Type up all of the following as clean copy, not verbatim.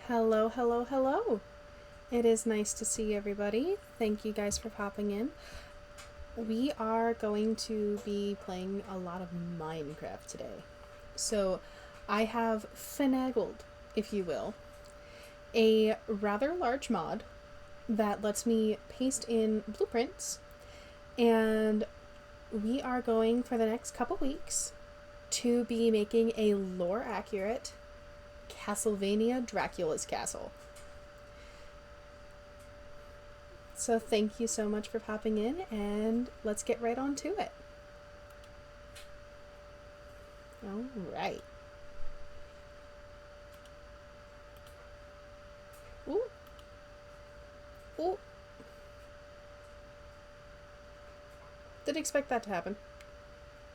Hello, hello, hello. It is nice to see everybody. Thank you guys for popping in. We are going to be playing a lot of Minecraft today. So, I have finagled, if you will, a rather large mod that lets me paste in blueprints, and we are going for the next couple weeks to be making a lore accurate Castlevania Dracula's Castle. So thank you so much for popping in, and let's get right on to it. All right. Ooh. Ooh. Didn't expect that to happen.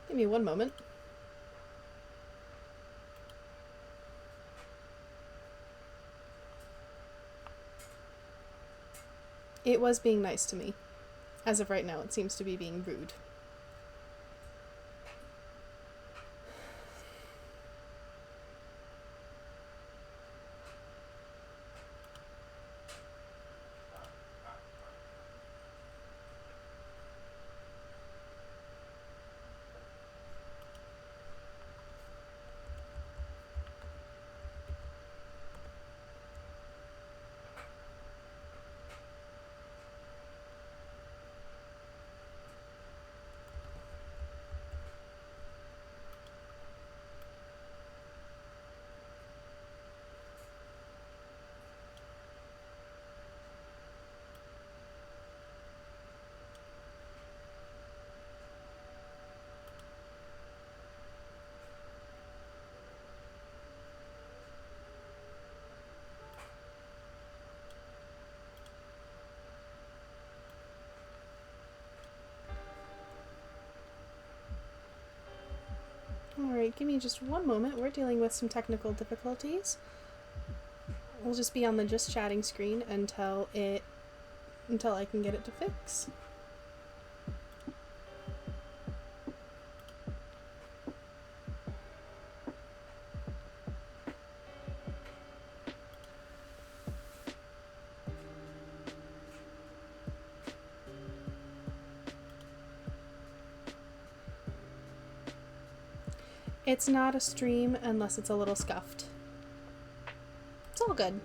Give me one moment. It was being nice to me. As of right now, it seems to be being rude. Alright, give me just one moment. We're dealing with some technical difficulties. We'll just be on the just chatting screen until I can get it to fix. It's not a stream unless it's a little scuffed. It's all good.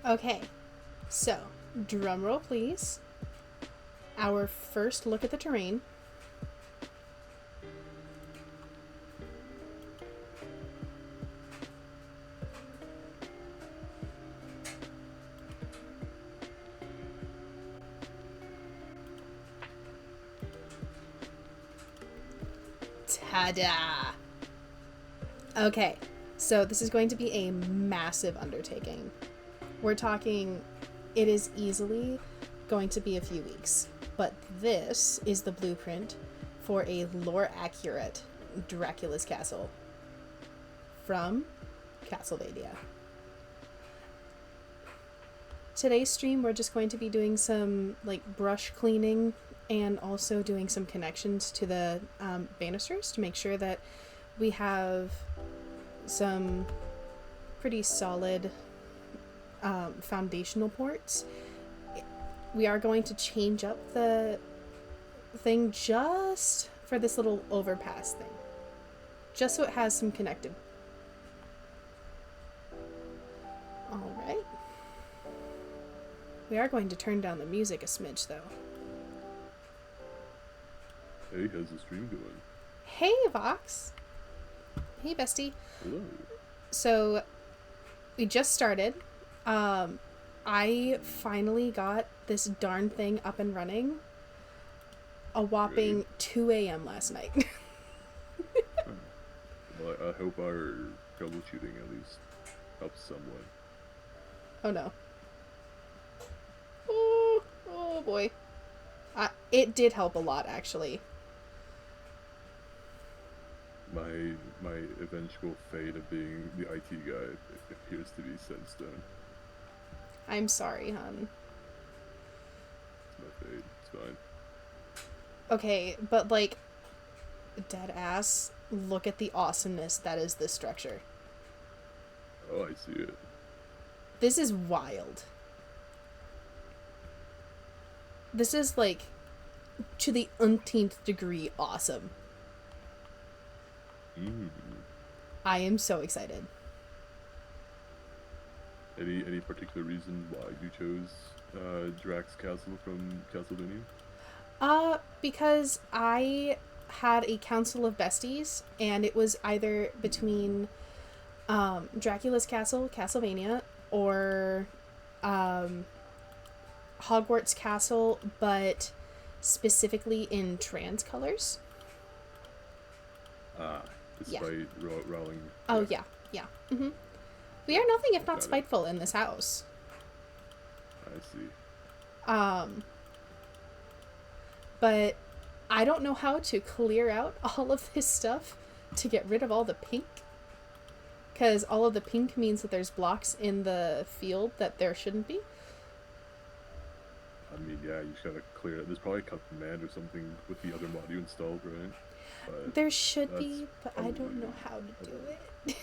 Okay, so drum roll please. Our first look at the terrain. Ta-da! Okay, so this is going to be a massive undertaking. We're talking, it is easily going to be a few weeks, but this is the blueprint for a lore-accurate Dracula's Castle from Castlevania. Today's stream, we're just going to be doing some brush cleaning and also doing some connections to the banisters to make sure that we have some pretty solid foundational ports. We are going to change up the thing just for this little overpass thing, just so it has some connected. All right. We are going to turn down the music a smidge though. Hey, how's the stream going? Hey, Vox. Hey, bestie. Hello. So, we just started. I finally got this darn thing up and running a Great. whopping 2 a.m. last night. Huh. Well, I hope our troubleshooting at least helps somewhat. Oh no. Oh boy. It did help a lot, actually. My eventual fate of being the IT guy appears to be set in stone. I'm sorry, hun. It's my fate. It's fine. Okay, but like, dead ass, look at the awesomeness that is this structure. Oh, I see it. This is wild. This is like to the umpteenth degree awesome. Mm. I am so excited. Any particular reason why you chose Drax Castle from Castlevania? Because I had a council of besties, and it was either between Dracula's Castle, Castlevania, or Hogwarts Castle, but specifically in trans colors. Ah, Yeah. despite Rowling. Oh, Yeah, yeah, yeah. We are nothing if not got it. spiteful in this house. I see. Um, but I don't know how to clear out all of this stuff to get rid of all the pink. Because all of the pink means that there's blocks in the field that there shouldn't be. I mean, yeah, you just gotta clear it. There's probably a command or something with the other mod you installed, right? But There should that's be, but I don't probably know how to do it.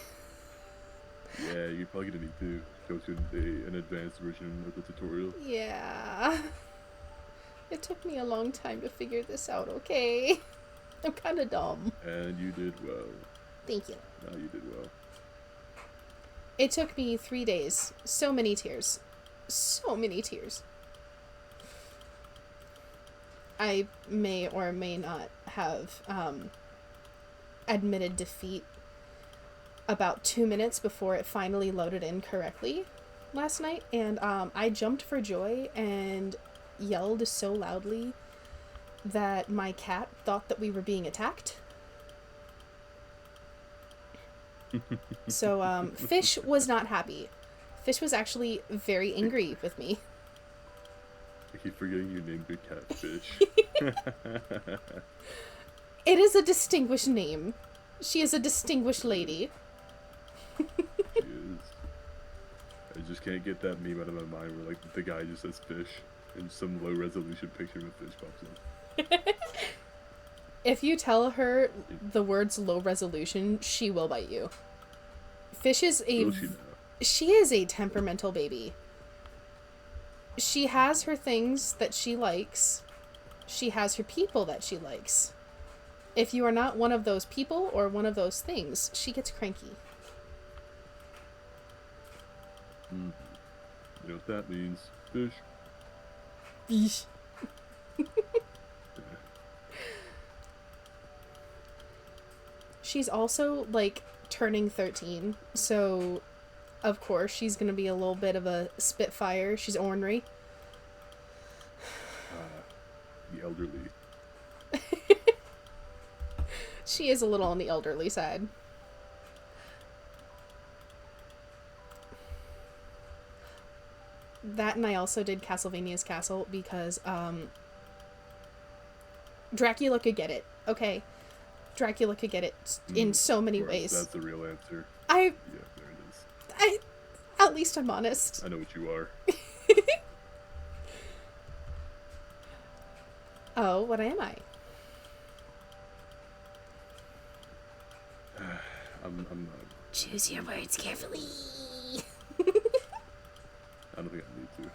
yeah. You're probably gonna need to go to an advanced version of the tutorial. Yeah. It took me a long time to figure this out, okay? I'm kind of dumb. And you did well. Thank you. Now you did well. It took me 3 days. So many tears. So many tears. I may or may not have admitted defeat about 2 minutes before it finally loaded in correctly last night, and I jumped for joy and yelled so loudly that my cat thought that we were being attacked. So Fish was not happy. Fish was actually very angry with me. I keep forgetting you named your cat Fish. It is a distinguished name. She is a distinguished lady. She is. I just can't get that meme out of my mind where like the guy just says fish and some low resolution picture of a fish pops up. If you tell her the words low resolution, she will bite you. Fish is Will she now? she is a temperamental baby. She has her things that she likes. She has her people that she likes. If you are not one of those people or one of those things, she gets cranky. Mm. You know what that means? Fish. Fish. She's also like turning 13, so of course she's gonna be a little bit of a spitfire. She's ornery. The elderly. She is a little on the elderly side. That, and I also did Castlevania's Castle because Dracula could get it. Okay, Dracula could get it in so many ways. That's the real answer. I Yeah, there it is. at least I'm honest. I know what you are. Oh, what am I? I'm not. Choose your words carefully. I don't think I need to.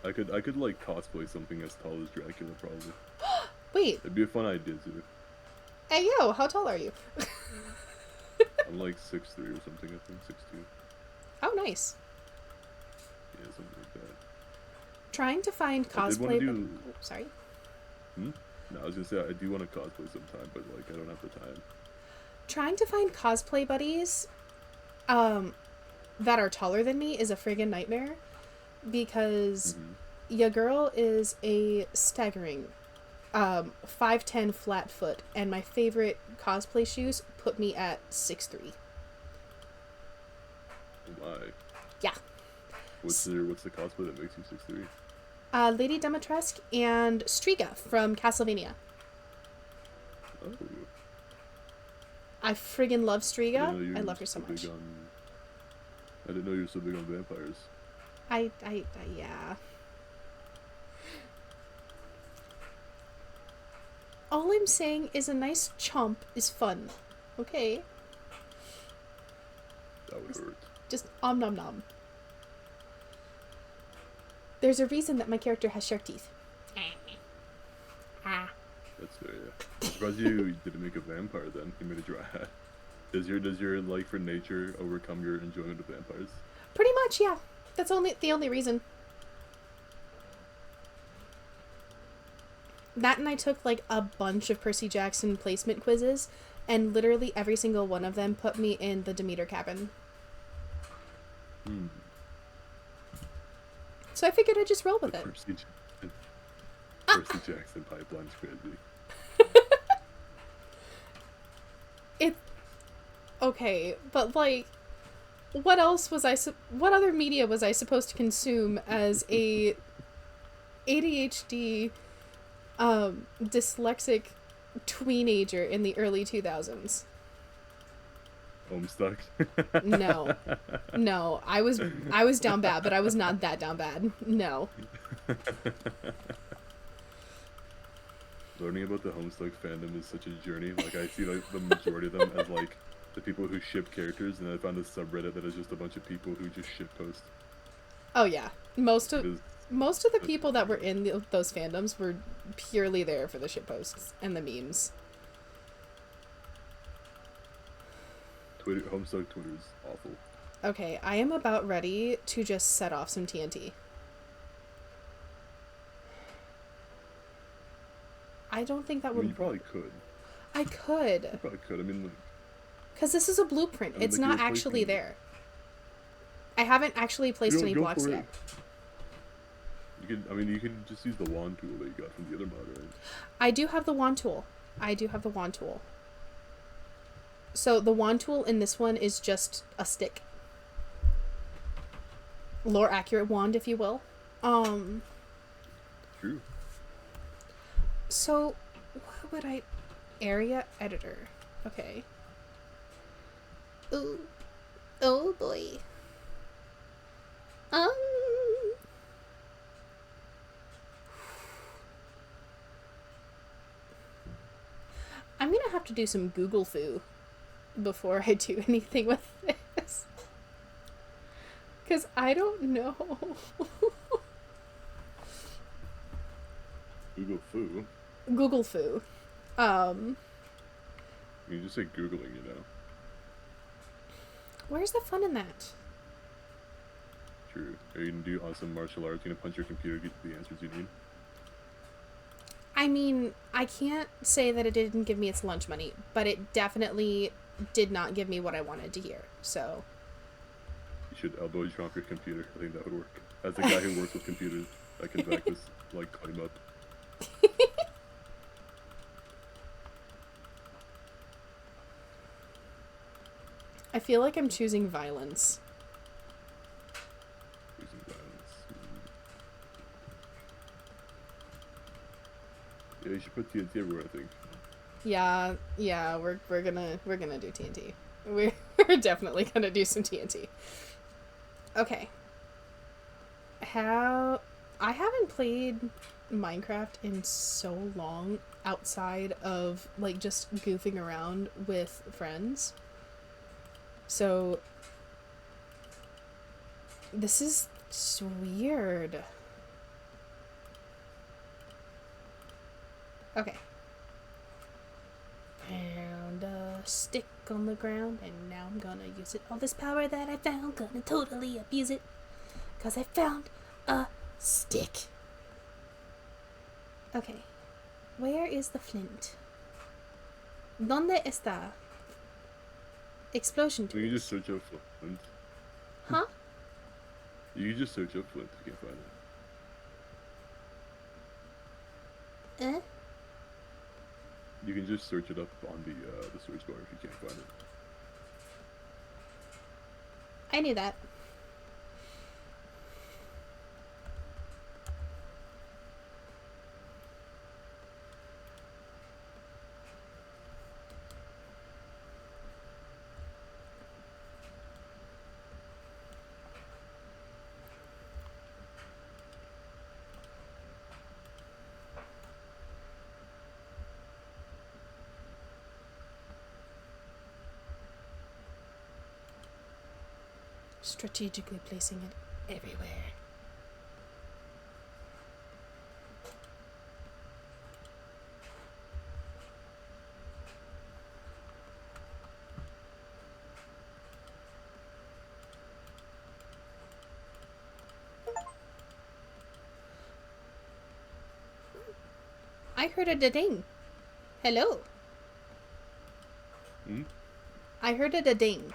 I could like cosplay something as tall as Dracula probably. Wait, It'd be a fun idea too. hey yo, how tall are you? I'm like 6'3" or something, I think 6'2". Oh, nice. Yeah, something like that. Trying to find I did want to cosplay. do. Oh, sorry. Hmm? No, I was gonna say I do want to cosplay sometime, but like I don't have the time. Trying to find cosplay buddies um, that are taller than me is a friggin' nightmare because Mm-hmm. your girl is a staggering 5'10" flat foot, and my favorite cosplay shoes put me at 6'3". Oh my. Yeah. What's the cosplay that makes you 6'3"? Lady Dimitrescu and Striga from Castlevania. Oh, I friggin' love I Striga. didn't know you I were love her so so big much. on. I didn't know you were so big on vampires. Yeah. All I'm saying is a nice chomp is fun. Okay? That would hurt. Just om nom nom. There's a reason that my character has shark teeth. Ah. That's fair. Yeah. I'm surprised you didn't make a vampire then. You made a dry hat. Does your like for nature overcome your enjoyment of vampires? Pretty much, yeah. That's the only reason. That and I took like a bunch of Percy Jackson placement quizzes, and literally every single one of them put me in the Demeter cabin. Hmm. So I figured I'd just roll with The it. Percy Jackson pipeline's crazy. It okay, but like, what else was what other media was I supposed to consume as a ADHD dyslexic teenager in the early 2000s? Homestuck. No, I was down bad, but I was not that down bad. No. Learning about the Homestuck fandom is such a journey. Like I see like the majority of them as like the people who ship characters, and I found a subreddit that is just a bunch of people who just ship post. Oh yeah, most It of is the people that were in those fandoms were purely there for the shitposts and the memes. Twitter. Homestuck Twitter is awful. Okay, I am about ready to just set off some TNT. I don't think that I would. mean, you probably could. I could, You probably could. I mean, like, because this is a blueprint. I mean, It's like, not you're actually placing- there. I haven't actually placed any go blocks for yet. it. You can. I mean, you can just use the wand tool that you got from the other mod, right? I do have the wand tool. So the wand tool in this one is just a stick. Lore accurate wand, if you will. True. So, what would I... Area editor. Okay. Ooh. Oh, boy. I'm gonna have to do some Google foo before I do anything with this. Because I don't know. Google foo. Google foo. You just say googling, you know. Where's the fun in that? True. Are you gonna do awesome martial arts? You gonna punch your computer, get the answers you need? I mean, I can't say that it didn't give me its lunch money, but it definitely did not give me what I wanted to hear. So You should elbow drop your computer. I think that would work. As a guy who works with computers, I can back this like claim up. I feel like I'm choosing violence. Using violence. Yeah, you should put TNT everywhere, I think. Yeah, we're gonna do TNT. We're definitely gonna do some TNT. Okay. I haven't played Minecraft in so long outside of like just goofing around with friends. So this is just weird. Okay. Found a stick on the ground, and now I'm gonna use it. All this power that I found, gonna totally abuse it. 'Cause I found a Stick. Okay. Where is the flint? ¿Dónde está? Explosion You can just tools. search up Flint. Huh? You can just search up Flint if you can't find it. Eh? You can just search it up on the search bar if you can't find it. I knew that. Strategically placing it everywhere. I heard a da-ding. Hello. Hmm? I heard a da-ding.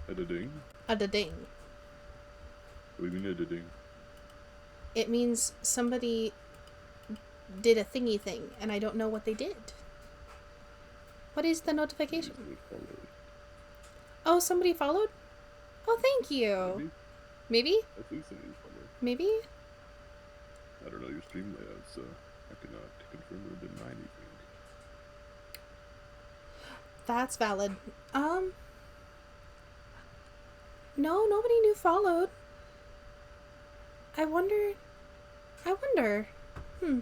A da-ding? A da-ding. What do you mean a da-ding? It means somebody did a thingy thing, and I don't know what they did. What is the notification? Oh, somebody followed? Oh, thank you. Maybe? Maybe? I think somebody followed. Maybe? I don't know your stream layout, so I cannot confirm or deny anything. That's valid. No, nobody new followed. I wonder. Hmm.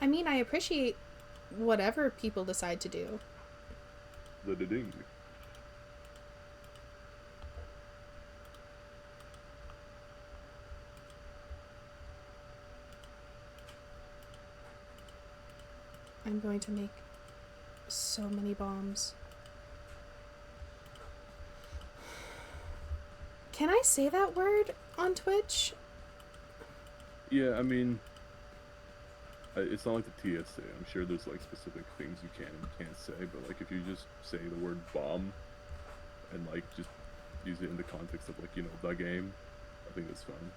I mean, I appreciate whatever people decide to do. The da-ding. I'm going to make so many bombs. Can I say that word on Twitch? Yeah, I mean, it's not like the TSA. I'm sure there's like specific things you can and can't say, but like if you just say the word bomb and like just use it in the context of like, you know, the game, I think that's fine.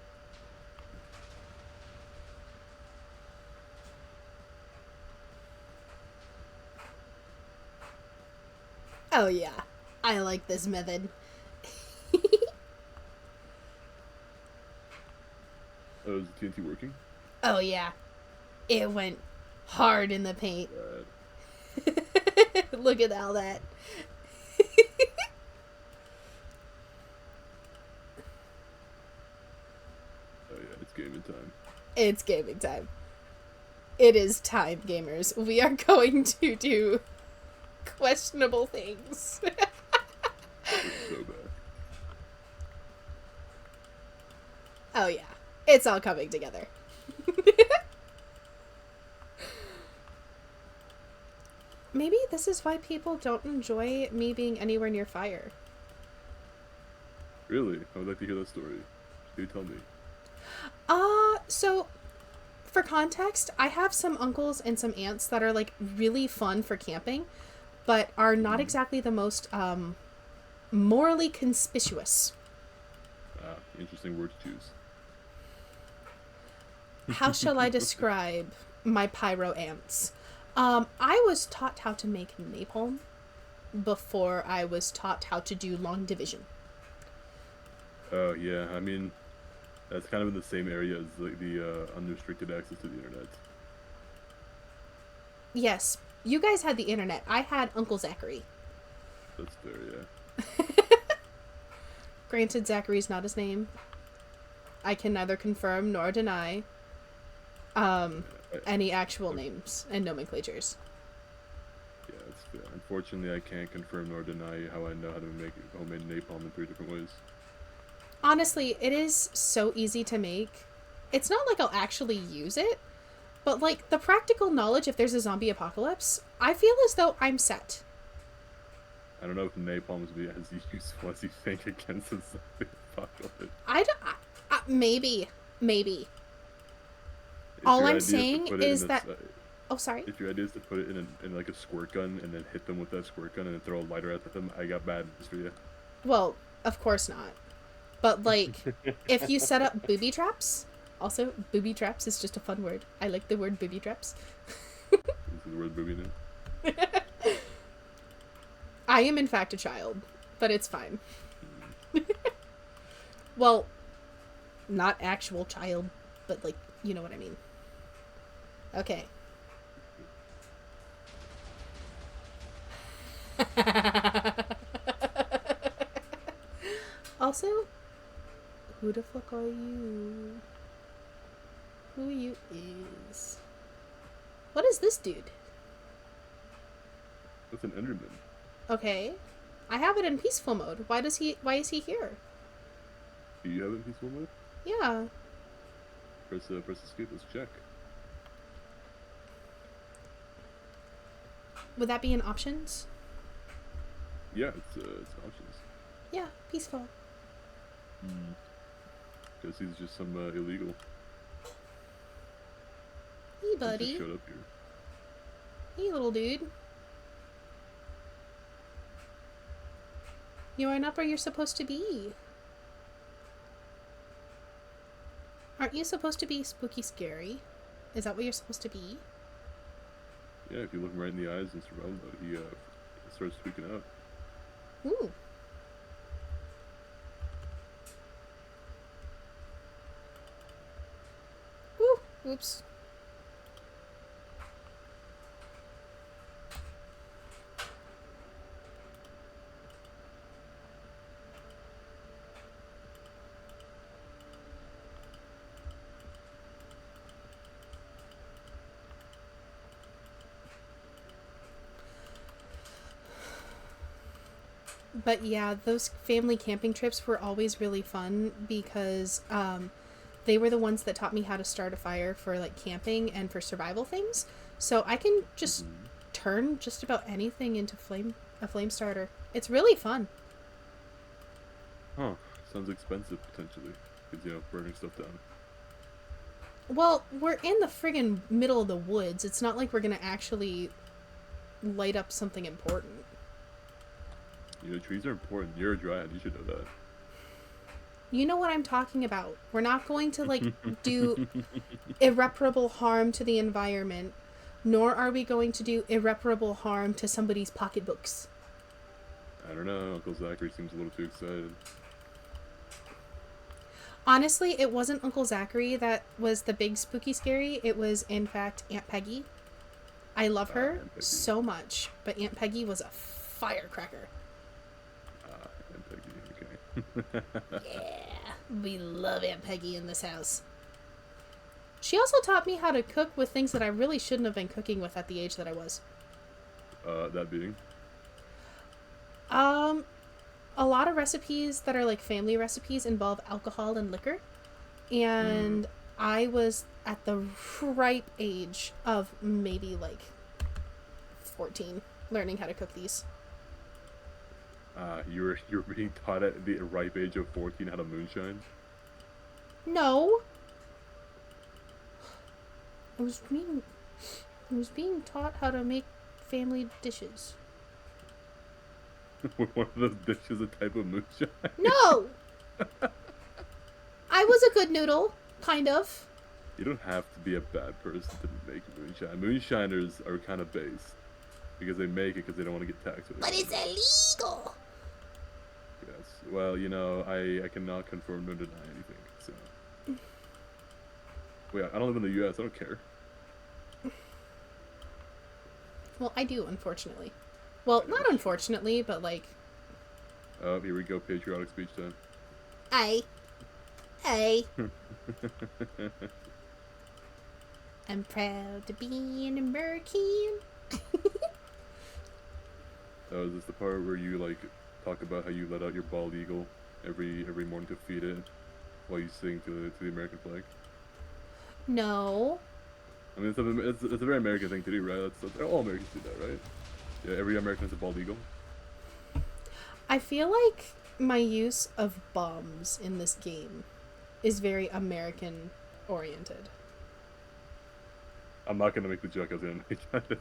Oh yeah, I like this method. Oh, is the TNT working? Oh yeah, it went hard in the paint. Look at all that. Oh yeah, it's gaming time. It's gaming time. It is time, gamers. We are going to do questionable things. It's so bad. Oh yeah, it's all coming together. Maybe this is why people don't enjoy me being anywhere near fire. Really? I would like to hear that story. Can you tell me? So for context, I have some uncles and some aunts that are like really fun for camping, but are not exactly the most morally conspicuous. Interesting word to choose. How shall I describe my pyro aunts? I was taught how to make napalm before I was taught how to do long division. Oh yeah, I mean, that's kind of in the same area as like the unrestricted access to the internet. Yes, you guys had the internet. I had Uncle Zachary. That's fair, yeah. Granted, Zachary's not his name. I can neither confirm nor deny any actual names and nomenclatures. Yeah, that's fair. Unfortunately, I can't confirm nor deny how I know how to make homemade napalm in 3 different ways. Honestly, it is so easy to make. It's not like I'll actually use it, but like the practical knowledge if there's a zombie apocalypse, I feel as though I'm set. I don't know if napalm would be as useful as you think against the zombie apocalypse. I don't. Maybe. Maybe. If All your I'm idea is to saying put it in is a, that. Oh, sorry. if your idea is to put it in like a squirt gun and then hit them with that squirt gun and then throw a lighter at them, I got bad news for you. Well, of course not. But, like, if you set up booby traps. Also, booby traps is just a fun word. I like the word booby traps. This is the word booby now. I am, in fact, a child. But it's fine. Well, not actual child, but, like, you know what I mean. Okay. Also, who the fuck are you? Who you is? What is this dude? That's an Enderman. Okay. I have it in peaceful mode. Why is he here? Do you have it in peaceful mode? Yeah. Press escape. Let's check. Would that be in options? Yeah, it's options. Yeah, peaceful. Because he's just some illegal. Hey, He buddy. just showed up here. Hey, little dude. You are not where you're supposed to be. Aren't you supposed to be spooky scary? Is that what you're supposed to be? Yeah, if you look him right in the eyes and surround mode, he starts tweaking out. Ooh. Ooh. Oops. But yeah, those family camping trips were always really fun because they were the ones that taught me how to start a fire for like camping and for survival things. So I can just turn just about anything into a flame starter. It's really fun. Huh. Sounds expensive, potentially. Because, burning stuff down. Well, we're in the friggin' middle of the woods. It's not like we're gonna actually light up something important. Trees are important. You're a dryad. You should know that. You know what I'm talking about. We're not going to, like, do irreparable harm to the environment, nor are we going to do irreparable harm to somebody's pocketbooks. I don't know. Uncle Zachary seems a little too excited. Honestly, it wasn't Uncle Zachary that was the big spooky scary. It was, in fact, Aunt Peggy. I love her so much, but Aunt Peggy was a firecracker. Aunt Peggy, okay. Yeah, we love Aunt Peggy in this house. She also taught me how to cook with things that I really shouldn't have been cooking with at the age that I was. That being? A lot of recipes that are like family recipes involve alcohol and liquor. And I was at the ripe age of maybe like 14 learning how to cook these. You were being taught at the ripe age of 14 how to moonshine? No. I was being taught how to make family dishes. Were one of those dishes a type of moonshine? No! I was a good noodle, kind of. You don't have to be a bad person to make moonshine. Moonshiners are kind of based. Because they make it because they don't want to get taxed. But it's illegal! Yes. Well, I cannot confirm nor deny anything, so... Wait, I don't live in the U.S., I don't care. Well, I do, unfortunately. Well, not unfortunately, but like... Oh, here we go, patriotic speech time. Hey. I'm proud to be an American. Oh, is this the part where you, talk about how you let out your bald eagle every morning to feed it while you sing to the American flag? No. I mean, it's a very American thing to do, right? That's all Americans do that, right? Yeah, every American has a bald eagle. I feel like my use of bombs in this game is very American oriented. I'm not gonna make the joke. I was gonna make.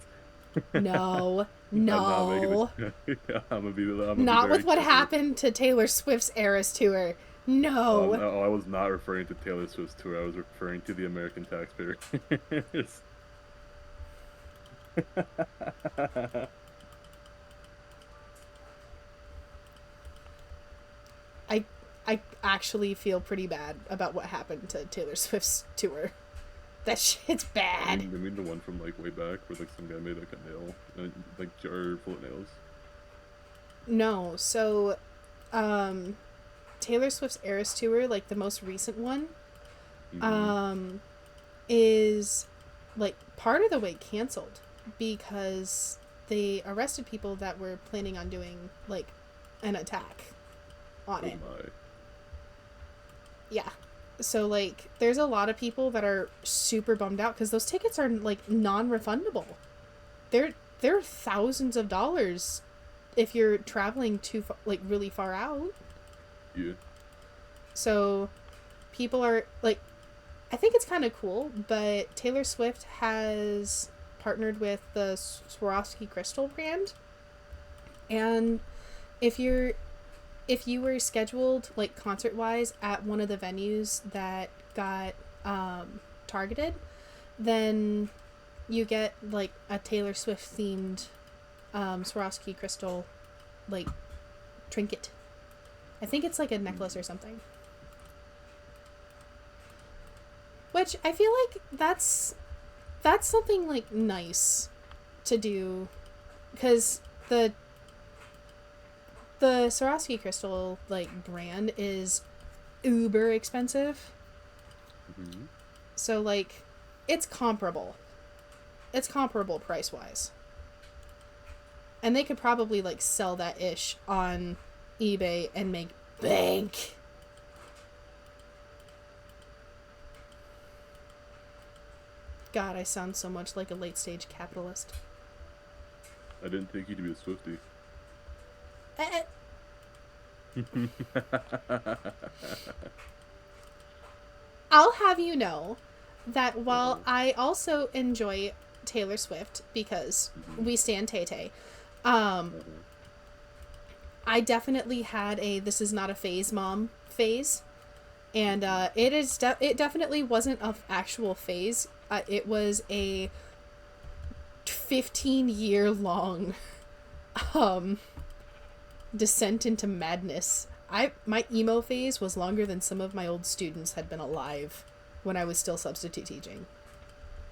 No, I'm not making no. the joke. I'm gonna be Not very with what careful. happened to Taylor Swift's Eras Tour. No. No, I was not referring to Taylor Swift's tour. I was referring to the American taxpayer. I I actually feel pretty bad about what happened to Taylor Swift's tour. That shit's bad. I mean the one from like way back where like some guy made like a nail, like jar full of nails. No, so um Taylor Swift's Eras Tour, like the most recent one, Mm-hmm. um is like part of the way canceled because they arrested people that were planning on doing like an attack on Oh it. my. Yeah. So like there's a lot of people that are super bummed out cuz those tickets are like non-refundable. They're thousands of dollars if you're traveling too far, like really far out. Yeah. So people are like I think it's kind of cool, but Taylor Swift has partnered with the Swarovski crystal brand, and if you're if you were scheduled like concert wise at one of the venues that got targeted, then you get like a Taylor Swift themed Swarovski crystal like trinket. I think it's like a necklace or something. Which I feel like that's something like nice to do because the Swarovski crystal like brand is uber expensive. Mm-hmm. So like it's comparable. It's comparable price wise. And they could probably like sell that ish on eBay and make bank. God, I sound so much like a late stage capitalist. I didn't think you to be a Swiftie. Eh, I'll have you know that while Uh-oh. I also enjoy Taylor Swift because Mm-hmm. we stand Tay Tay, um, Uh-huh. I definitely had a "this is not a phase, mom" phase, and Mm-hmm. it definitely wasn't an actual phase. It was a 15-year long um, descent into madness. My emo phase was longer than some of my old students had been alive when I was still substitute teaching.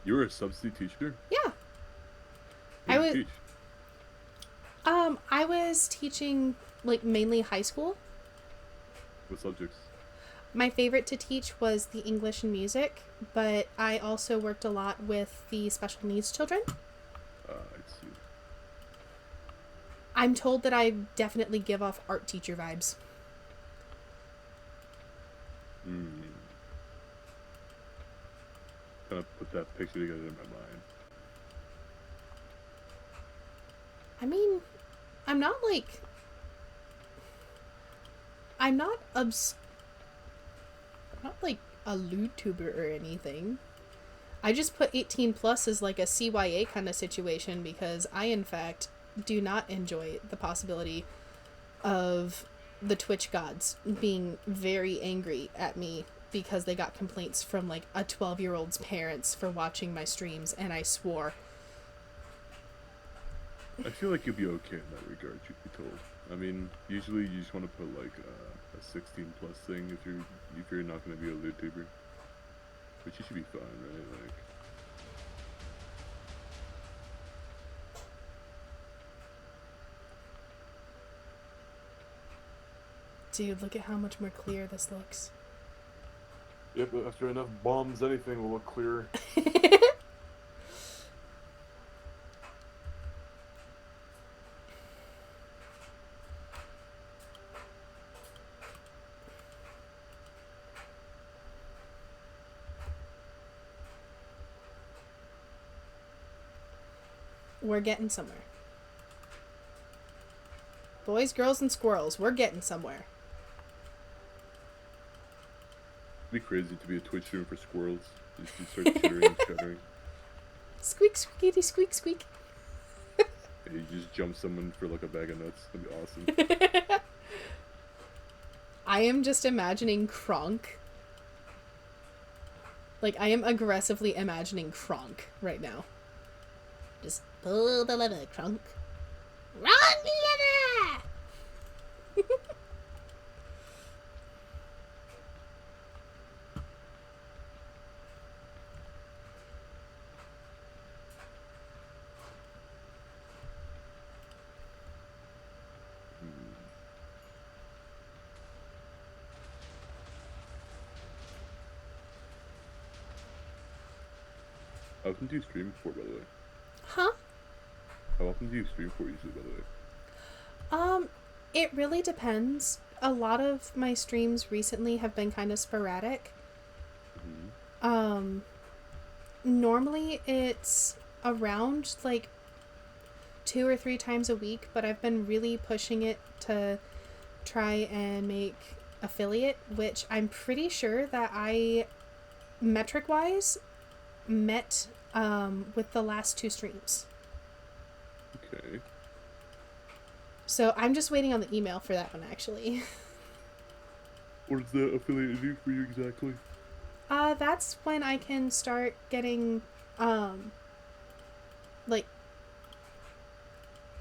You were a substitute teacher? Yeah, What I did was. you teach? I was teaching like mainly high school. What subjects? My favorite to teach was the English and music, but I also worked a lot with the special needs children. I see. I'm told that I definitely give off art teacher vibes. Hmm. Kind of put that picture together in my mind. I mean, I'm not like I'm not I'm not like a lewd tuber or anything. I just put 18 plus as like a CYA kind of situation because I in fact do not enjoy the possibility of the Twitch gods being very angry at me because they got complaints from like a 12-year-old's parents for watching my streams and I swore. I feel like you'll be okay in that regard, truth be told. I mean, usually you just want to put like a 16 plus thing if you're not going to be a YouTuber, which you should be fine, right? Like, Dude, look at how much more clear this looks. yep. After enough bombs, anything will look clearer. We're getting somewhere. Boys, girls, and squirrels. We're getting somewhere. It'd be crazy to be a Twitch streamer for squirrels. Just you start chittering and shuddering. Squeak, squeaky, squeak, squeak. And you just jump someone for like a bag of nuts. That'd be awesome. I am just imagining Kronk. Like, I am aggressively imagining Kronk right now. Just pull the lever, Kronk. Run the lever! How often do you stream for, by the way? Huh? How often do you stream for usually, by the way? It really depends. A lot of my streams recently have been kind of sporadic. Mm-hmm. Normally it's around like 2 or 3 times a week, but I've been really pushing it to try and make affiliate, which I'm pretty sure that I, metric wise, met with the last 2 streams. Okay. So I'm just waiting on the email for that one, actually. What does the affiliate do for you exactly? That's when I can start getting, like,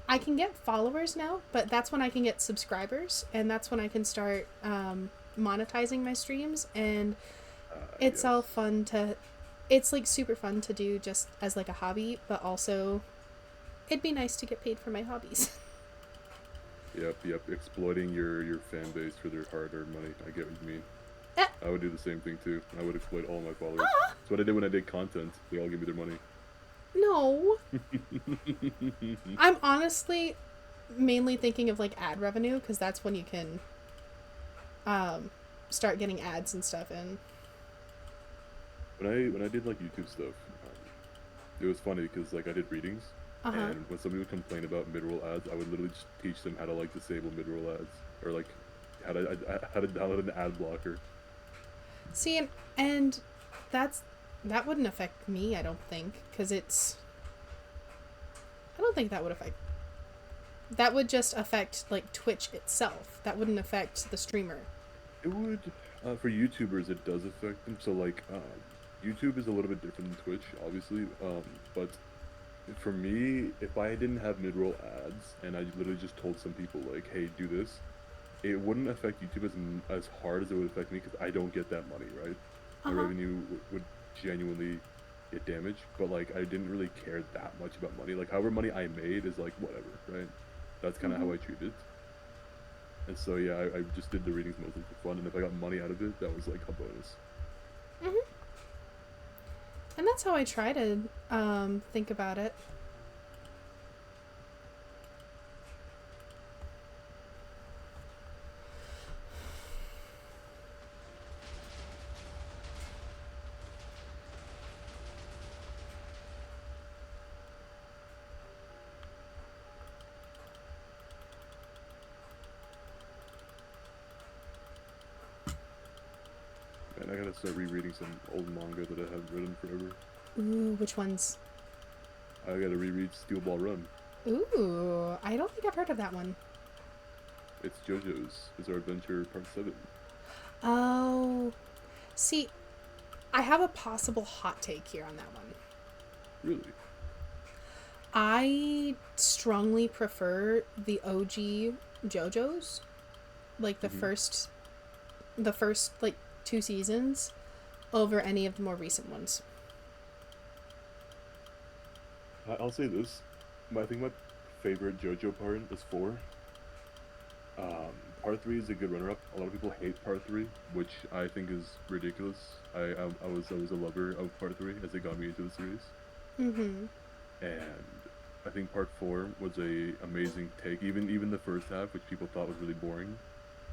I can get followers now, but that's when I can get subscribers, and that's when I can start, monetizing my streams, and it's yes. all fun to, it's, like, super fun to do just as, like, a hobby, but also, it'd be nice to get paid for my hobbies. Yep. Exploiting your fan base for their hard-earned money. I get what you mean. Eh. I would do the same thing too. I would exploit all my followers. That's what I did when I did content. They all give me their money. No. I'm honestly mainly thinking of, like, ad revenue, because that's when you can, start getting ads and stuff in. When I did like YouTube stuff, it was funny because like I did readings, and when somebody would complain about mid-roll ads, I would literally just teach them how to like disable mid-roll ads or like how to download an ad blocker. See, and that wouldn't affect me, I don't think, because I don't think that would affect. That would just affect, like, Twitch itself. That wouldn't affect the streamer. It would, for YouTubers, it does affect them. So like, YouTube is a little bit different than Twitch, obviously. But for me, if I didn't have mid-roll ads and I literally just told some people like, "Hey, do this," it wouldn't affect YouTube as hard as it would affect me because I don't get that money, right? My revenue would genuinely get damaged, but like I didn't really care that much about money. Like however money I made is like whatever, right? That's kind of how I treat it. And so yeah, I just did the readings mostly for fun, and if I got money out of it, that was like a bonus. And that's how I try to think about it. And I gotta start rereading some old manga that I haven't read in forever. Ooh, which ones? I gotta reread Steel Ball Run. Ooh, I don't think I've heard of that one. It's JoJo's Bizarre Adventure Part 7. Oh, see, I have a possible hot take here on that one. Really? I strongly prefer the OG JoJo's, like the first like 2 seasons, over any of the more recent ones. I'll say this. I think my favorite JoJo part is 4. Part 3 is a good runner-up. A lot of people hate Part 3, which I think is ridiculous. I was a lover of Part 3 as it got me into the series. Mm-hmm. And I think Part 4 was a amazing take. Even the first half, which people thought was really boring.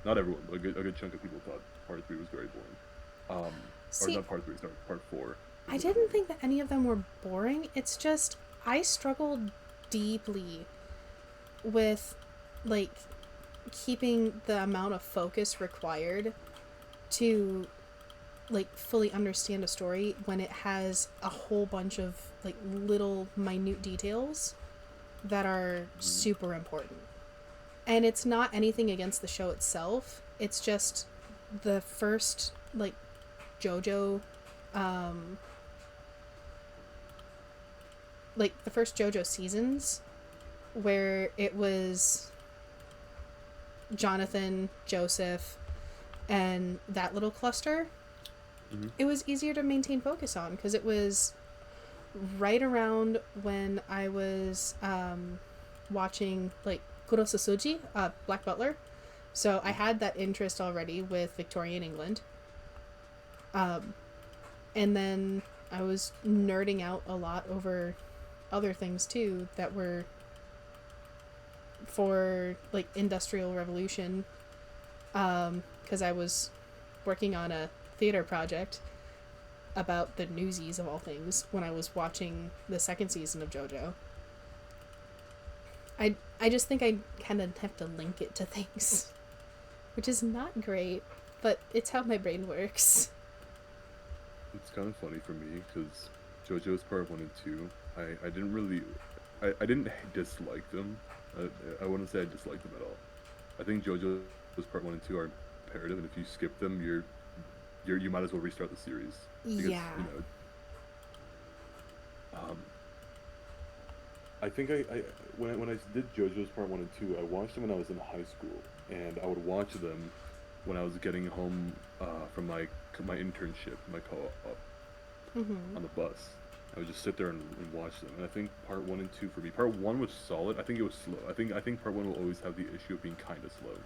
Not everyone, but a good chunk of people thought Part 3 was very boring. See, or not Part 3, sorry, Part 4. I didn't think that any of them were boring. It's just I struggled deeply with, like, keeping the amount of focus required to like fully understand a story when it has a whole bunch of like little minute details that are Mhm. super important. And it's not anything against the show itself. It's just the first like JoJo um like the first JoJo seasons where it was Jonathan, Joseph, and that little cluster, Mhm. it was easier to maintain focus on because it was right around when I was watching like Kurosa Suji, Black Butler. So I Mhm. had that interest already with Victorian England. Um, and then I was nerding out a lot over other things too that were for like Industrial Revolution. Because I was working on a theater project about the Newsies of all things when I was watching the second season of JoJo. I just think I kind of have to link it to things, which is not great, but it's how my brain works. It's kind of funny for me because JoJo's Part One and Two, I didn't really, I didn't dislike them. I wouldn't say I disliked them at all. I think JoJo's Part One and Two are imperative, and if you skip them, you might as well restart the series because Yeah. um, I think when I did JoJo's Part One and Two, I watched them when I was in high school, and I would watch them when I was getting home from my internship, my co-op Mm-hmm. on the bus. I would just sit there and watch them. And I think Part One and Two for me, Part One was solid. I think it was slow. I think Part One will always have the issue of being kind of slow.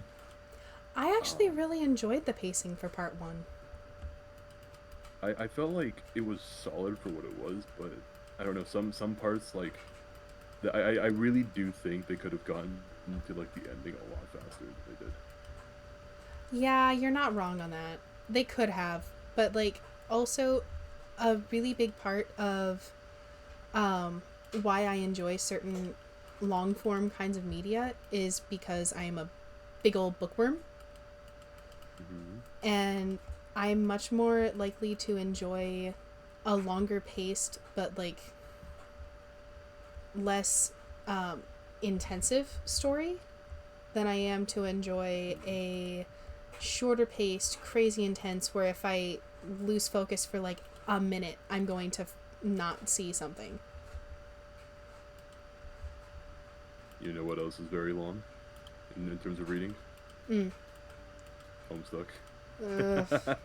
I actually Um, really enjoyed the pacing for part one. I felt like it was solid for what it was, but I don't know. Some parts like I really do think they could have gotten to like the ending a lot faster than they did. Yeah, you're not wrong on that. They could have, but like also a really big part of um, why I enjoy certain long form kinds of media is because I am a big old bookworm, Hmm. and I'm much more likely to enjoy a longer paced but like less um, intensive story than I am to enjoy a shorter paced, crazy intense where if I lose focus for like a minute, I'm going to not see something. You know what else is very long in terms of reading? Mm. Homestuck. Ugh.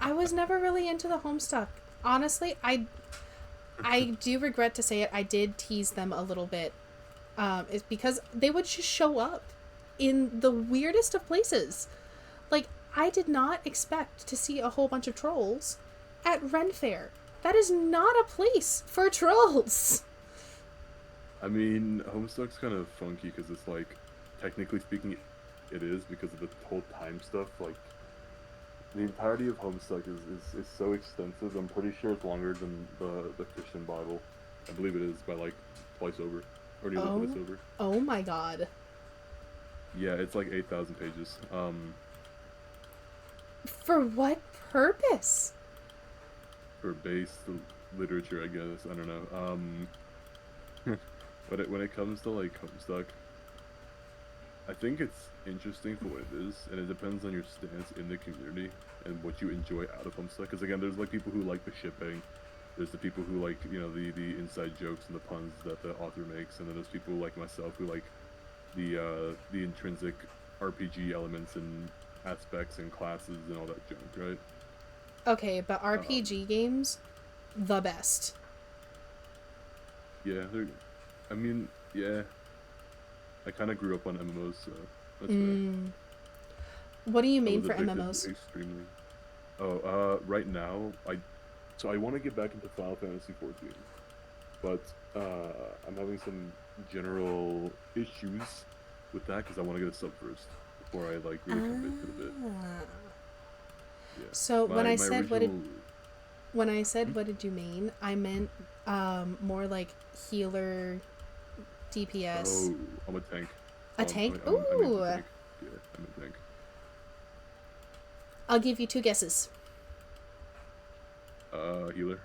I was never really into the Homestuck. Honestly, I do regret to say it. I did tease them a little bit. It's because they would just show up in the weirdest of places. Like I did not expect to see a whole bunch of trolls at Ren Fair. That is not a place for trolls. I mean, Homestuck's kind of funky because it's like, technically speaking, it is because of the whole time stuff. Like, the entirety of Homestuck is so extensive. I'm pretty sure it's longer than the Christian Bible. I believe it is by like twice over, or nearly twice Oh, over. oh my god. Yeah, it's like 8,000 pages. For what purpose? For base literature, I guess. I don't know. When it comes to like Homestuck, I think it's interesting for what it is, and it depends on your stance in the community and what you enjoy out of Homestuck. Because again, there's like people who like the shipping, there's the people who like the inside jokes and the puns that the author makes, and then there's people like myself who like the intrinsic RPG elements and aspects and classes and all that junk, right? Okay, but Um, RPG games, the best. yeah, I mean, yeah, I kind of grew up on MMOs, so that's fair. Mm. What do you I main was for addicted MMOs? extremely. Oh, right now, I want to get back into Final Fantasy 14, but I'm having some general issues with that because I want to get a sub first before I like really commit to the bit. Ah. Yeah, So my original. when I said Hmm? what did you mean, I meant more like healer DPS. Oh, I'm a tank. A tank? I meant to Ooh. tank. Yeah, I meant tank. I'll give you two guesses. Healer.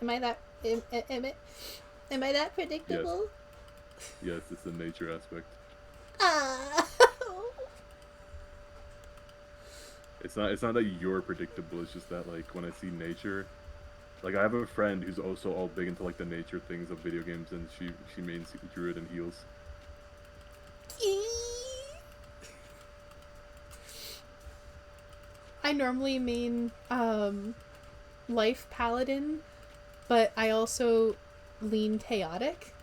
Am I that am I that Yes. predictable? Yes, it's the nature aspect. Ah. It's not that you're predictable, it's just that like when I see nature, like I have a friend who's also all big into like the nature things of video games, and she mains druid and heals. I normally mean life paladin, but I also lean chaotic.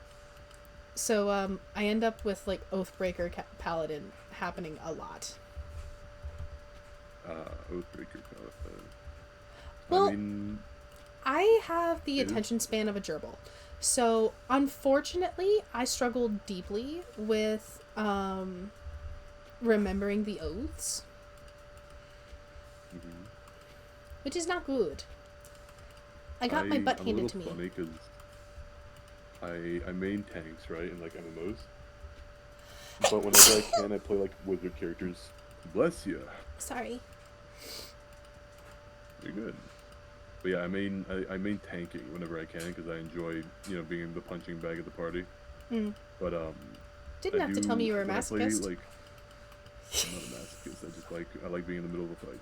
So I end up with like Oathbreaker paladin happening a lot. Oathbreaker. I Well, mean, I have the it is. attention span of a gerbil. So unfortunately, I struggled deeply with remembering the oaths, Mhm. which is not good. I got my butt I'm a handed little to me. funny because I main tanks, right, in like MMOs. But whenever I can, I play like wizard characters. Bless you. Sorry. You're good. But yeah, I main tanking whenever I can because I enjoy being the punching bag of the party. Mm. But Didn't I have to tell me do you were a when I play masochist. like I'm not a masochist. I like being in the middle of a fight.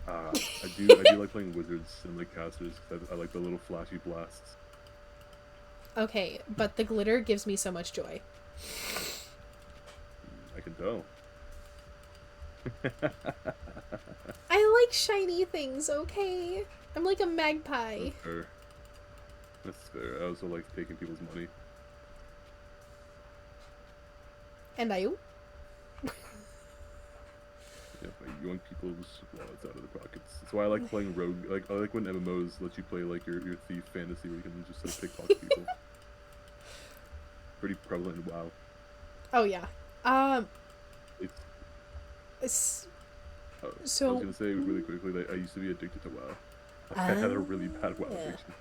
Uh, Jeez. I do like playing wizards and like casters because I like the little flashy blasts. Okay, but the glitter gives me so much joy. I can tell. I like shiny things, okay? I'm like a magpie. That's fair. That's fair. I also like taking people's money. And I. Yeah, by yoink people's wallets out of their pockets. That's why I like playing rogue. Like I like when MMOs let you play like your thief fantasy where you can just like pickpocket people. Pretty prevalent in WoW. Oh, yeah. Um, It's. s- I was so. gonna say really quickly that I used to be addicted to WoW. I had a Ah. really bad WoW addiction.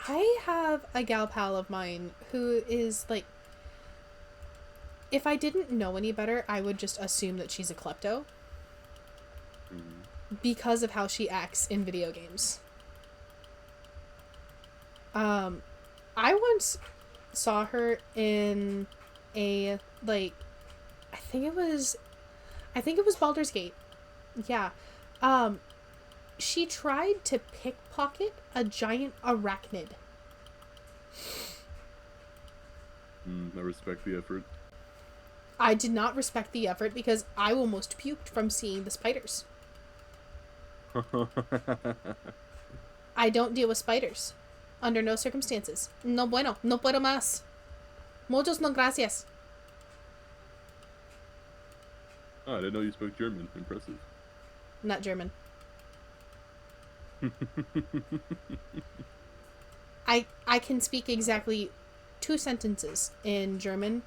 I have a gal pal of mine who is like. If I didn't know any better, I would just assume that she's a klepto Mm-hmm. because of how she acts in video games. I once saw her in a like I think it was Baldur's Gate. Yeah. Um she tried to pickpocket a giant arachnid. I respect the effort. I did not respect the effort because I almost puked from seeing the spiders. I don't deal with spiders. Under no circumstances. No bueno. No puedo más. Muchos no gracias. Oh, I didn't know you spoke German. Impressive. Not German. I can speak exactly 2 sentences in German,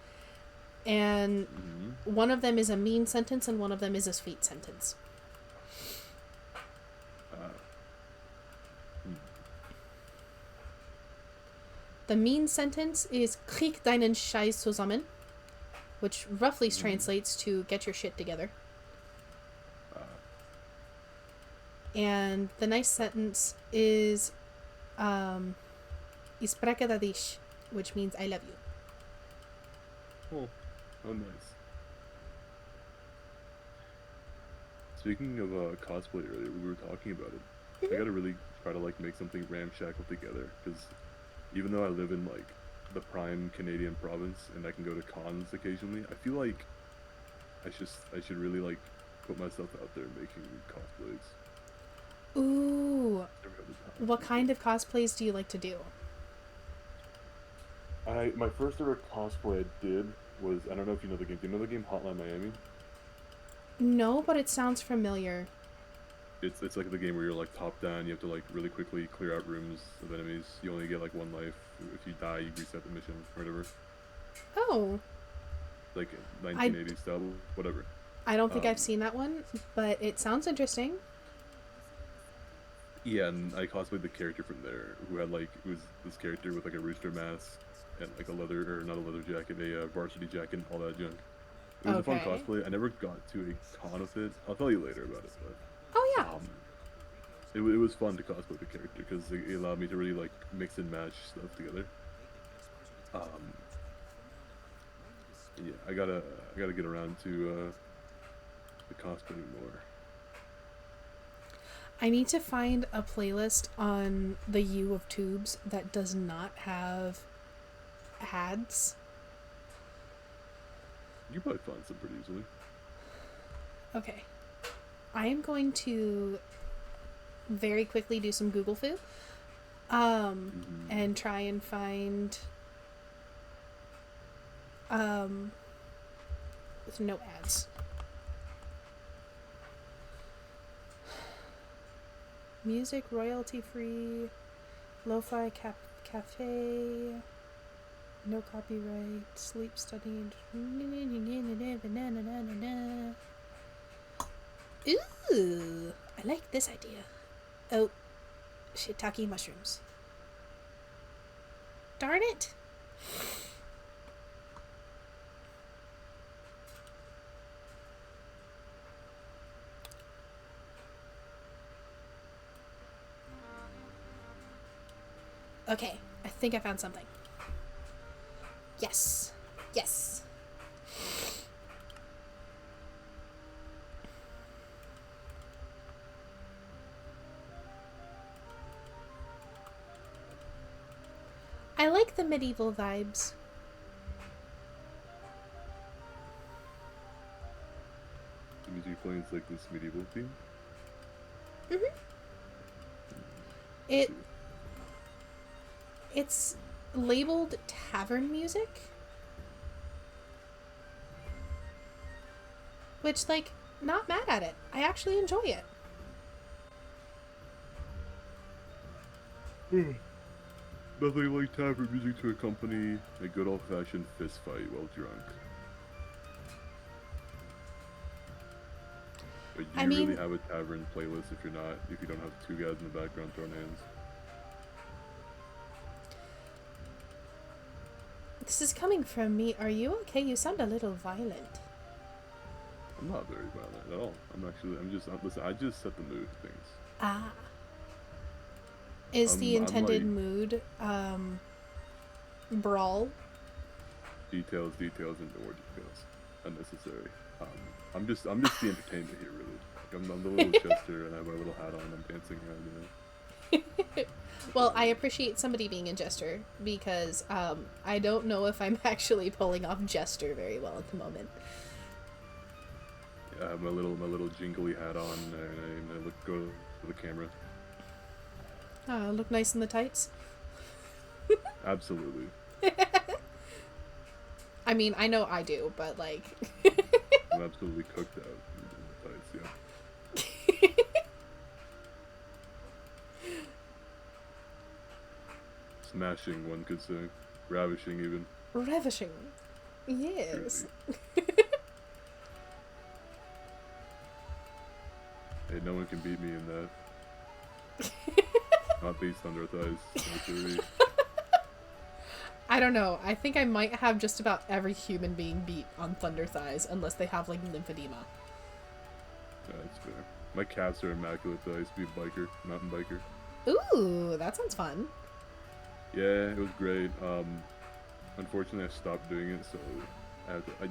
and Mm-hmm. one of them is a mean sentence and one of them is a sweet sentence. Uh, hmm. The mean sentence is krieg deinen Scheiß zusammen, which roughly Mm-hmm. translates to get your shit together. Uh, And the nice sentence is ich spreche da dich, which means I love you. oh, oh, nice. Speaking of cosplay earlier, we were talking about it. I gotta really try to like make something ramshackle together because even though I live in like the prime Canadian province and I can go to cons occasionally, I feel like I should really like put myself out there making cosplays. Ooh, Never had the time what to do kind of cosplays do you like to do? it. My first ever cosplay I did was I don't know if you know the game. Do you know the game Hotline Miami? No, but it sounds familiar. It's like the game where you're like top down. You have to like really quickly clear out rooms of enemies. You only get like one life. If you die, you reset the mission or whatever. Oh, Like 1980s style, whatever. I don't think I've Um, seen that one, but it sounds interesting. Yeah, and I cosplayed the character from there, who had like it was this character with like a rooster mask and like a leather or not a leather jacket, a varsity jacket, and all that junk. It was a fun Okay. cosplay. I never got to a con of it. I'll tell you later about it, but Oh yeah. it was fun to cosplay the character because it allowed me to really like mix and match stuff together. Um, yeah, I gotta get around to the cosplaying more. I need to find a playlist on the U of Tubes that does not have ads. You probably find some pretty easily. Okay. I am going to very quickly do some Google foo. Mm-hmm. And try and find um with no ads. Music royalty free, lo-fi cafe, no copyright, sleep study. Ooh, I like this idea. Oh, shiitake mushrooms. Darn it. Okay, I think I found something. Yes. Yes. I like the medieval vibes. The music playing is like this medieval theme. Mm-hmm. Let's It see. it's labeled tavern music, which like not mad at it. I actually enjoy it. Nothing like tavern music to accompany a good old-fashioned fist fight while drunk. But do I you really mean, have a tavern playlist if you don't have two guys in the background throwing hands? this is coming from me. Are you okay? You sound a little violent. I'm not very violent at all. Listen, I just set the mood for things. Ah. Is the I'm intended like, mood brawl? details, and more details. Unnecessary. Um, I'm just the entertainment here, really. Like, I'm the little jester, and I have my little hat on, and I'm dancing around, Well, I appreciate somebody being a jester because I don't know if I'm actually pulling off jester very well at the moment. Yeah, I have my little jingly hat on, and I go to the camera. Look nice in the tights. Absolutely. I mean, I know I do, but like, I'm absolutely cooked out in the tights, yeah. Smashing, one could say. Ravishing, even. ravishing. Yes. Truly. Hey, no one can beat me in that. Not based on their thighs. Naturally. I don't know. I think I might have just about every human being beat on Thunder Thighs unless they have like lymphedema. Yeah, that's fair. My calves are immaculate, though. I used to be a biker, mountain biker. Ooh, that sounds fun. Yeah, it was great. Unfortunately, I stopped doing it, so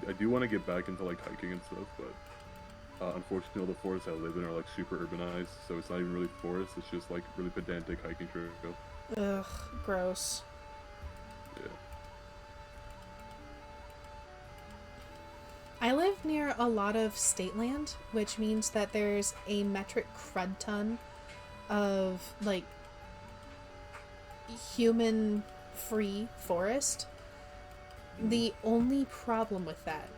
I do want to get back into like hiking and stuff, but unfortunately, all the forests I live in are like super urbanized, so it's not even really forest. It's just like really pedantic hiking trail. Ugh, gross. Yeah. I live near a lot of state land, which means that there's a metric crud ton of like human free forest. Mm. The only problem with that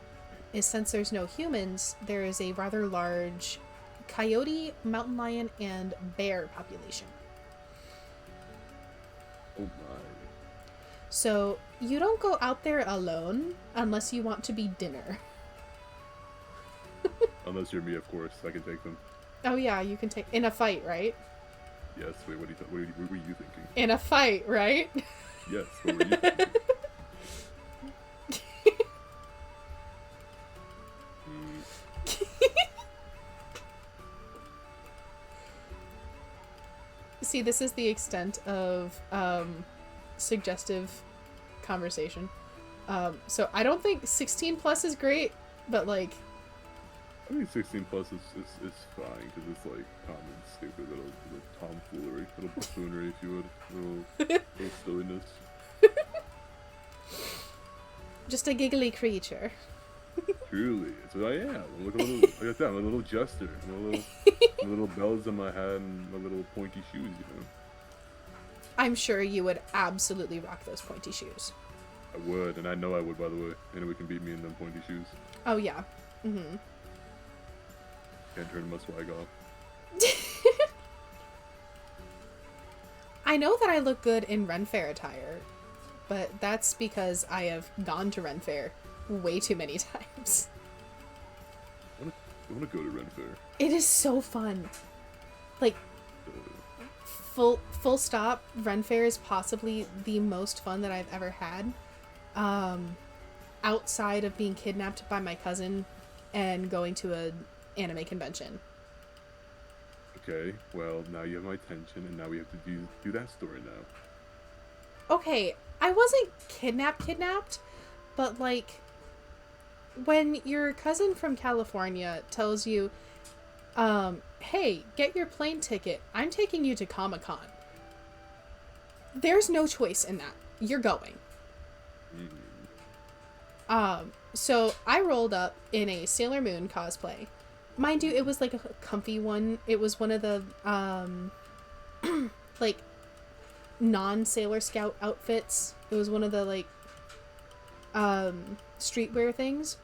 is since there's no humans, there is a rather large coyote, mountain lion, and bear population. Oh my. So you don't go out there alone unless you want to be dinner. Unless you're me, of course, I can take them. Oh yeah, you can take in a fight, right? Yes. Wait. What were you thinking? In a fight, right? Yes. What were you thinking? Mm, See, this is the extent of suggestive conversation. So I don't think 16 plus is great, but like, I think 16 plus is fine because it's like common, stupid little tomfoolery, little buffoonery, if you would, little silliness. just a giggly creature. Truly, it's what I am. I'm like a little, like I said, I'm a little jester. My little bells on my head and my little pointy shoes, you know. I'm sure you would absolutely rock those pointy shoes. I would, and I know I would, by the way. Anyone can beat me in them pointy shoes. Oh yeah. Mm-hmm. Can't turn my swag off. I know that I look good in Ren Fair attire, but that's because I have gone to Ren Fair way too many times. I want to go to Ren Fair. It is so fun. Like, full stop, Ren Fair is possibly the most fun that I've ever had. Outside of being kidnapped by my cousin and going to a anime convention. Okay, well, now you have my attention, and now we have to do that story now. Okay, I wasn't kidnapped, but like, when your cousin from California tells you, hey, get your plane ticket, I'm taking you to Comic-Con. There's no choice in that. You're going. So I rolled up in a Sailor Moon cosplay. Mind you, it was like a comfy one. It was one of the, like, non-Sailor Scout outfits. It was one of the, like, streetwear things.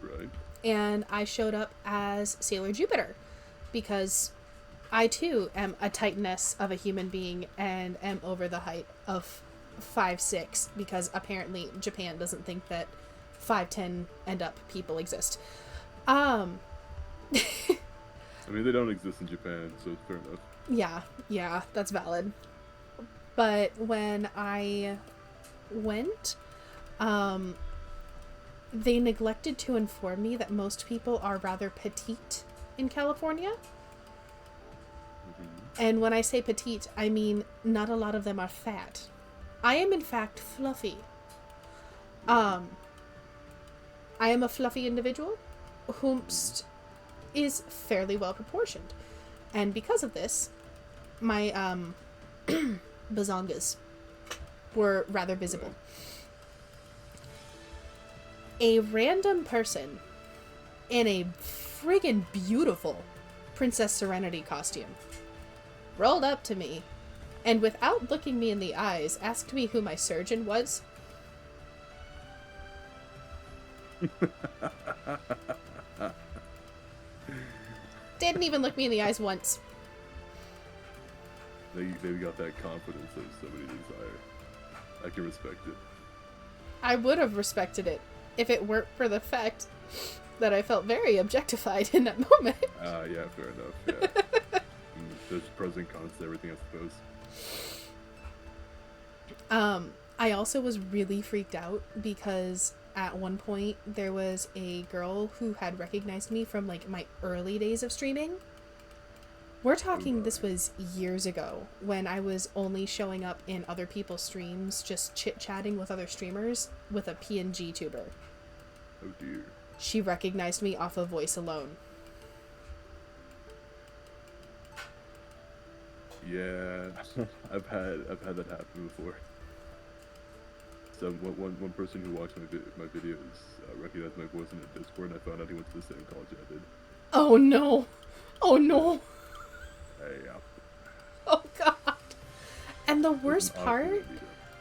Right. And I showed up as Sailor Jupiter because I too am a titaness of a human being and am over the height of 5'6" because apparently Japan doesn't think that 5'10" and up people exist. I mean, they don't exist in Japan, so it's fair enough. Yeah, that's valid. But when I went, they neglected to inform me that most people are rather petite in California. And when I say petite, I mean not a lot of them are fat. I am in fact fluffy. I am a fluffy individual whomst is fairly well proportioned. And because of this, my bazongas were rather visible. A random person in a friggin' beautiful Princess Serenity costume rolled up to me and without looking me in the eyes asked me who my surgeon was. Didn't even look me in the eyes once. They got that confidence that somebody desire. I can respect it. I would have respected it if it weren't for the fact that I felt very objectified in that moment. Yeah, fair enough, yeah. There's pros and cons to everything, I suppose. I also was really freaked out because at one point there was a girl who had recognized me from like my early days of streaming. We're talking, this was years ago when I was only showing up in other people's streams, just chit-chatting with other streamers with a PNG tuber. Oh dear. She recognized me off of voice alone. Yeah, I've had that happen before. So one person who watched my videos recognized my voice in the Discord, and I found out he went to the same college I did. Oh no! Oh no! Hey, yeah. Oh god! And the worst part,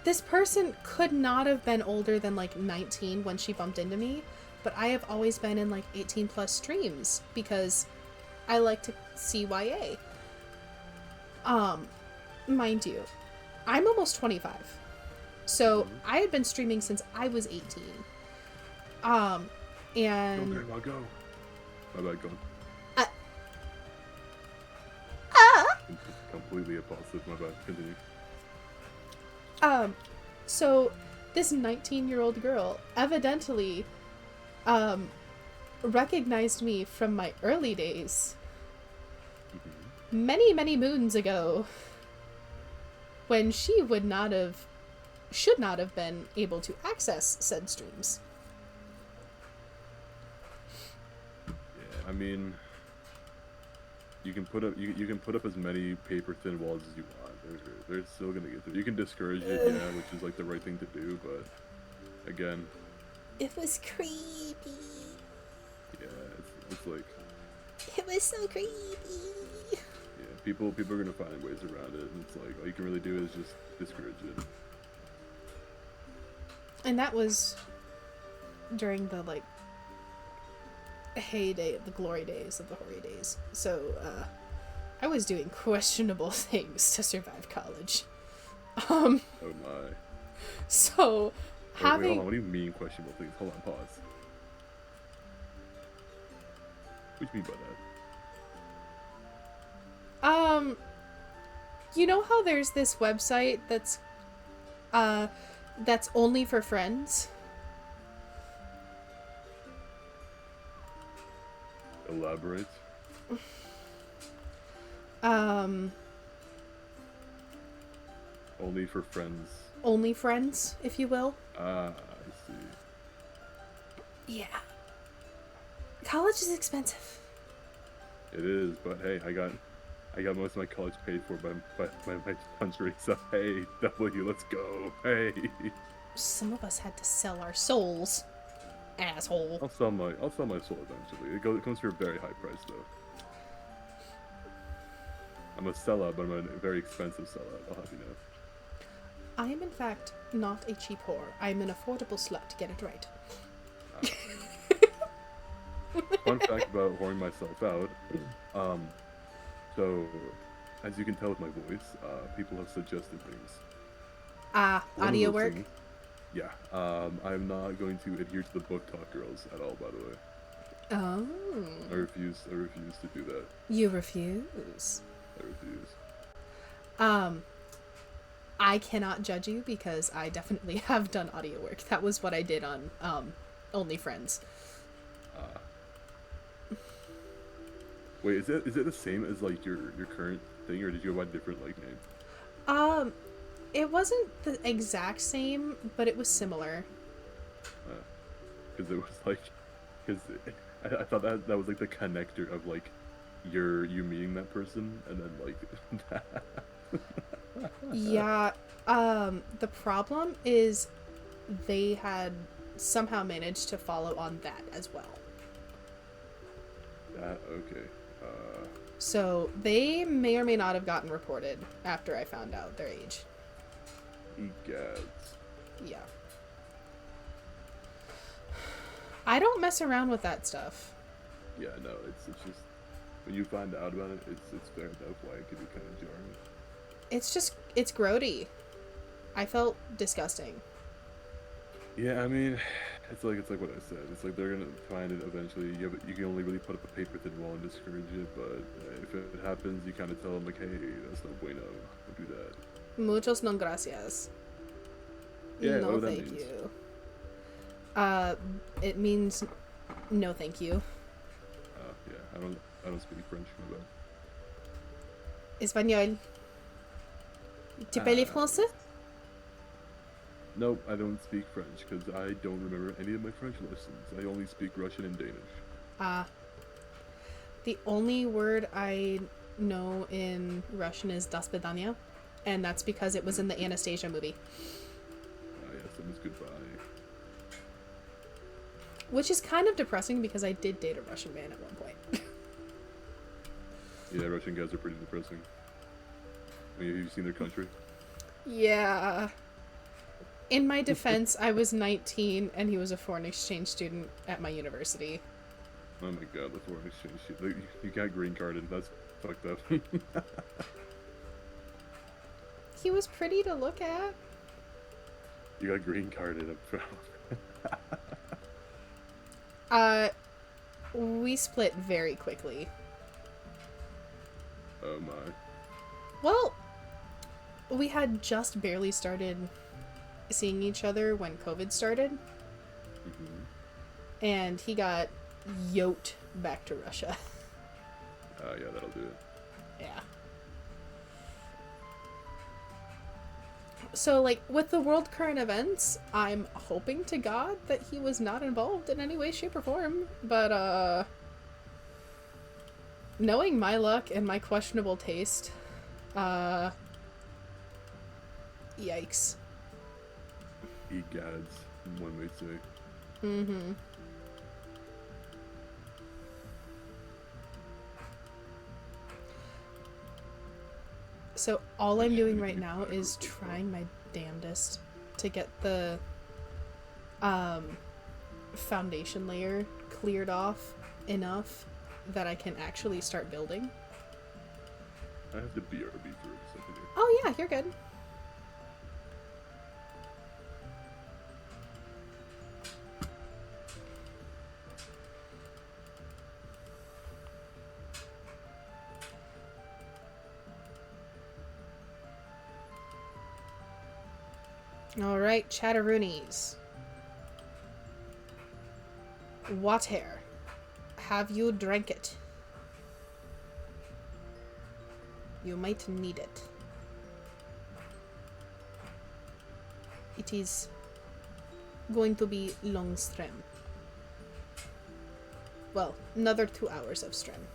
this person could not have been older than like 19 when she bumped into me, but I have always been in like 18 plus streams because I like to CYA. Mind you, I'm almost 25. So I had been streaming since I was 18. And Okay, I'll go. My bad, go on. completely a positive. My bad. Continue. Um, so this 19-year-old girl evidently, um, recognized me from my early days, Hmm. many, many moons ago, when she would not have, should not have been able to access said streams. Yeah, I mean, you can put up as many paper thin walls as you want. They're still gonna get through. You can discourage it, yeah, which is like the right thing to do, but again, It was creepy. yeah, it's like It was so creepy. yeah, people are gonna find ways around it, and it's like all you can really do is just discourage it. And that was during the, like, heyday, the glory days of the hoary days. So, I was doing questionable things to survive college. Um, Oh my. so, Wait, having... hold on. What do you mean questionable things? Hold on, pause. What do you mean by that? You know how there's this website that's only for friends? Elaborate. Um, Only for friends. only friends, if you will. Ah, I see. Yeah. College is expensive. It is, but hey, I got most of my college paid for by my country. So hey, W, let's go. Hey, Some of us had to sell our souls. Asshole. I'll sell my soul eventually. It comes for a very high price though. I'm a sellout, but I'm a very expensive sellout. I'll have you know. I am, in fact, not a cheap whore. I am an affordable slut, get it right. Fun fact about whoring myself out. So as you can tell with my voice, people have suggested things. One of Audio those work? things- Yeah. I'm not going to adhere to the book talk girls at all. By the way, Oh. I refuse. I refuse to do that. You refuse. I refuse. I cannot judge you because I definitely have done audio work. That was what I did on, Only Friends. Wait, is it the same as like your current thing, or did you go by a different like name? It wasn't the exact same, but it was similar. Because it was like, because I thought that was like the connector of like you meeting that person, and then like Yeah, the problem is they had somehow managed to follow on that as well. that okay. So they may or may not have gotten reported after I found out their age. Egads. Yeah. I don't mess around with that stuff. Yeah, no, it's just when you find out about it, it's fair enough why it can be kind of jarring. It's grody. I felt disgusting. Yeah, I mean, it's like what I said. It's like they're gonna find it eventually. You can only really put up a paper thin wall and discourage it, but if it happens, you kind of tell them like, hey, that's no bueno. Don't do that. Muchos no gracias. Yeah, No what that thank means. you. It means no thank you. Yeah, I don't speak French. My bad. Espagnol. Tu parles français? Nope, I don't speak French because I don't remember any of my French lessons. I only speak Russian and Danish. The only word I know in Russian is "до свидания," and that's because it was in the Anastasia movie. Yes, that means goodbye. Which is kind of depressing because I did date a Russian man at one point. Yeah, Russian guys are pretty depressing. I mean, have you seen their country? Yeah. In my defense, I was 19 and he was a foreign exchange student at my university. Oh my god, the foreign exchange shit. Like, you got green carded. That's fucked up. He was pretty to look at. You got green carded. We split very quickly. Oh my. Well, we had just barely started seeing each other when COVID started, Mm-hmm. and he got yoked back to Russia. Yeah, that'll do it. Yeah. So, like, with the world current events, I'm hoping to God that he was not involved in any way, shape, or form. But, knowing my luck and my questionable taste, uh, yikes. Egads, one may say. Mm-hmm. So, all I'm doing right now is trying my damnedest to get the, foundation layer cleared off enough that I can actually start building. I have to BRB for a second here. Oh, yeah, you're good. All right, chatteroonies. Water. Have you drank it? You might need it. It is going to be long stream. Well, another 2 hours of stream.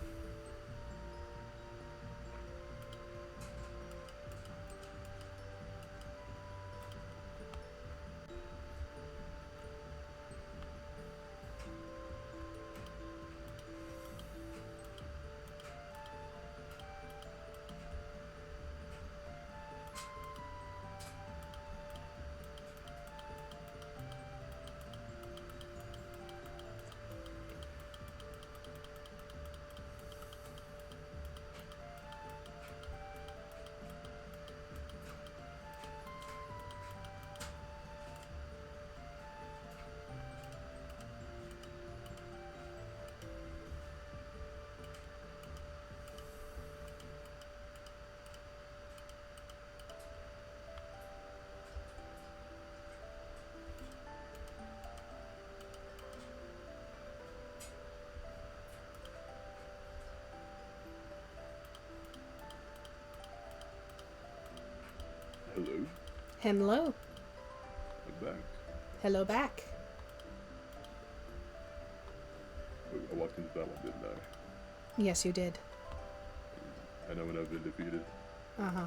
Hello, Hello. I'm back. Hello back. I walked into that one, didn't I? Yes, you did. I know when I've been defeated. Uh-huh.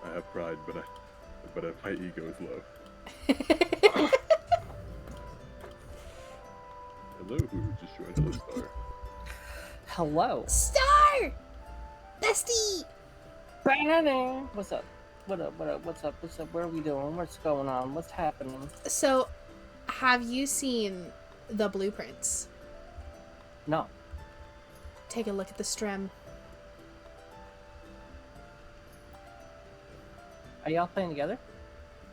I have pride, but my ego is low. Hello, who just joined? Hello, Star. Hello. Star! Bestie! What's up? What up? What up? What's up? What's up? What are we doing? What's going on? What's happening? So, have you seen the blueprints? No. Take a look at the strem. Are y'all playing together?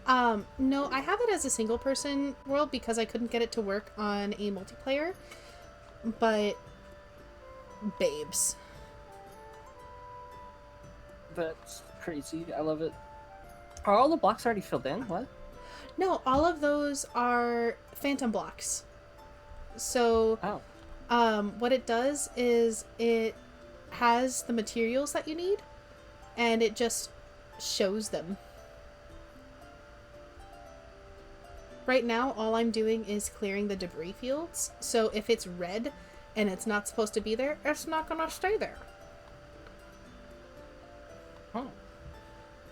No, I have it as a single person world because I couldn't get it to work on a multiplayer. But, babes. That's crazy. I love it. Are all the blocks already filled in? What? No, all of those are phantom blocks. So, Oh. what it does is it has the materials that you need, and it just shows them. Right now, all I'm doing is clearing the debris fields, so if it's red and it's not supposed to be there, it's not gonna stay there. Oh.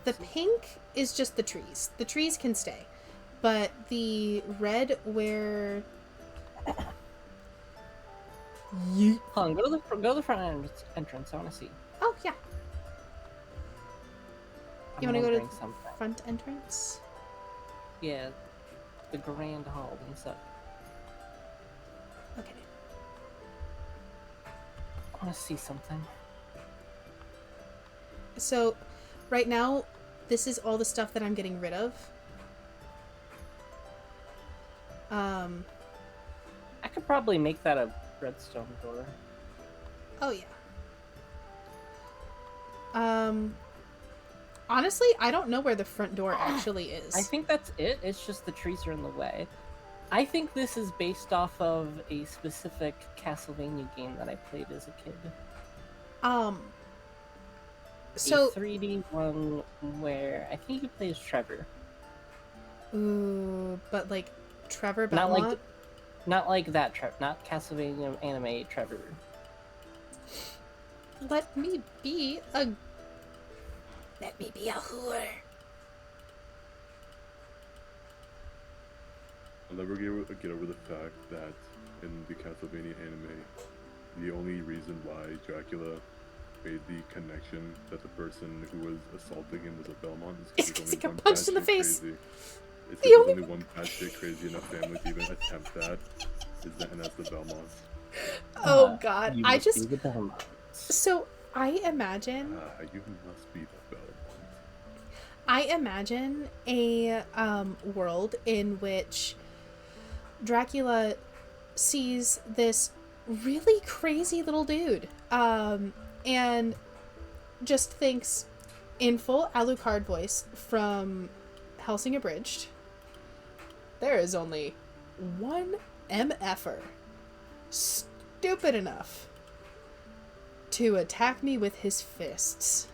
The pink is just the trees. The trees can stay. But the red where... Yeet. Hold on, go to the front entrance. I want to see. Oh, yeah. You want to go to the something? front entrance? Yeah, the grand hall and stuff. Okay. I want to see something. So, right now, this is all the stuff that I'm getting rid of. I could probably make that a redstone door. Oh yeah. Honestly, I don't know where the front door actually is. I think that's it. It's just the trees are in the way. I think this is based off of a specific Castlevania game that I played as a kid. So A 3D one where I think you play as Trevor. ooh, but like Trevor Not Belmont. like Not like that Trevor, not Castlevania anime Trevor. Let me be a whore. I'll never get over the fact that in the Castlevania anime, the only reason why Dracula made the connection that the person who was assaulting him was a Belmont is It's because 'cause there's he only got one punched in the batshit face. crazy. It's The because only- there's only one batshit crazy enough family to even attempt that, and that's the Belmonts. Oh God, You I must be just the Belmonts. so I imagine You must be the Belmont. I imagine a world in which Dracula sees this really crazy little dude and just thinks in full Alucard voice from Helsing Abridged, there is only one MFer stupid enough to attack me with his fists.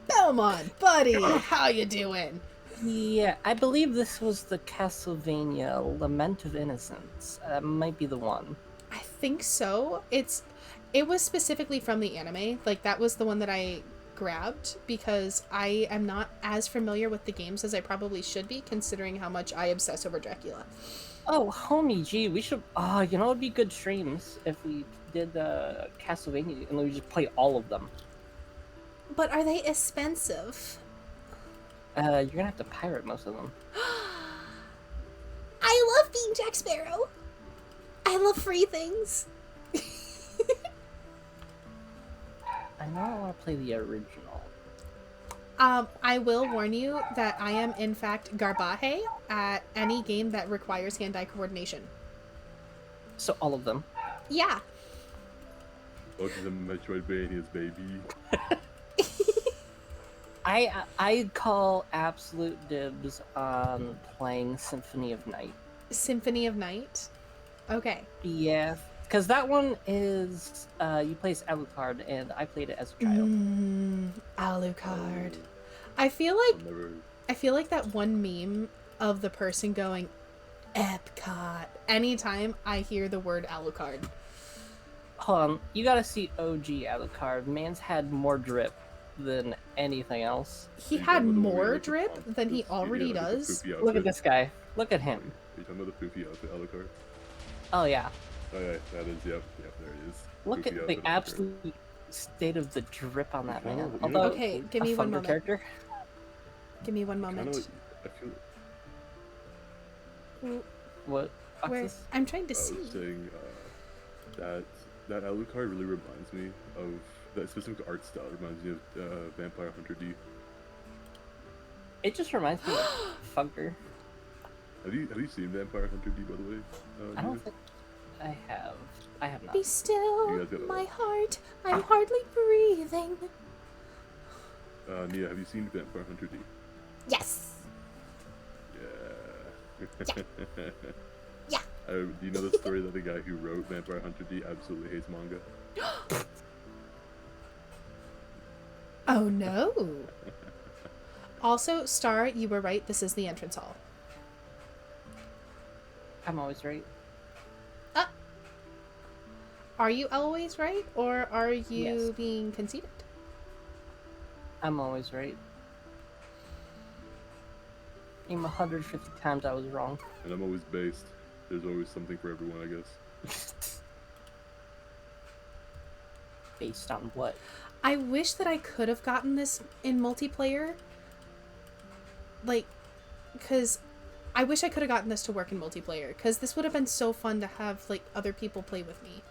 Belmont, buddy, how you doing? Yeah, I believe this was the Castlevania Lament of Innocence. That might be the one. I think so. It was specifically from the anime. Like that was the one that I grabbed because I am not as familiar with the games as I probably should be, considering how much I obsess over Dracula. Oh, homie, gee, we should. You know, it'd be good streams if we did Castlevania and we just play all of them. But are they expensive? You're gonna have to pirate most of them. I love being Jack Sparrow. I love free things. I know I want to play the original. I will warn you that I am in fact Garbahe at any game that requires hand-eye coordination. So all of them. Yeah. Welcome to Metroidvania's, baby. I call absolute dibs on playing Symphony of Night. Symphony of Night? Okay. Yeah, because that one is you play as Alucard, and I played it as a child. Alucard. Oh, I feel like never. that one meme of the person going Epcot anytime I hear the word Alucard. Hold on, you gotta see OG Alucard. Man's had more drip than anything else. He Are you had talking about the way, more like, the drip pump, than he this- already like, the does. poofy Look outfit? at this guy. Look at him. Are you talking about the poofy outfit, Alucard? Oh yeah. Oh yeah, that is, yep, there he is. Look Poofy at the outfit, Alucard. absolute state of the drip on that You know- man. you know Although, what- Okay, give a me one Thunder moment. character. Give me one Kinda moment. like, I feel What? Where Foxes? I'm trying to I was see. saying that Alucard really reminds me of that specific art style. Reminds me of Vampire Hunter D. It just reminds me of Funker. Have you seen Vampire Hunter D, by the way? I don't Nia? think I have. I have not. Be still, You guys gotta- my heart. I'm hardly breathing. Nia, have you seen Vampire Hunter D? Yes. Yeah. Yeah. Do you know the story that the guy who wrote Vampire Hunter D absolutely hates manga? Oh no. Also, Star, you were right. This is the entrance hall. I'm always right. Are you always right, or are you Yes. being conceited? I'm always right. Name 150 times I was wrong. And I'm always based. There's always something for everyone, I guess. Based on what? I wish that I could have gotten this in multiplayer. Like, because I wish I could have gotten this to work in multiplayer, because this would have been so fun to have, like, other people play with me.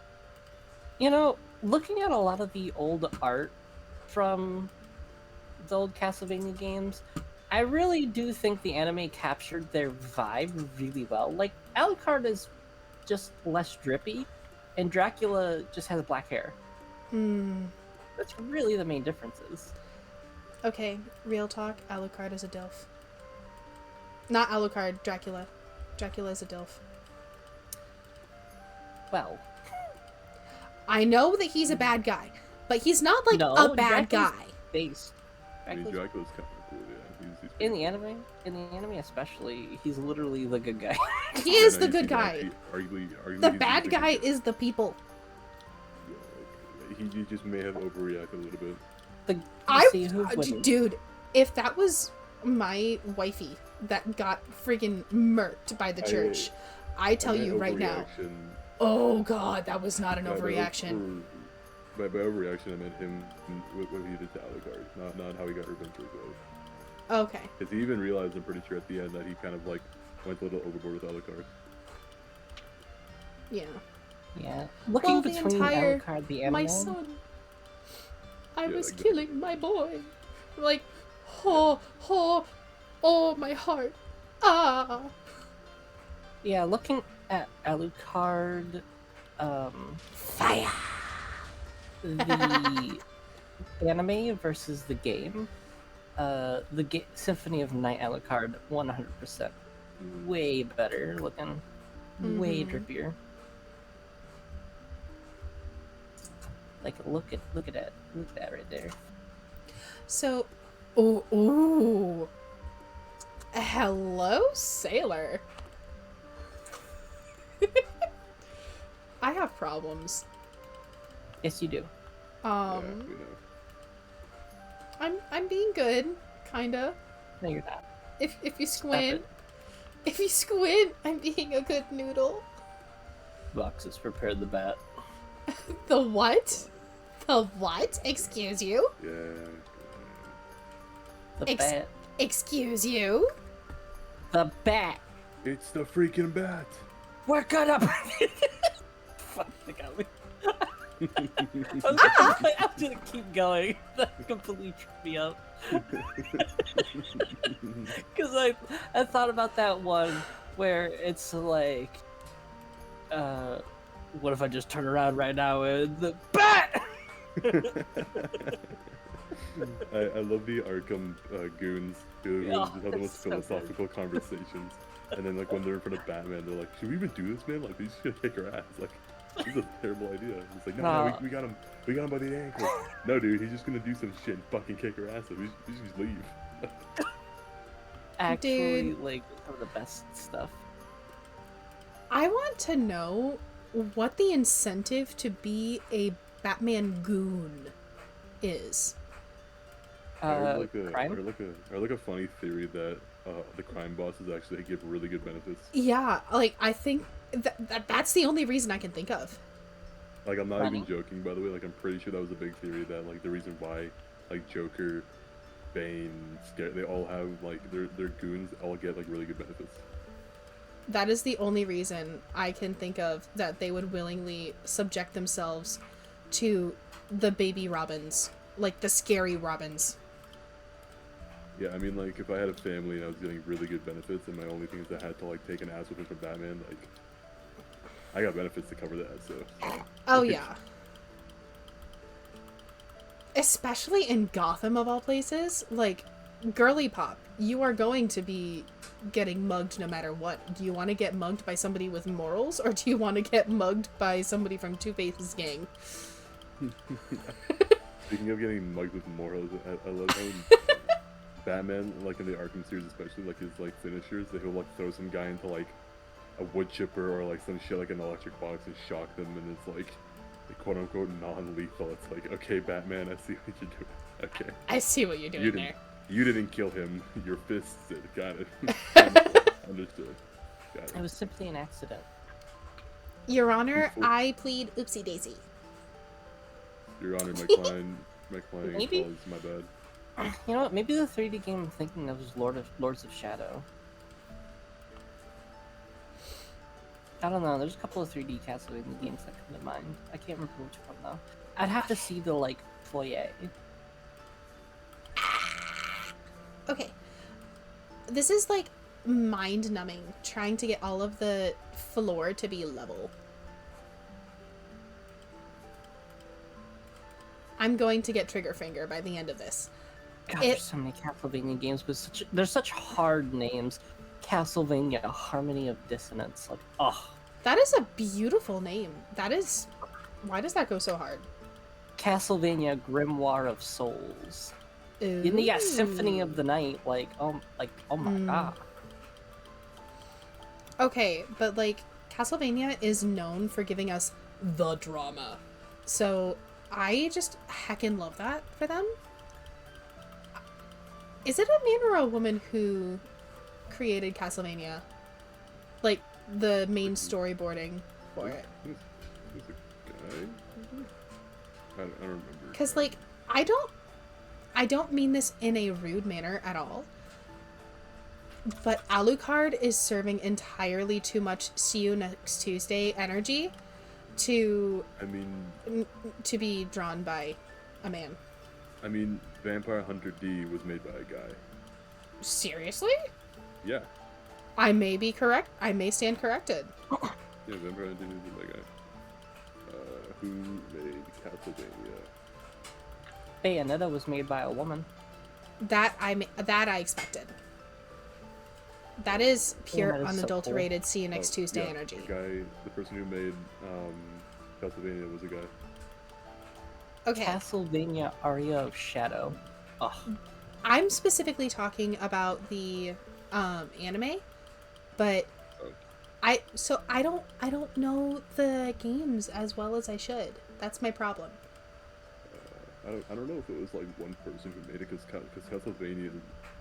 You know, looking at a lot of the old art from the old Castlevania games, I really do think the anime captured their vibe really well. Like, Alucard is just less drippy, and Dracula just has black hair. Hmm. That's really the main differences. Okay, real talk. Alucard is a DILF. Not Alucard, Dracula. Dracula is a DILF. Well, I know that he's a bad guy, but he's not like a no, bad Dracula's guy. based. I mean, Dracula's, Dracula's kind of cool. Yeah, he's in pretty the cool. anime especially, he's literally the good guy. He is Yeah, the no, good he's guy. arguably The he's bad the guy good guy. is the people. Yeah, like, he just may have overreacted a little bit. See who wouldn't. Dude, if that was my wifey that got friggin' murked by the church, I tell you right now. Oh god, that was not an overreaction. By overreaction, I meant him what he did to Alucard, not how he got revenge for his wife. Okay. Because he even realized, I'm pretty sure at the end, that he kind of like went a little overboard with Alucard. Yeah. Yeah. Looking Well, the between entire- Alucard the anime. My son. I Yeah, was like the- killing my boy. Like, oh, my heart. Ah. Yeah, looking at Alucard, Fire. the anime versus the game. Symphony of Night Alucard, 100%. Way better looking. Way Mhm. drippier. Like, look at it. Look at that right there. So, ooh. Hello, sailor. I have problems. Yes, you do. Yeah, we know. I'm being good, kinda. No, you're not. If you Stop squint, it. if you squint, I'm being a good noodle. Vox has prepared the bat. The what? The what? Excuse you? Yeah. The Ex- bat. Excuse you? The bat. It's the freaking bat. We're gonna. Fuck, they got me. I was gonna keep going. That completely tripped me up. Because I thought about that one where it's like, what if I just turn around right now and the bat? I love the Arkham goons who Oh, just have the most that's so good. philosophical conversations, and then like when they're in front of Batman, they're like, "Should we even do this, man? Like, he's just gonna kick our ass. Like, this is a terrible idea." It's like, no, we got him by the ankle. No, dude, he's just gonna do some shit and fucking kick our ass. We should just leave. Actually, Dude. like some of the best stuff. I want to know what the incentive to be a Batman goon is. I heard Crime? or like a funny theory that the crime bosses actually give really good benefits. Yeah, like I think that's the only reason I can think of. Like, I'm not Funny? even joking, by the way. Like, I'm pretty sure that was a big theory that like the reason why like Joker, Bane, they all have like their goons all get like really good benefits. That is the only reason I can think of that they would willingly subject themselves to the baby Robins, like the scary Robins. Yeah, I mean, like, if I had a family and I was getting really good benefits, and my only thing is I had to like take an ass whipping from Batman, like, I got benefits to cover that. So. Oh yeah. Especially in Gotham of all places, like, girly pop, you are going to be getting mugged no matter what. Do you want to get mugged by somebody with morals, or do you want to get mugged by somebody from Two-Face's gang? Speaking of getting mugged with morals, I love how Batman, like in the Arkham series especially, like his like finishers, that he'll like throw some guy into like a wood chipper or like some shit like an electric box and shock them, and it's like quote unquote non-lethal. It's like, okay, Batman, I see what you're doing. Okay. I see what you're doing there. You didn't kill him. Your fists did. Got it. Understood. Got it. It was simply an accident. Your Honor, Oof. I plead oopsie daisy. Your Honor, my client Maybe. calls my bad. You know what? Maybe the 3D game I'm thinking of is Lords of Shadow. I don't know. There's a couple of 3D Castlevania games that come to mind. I can't remember which one though. I'd have to see the like foyer. Okay. This is like mind numbing, trying to get all of the floor to be level. I'm going to get trigger finger by the end of this. God, there's so many Castlevania games with they're such hard names. Castlevania Harmony of Dissonance. Like, oh. That is a beautiful name. That is... Why does that go so hard? Castlevania Grimoire of Souls. Ooh. And you got Symphony of the Night. Oh my god. Okay, but like, Castlevania is known for giving us the drama. So, I just heckin' love that for them. Is it a man or a woman who created Castlevania? Like, the main storyboarding for it? Who's a guy? I don't remember. Because, like, I don't mean this in a rude manner at all. But Alucard is serving entirely too much see you next Tuesday energy to be drawn by a man. I mean, Vampire Hunter D was made by a guy. Seriously? Yeah. I may be correct. I may stand corrected. Yeah, Vampire Hunter D was made by a guy. Who made Castlevania? Bayonetta was made by a woman. That I expected. That is pure, that is so unadulterated see you next Tuesday yeah, energy. The person who made Castlevania was a guy. Okay. Castlevania Aria of Shadow. Ugh. I'm specifically talking about the anime, but I don't know the games as well as I should. That's my problem. I don't know if it was like one person who made it because Castlevania,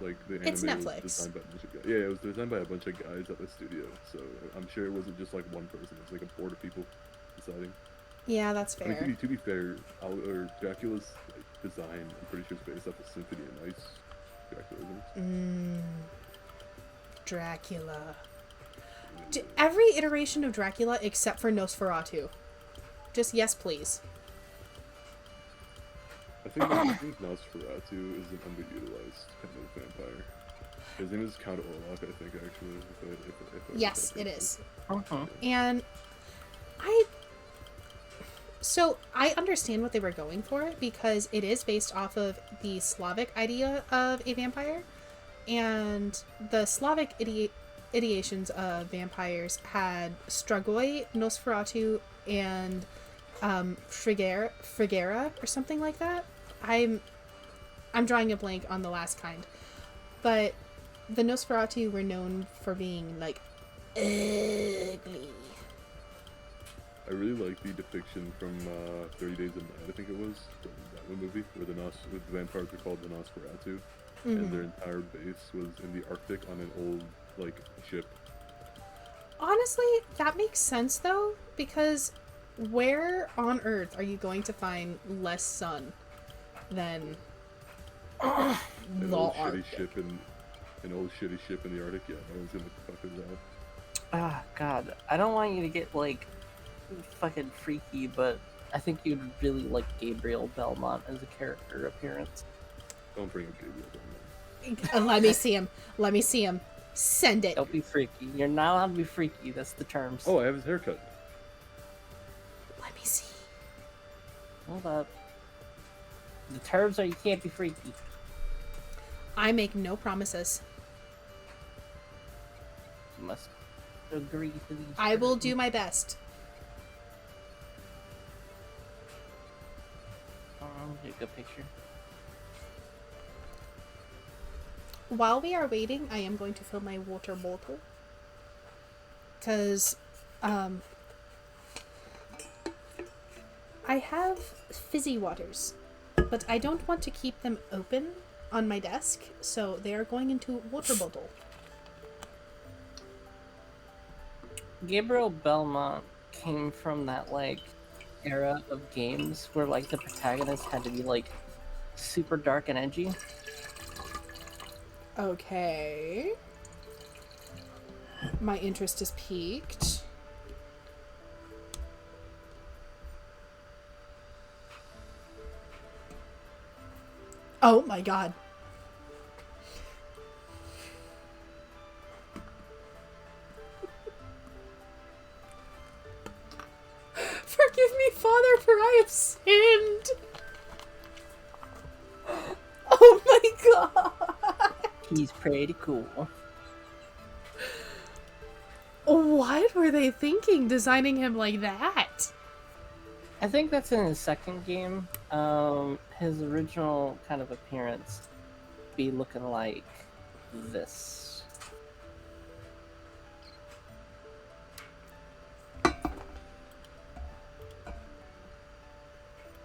like the anime It's Netflix. was designed by a bunch of guys. Yeah, it was designed by a bunch of guys at the studio, so I'm sure it wasn't just like one person. It was like a board of people deciding. Yeah, that's fair. I mean, to be fair, Dracula's like, design, I'm pretty sure it's based off of Symphony of Nights. Dracula, isn't it? Dracula. Every iteration of Dracula except for Nosferatu. Just yes, please. I think Nosferatu is an underutilized kind of vampire. His name is Count Orlok, I think, actually. If Yes, it is. Uh-huh. And So I understand what they were going for because it is based off of the Slavic idea of a vampire. And the Slavic ideations of vampires had Strigoi, Nosferatu, and Frigera or something like that. I'm drawing a blank on the last kind. But the Nosferatu were known for being like ugly. I really like the depiction from 30 Days of Night, I think it was, from that one movie, where the vampires were called the Nosferatu, and their entire base was in the Arctic on an old, like, ship. Honestly, that makes sense, though, because where on Earth are you going to find less sun than An the old Arctic? An old shitty ship in the Arctic, yeah, no one's gonna fuck with that. Ah, God. I don't want you to get, like, fucking freaky, but I think you'd really like Gabriel Belmont as a character appearance. Don't bring up Gabriel Belmont. Let me see him. Let me see him. Send it. Don't be freaky. You're not allowed to be freaky. That's the terms. Oh, I have his haircut. Let me see. Hold up. The terms are you can't be freaky. I make no promises. You must agree to these. I will terms. do my best. Take a picture. While we are waiting, I am going to fill my water bottle. Because, I have fizzy waters, but I don't want to keep them open on my desk, so they are going into a water bottle. Gabriel Belmont came from that, like, era of games where, like, the protagonist had to be, like, super dark and edgy. Okay. My interest is piqued. Oh my god. Forgive me, Father, for I have sinned. He's pretty cool. What were they thinking designing him like that? I think that's in his second game. His original kind of appearance be looking like this.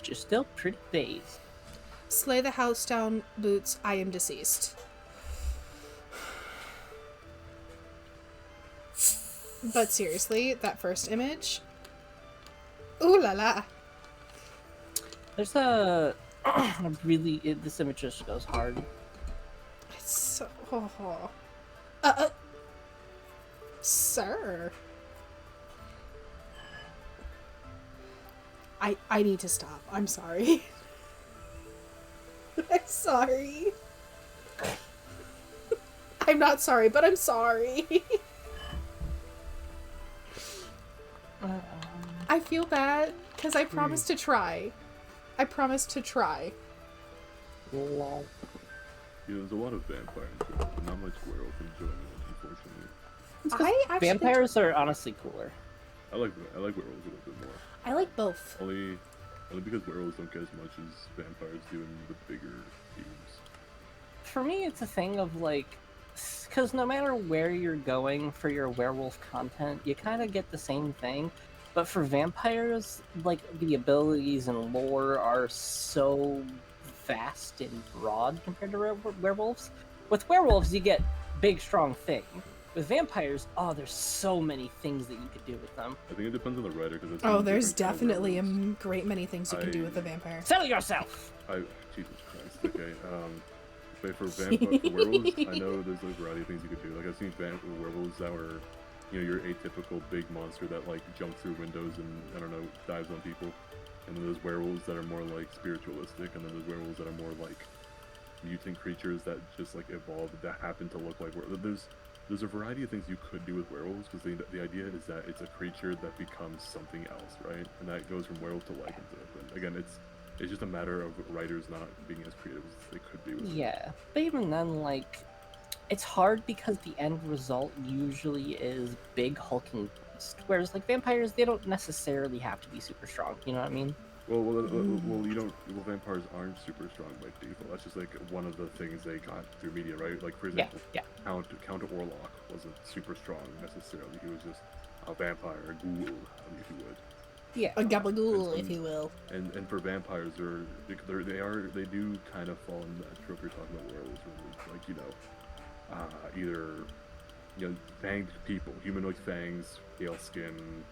Just still pretty phased. Slay the house down, Boots. I am deceased. But seriously, that first image. Ooh la la. There's this image just goes hard. It's so. Sir. I need to stop. I'm sorry. I'm sorry. I'm not sorry, but I'm sorry. I feel bad because I promised to try. I promised to try. Lol. Yeah, there's a lot of vampire enjoyment, but not much werewolf enjoyment, unfortunately. I actually Vampires are honestly cooler. I like werewolves a little bit more. I like both. Only because werewolves don't get as much as vampires do in the bigger games. For me, it's a thing of like, because no matter where you're going for your werewolf content, you kind of get the same thing. But for vampires, like, the abilities and lore are so vast and broad compared to werewolves. With werewolves, you get big, strong thing. With vampires, there's so many things that you could do with them. I think it depends on the writer because There's definitely a great many things you can do with a vampire. Sell yourself! Jesus Christ. Okay. But for werewolves, I know there's a variety of things you could do. Like I've seen werewolves that were, your atypical big monster that like jumps through windows and I don't know dives on people, and then there's werewolves that are more like spiritualistic, and then there's werewolves that are more like mutant creatures that just like evolved that happen to look like werewolves. There's a variety of things you could do with werewolves because the idea is that it's a creature that becomes something else, right? And that goes from werewolf to lycanthrope. And again, it's just a matter of writers not being as creative as they could be with it. Yeah, but even then, like, it's hard because the end result usually is big hulking beast. Whereas, like, vampires, they don't necessarily have to be super strong. You know what I mean? Well, vampires aren't super strong by default. That's just like one of the things they got through media, right? Like for example, Count Orlok wasn't super strong necessarily. He was just a vampire, a ghoul, if you would. Yeah, a gabagool, if you will. And for vampires, they do kind of fall in that trope you're talking about werewolves, where like either fanged people, humanoid fangs, pale skin,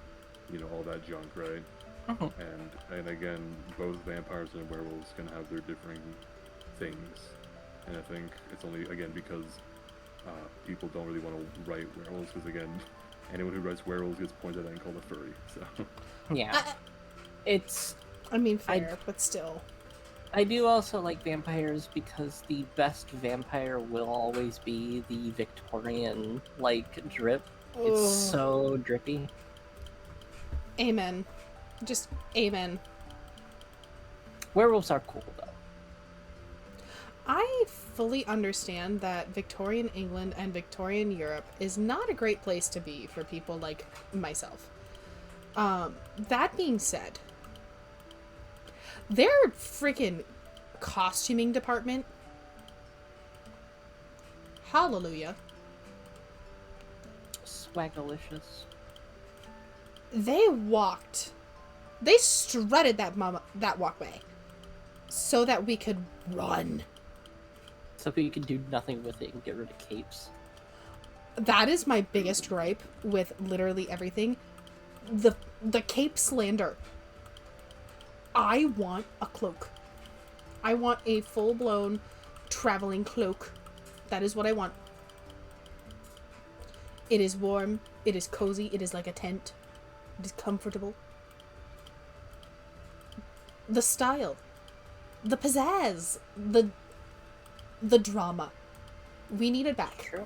all that junk, right? Mm-hmm. And again, both vampires and werewolves can have their differing things, and I think it's only again because people don't really want to write werewolves because again, anyone who writes werewolves gets pointed at and called a furry. So yeah, it's. I mean, fair, but still. I do also like vampires because the best vampire will always be the Victorian drip. Ugh. It's so drippy. Amen. Just amen. Werewolves are cool, though. I fully understand that Victorian England and Victorian Europe is not a great place to be for people like myself. That being said, their freaking costuming department, hallelujah. Swagalicious. They strutted that walkway so that we could run. So you can do nothing with it and get rid of capes. That is my biggest gripe with literally everything. The cape slander. I want a cloak. I want a full-blown traveling cloak. That is what I want. It is warm. It is cozy. It is like a tent. It is comfortable. The style, the pizzazz, the drama. We need it back. True.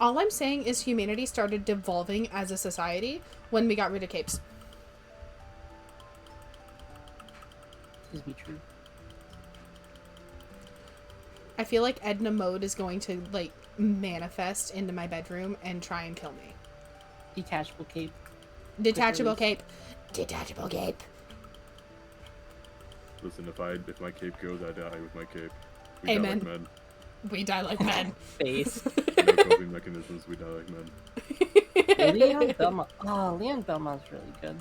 All I'm saying is humanity started devolving as a society when we got rid of capes. This be true. I feel like Edna Mode is going to, like, manifest into my bedroom and try and kill me. Detachable cape. Detachable cape. Detachable cape. Listen, if my cape goes, I die with my cape. We Amen. die like men. We die like men. Face. No coping mechanisms, we die like men. Leon Belmont. Oh, Leon Belmont's really good.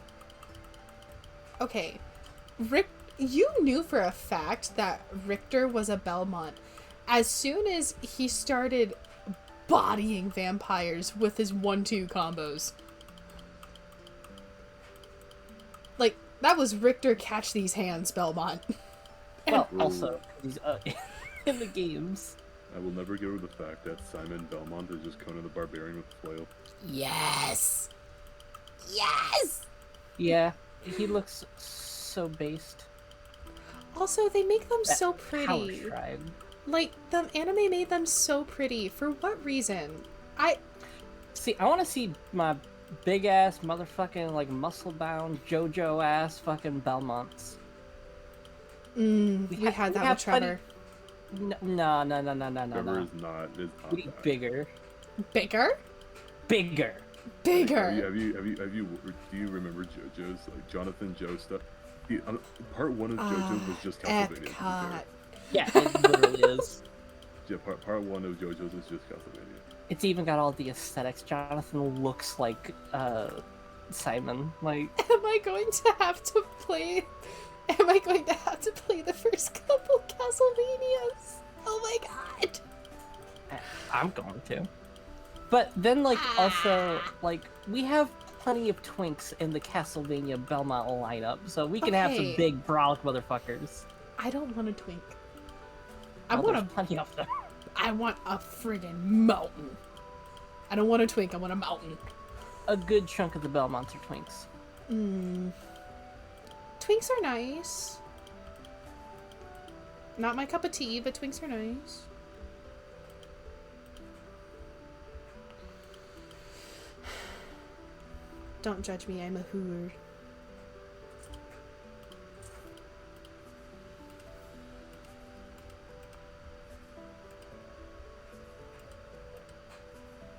Okay. Rick, you knew for a fact that Richter was a Belmont as soon as he started bodying vampires with his 1-2 combos. Like, that was Richter catch these hands, Belmont. Well, Ooh. also, he's in the games. I will never get over the fact that Simon Belmont is just Conan the Barbarian with a flail. Yes! Yes! Yeah, he looks so based. Also, they make them That so Power pretty. Tribe. Like, the anime made them so pretty. For what reason? See, I want to see my big ass motherfucking like muscle bound JoJo ass fucking Belmonts. We had that with Trevor. No. Trevor is not We need that. bigger. Bigger? Bigger. Bigger! Have you do you remember JoJo's like Jonathan Joe stuff? Part 1 of JoJo's was just Castlevania. to be fair. Epcot. Yeah, it literally is. Yeah, part 1 of JoJo's was just Castlevania. It's even got all the aesthetics. Jonathan looks like Simon. Like, Am I going to have to play the first couple Castlevanias? Oh my god! I'm going to. But then, like, also, like, we have plenty of twinks in the Castlevania Belmont lineup, so we can have some Okay. big brolic motherfuckers. I don't want a twink. There's plenty of them. I want a friggin' mountain. I don't want a twink, I want a mountain. A good chunk of the Belmonts are twinks. Twinks are nice. Not my cup of tea, but twinks are nice. Don't judge me, I'm a hooer.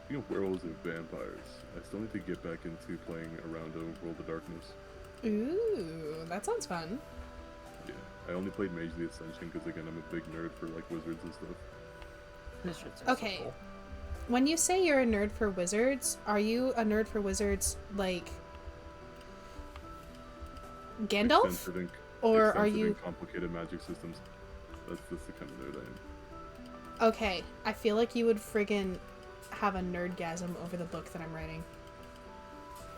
Speaking of werewolves and vampires, I still need to get back into playing around World of Darkness. Ooh, that sounds fun. Yeah, I only played Mage of the Ascension because again I'm a big nerd for like wizards and stuff. Wizards are Okay. so cool. When you say you're a nerd for wizards, are you a nerd for wizards like Gandalf? Extensive Or are and you... complicated magic systems? That's the kind of nerd I am. Okay, I feel like you would friggin' have a nerdgasm over the book that I'm writing.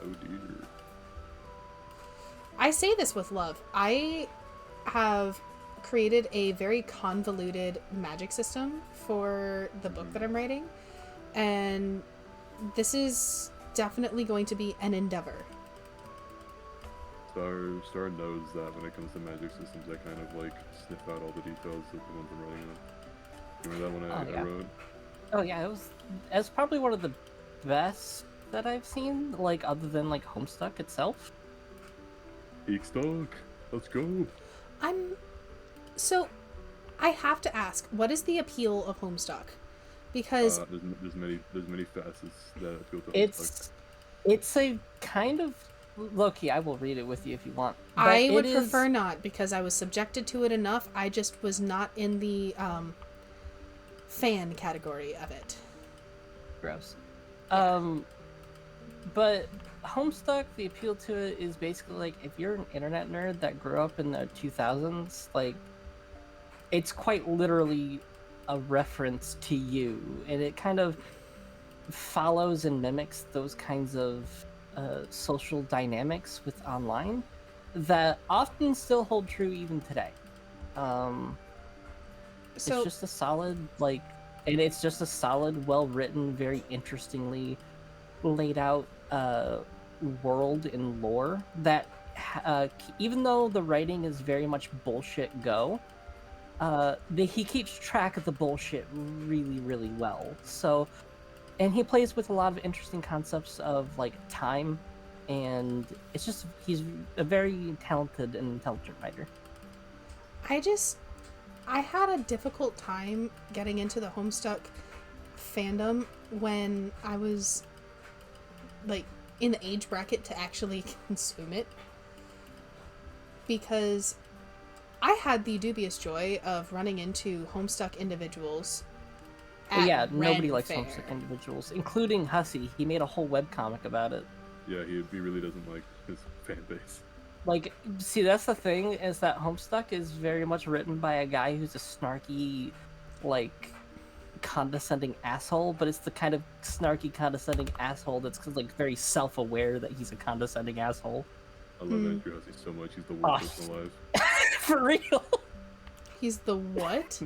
Oh dear. I say this with love. I have created a very convoluted magic system for the book that I'm writing, and this is definitely going to be an endeavor. Star knows that when it comes to magic systems, I kind of like sniff out all the details of the ones I'm writing on. You remember that one I wrote? Oh yeah, it's probably one of the best that I've seen, like, other than like Homestuck itself. Geekstock, let's go. So, I have to ask, what is the appeal of Homestuck? Because There's many facets that appeal to Homestuck. It's a kind of Loki. I will read it with you if you want. But I would it prefer is... not, because I was subjected to it enough. I just was not in the fan category of it. Gross. But Homestuck, the appeal to it is basically like if you're an internet nerd that grew up in the 2000s, like it's quite literally a reference to you, and it kind of follows and mimics those kinds of social dynamics with online that often still hold true even today. It's just a solid, like, and it's just a solid, well-written, very interestingly laid out world and lore that even though the writing is very much bullshit he keeps track of the bullshit really, really well. So, and he plays with a lot of interesting concepts of like time, and it's just he's a very talented and intelligent writer. I had a difficult time getting into the Homestuck fandom when I was like in the age bracket to actually consume it, because I had the dubious joy of running into Homestuck individuals Well, at yeah, nobody Ren likes Fair. homesick individuals, including Hussey. He made a whole webcomic about it. Yeah, he really doesn't like his fan base. Like, see, that's the thing, is that Homestuck is very much written by a guy who's a snarky, like, condescending asshole, but it's the kind of snarky, condescending asshole that's like very self-aware that he's a condescending asshole. I love Andrew Hussey so much. He's the Oh. worst person alive. For real. He's the what?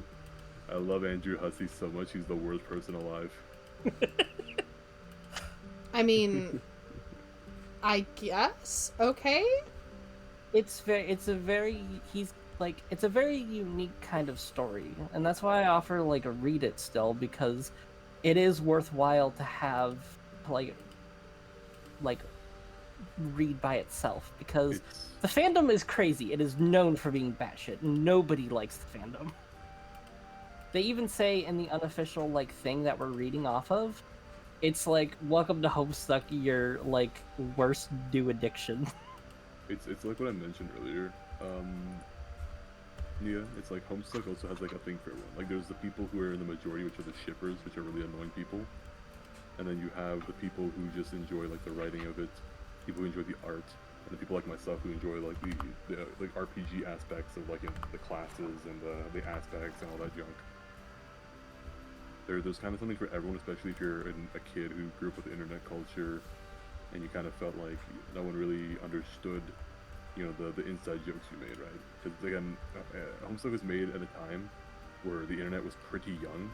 I love Andrew Hussey so much. He's the worst person alive. I mean, I guess. Okay. It's a very unique kind of story, and that's why I offer like a read it still, because it is worthwhile to have like read by itself, because the fandom is crazy. It is known for being batshit. Nobody likes the fandom. They even say in the unofficial like thing that we're reading off of, it's like, welcome to Homestuck, your like worst new addiction. It's like what I mentioned earlier. Yeah, it's like Homestuck also has like a thing for everyone. Like there's the people who are in the majority, which are the shippers, which are really annoying people, and then you have the people who just enjoy like the writing of it, people who enjoy the art, and the people like myself who enjoy like the like RPG aspects of like the classes and the aspects and all that junk. There's kind of something for everyone, especially if you're a kid who grew up with internet culture, and you kind of felt like no one really understood, you know, the inside jokes you made, right? Because again, Homestuck was made at a time where the internet was pretty young,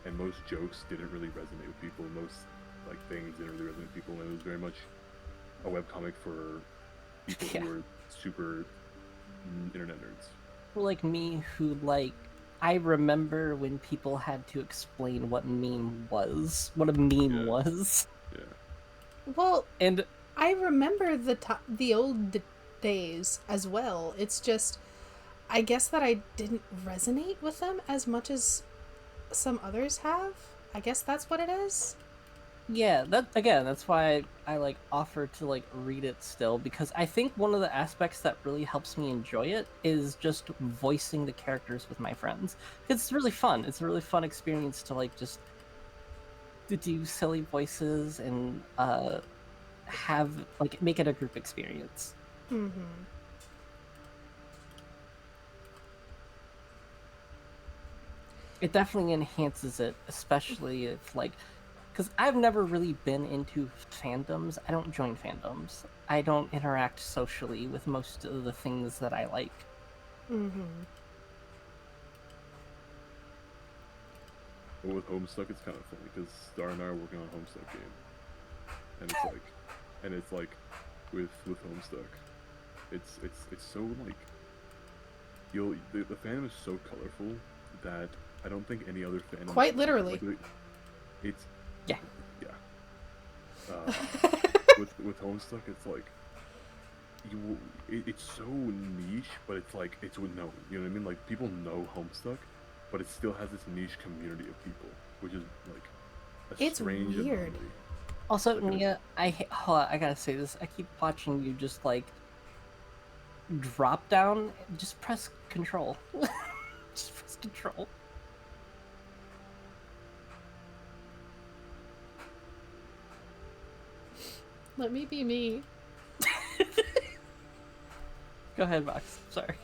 and most jokes didn't really resonate with people. Most like things didn't really resonate with people, and it was very much a webcomic for people who were super internet nerds. Like me, who like, I remember when people had to explain what a meme was. Yeah. Well, And I remember the old days as well. It's just, I guess that I didn't resonate with them as much as some others have. I guess that's what it is. yeah, that's why I like offer to like read it still, because I think one of the aspects that really helps me enjoy it is just voicing the characters with my friends. It's really fun. It's a really fun experience to like just to do silly voices and have like make it a group experience. Mm-hmm. It definitely enhances it, especially if like, because I've never really been into fandoms. I don't join fandoms. I don't interact socially with most of the things that I like. Mm-hmm. But with Homestuck, it's kind of funny because Star and I are working on a Homestuck game, and it's like, with Homestuck, it's so like, the fandom is so colorful that I don't think any other fandom. Quite literally. It's yeah. With Homestuck, it's like it's so niche, but it's like it's known. You know what I mean? Like people know Homestuck, but it still has this niche community of people, which is like it's strange weird. anomaly. Also, Nia, hold on, I gotta say this. I keep watching you just like drop down. Just press control. Just press control. Let me be me. Go ahead, Vox. Sorry.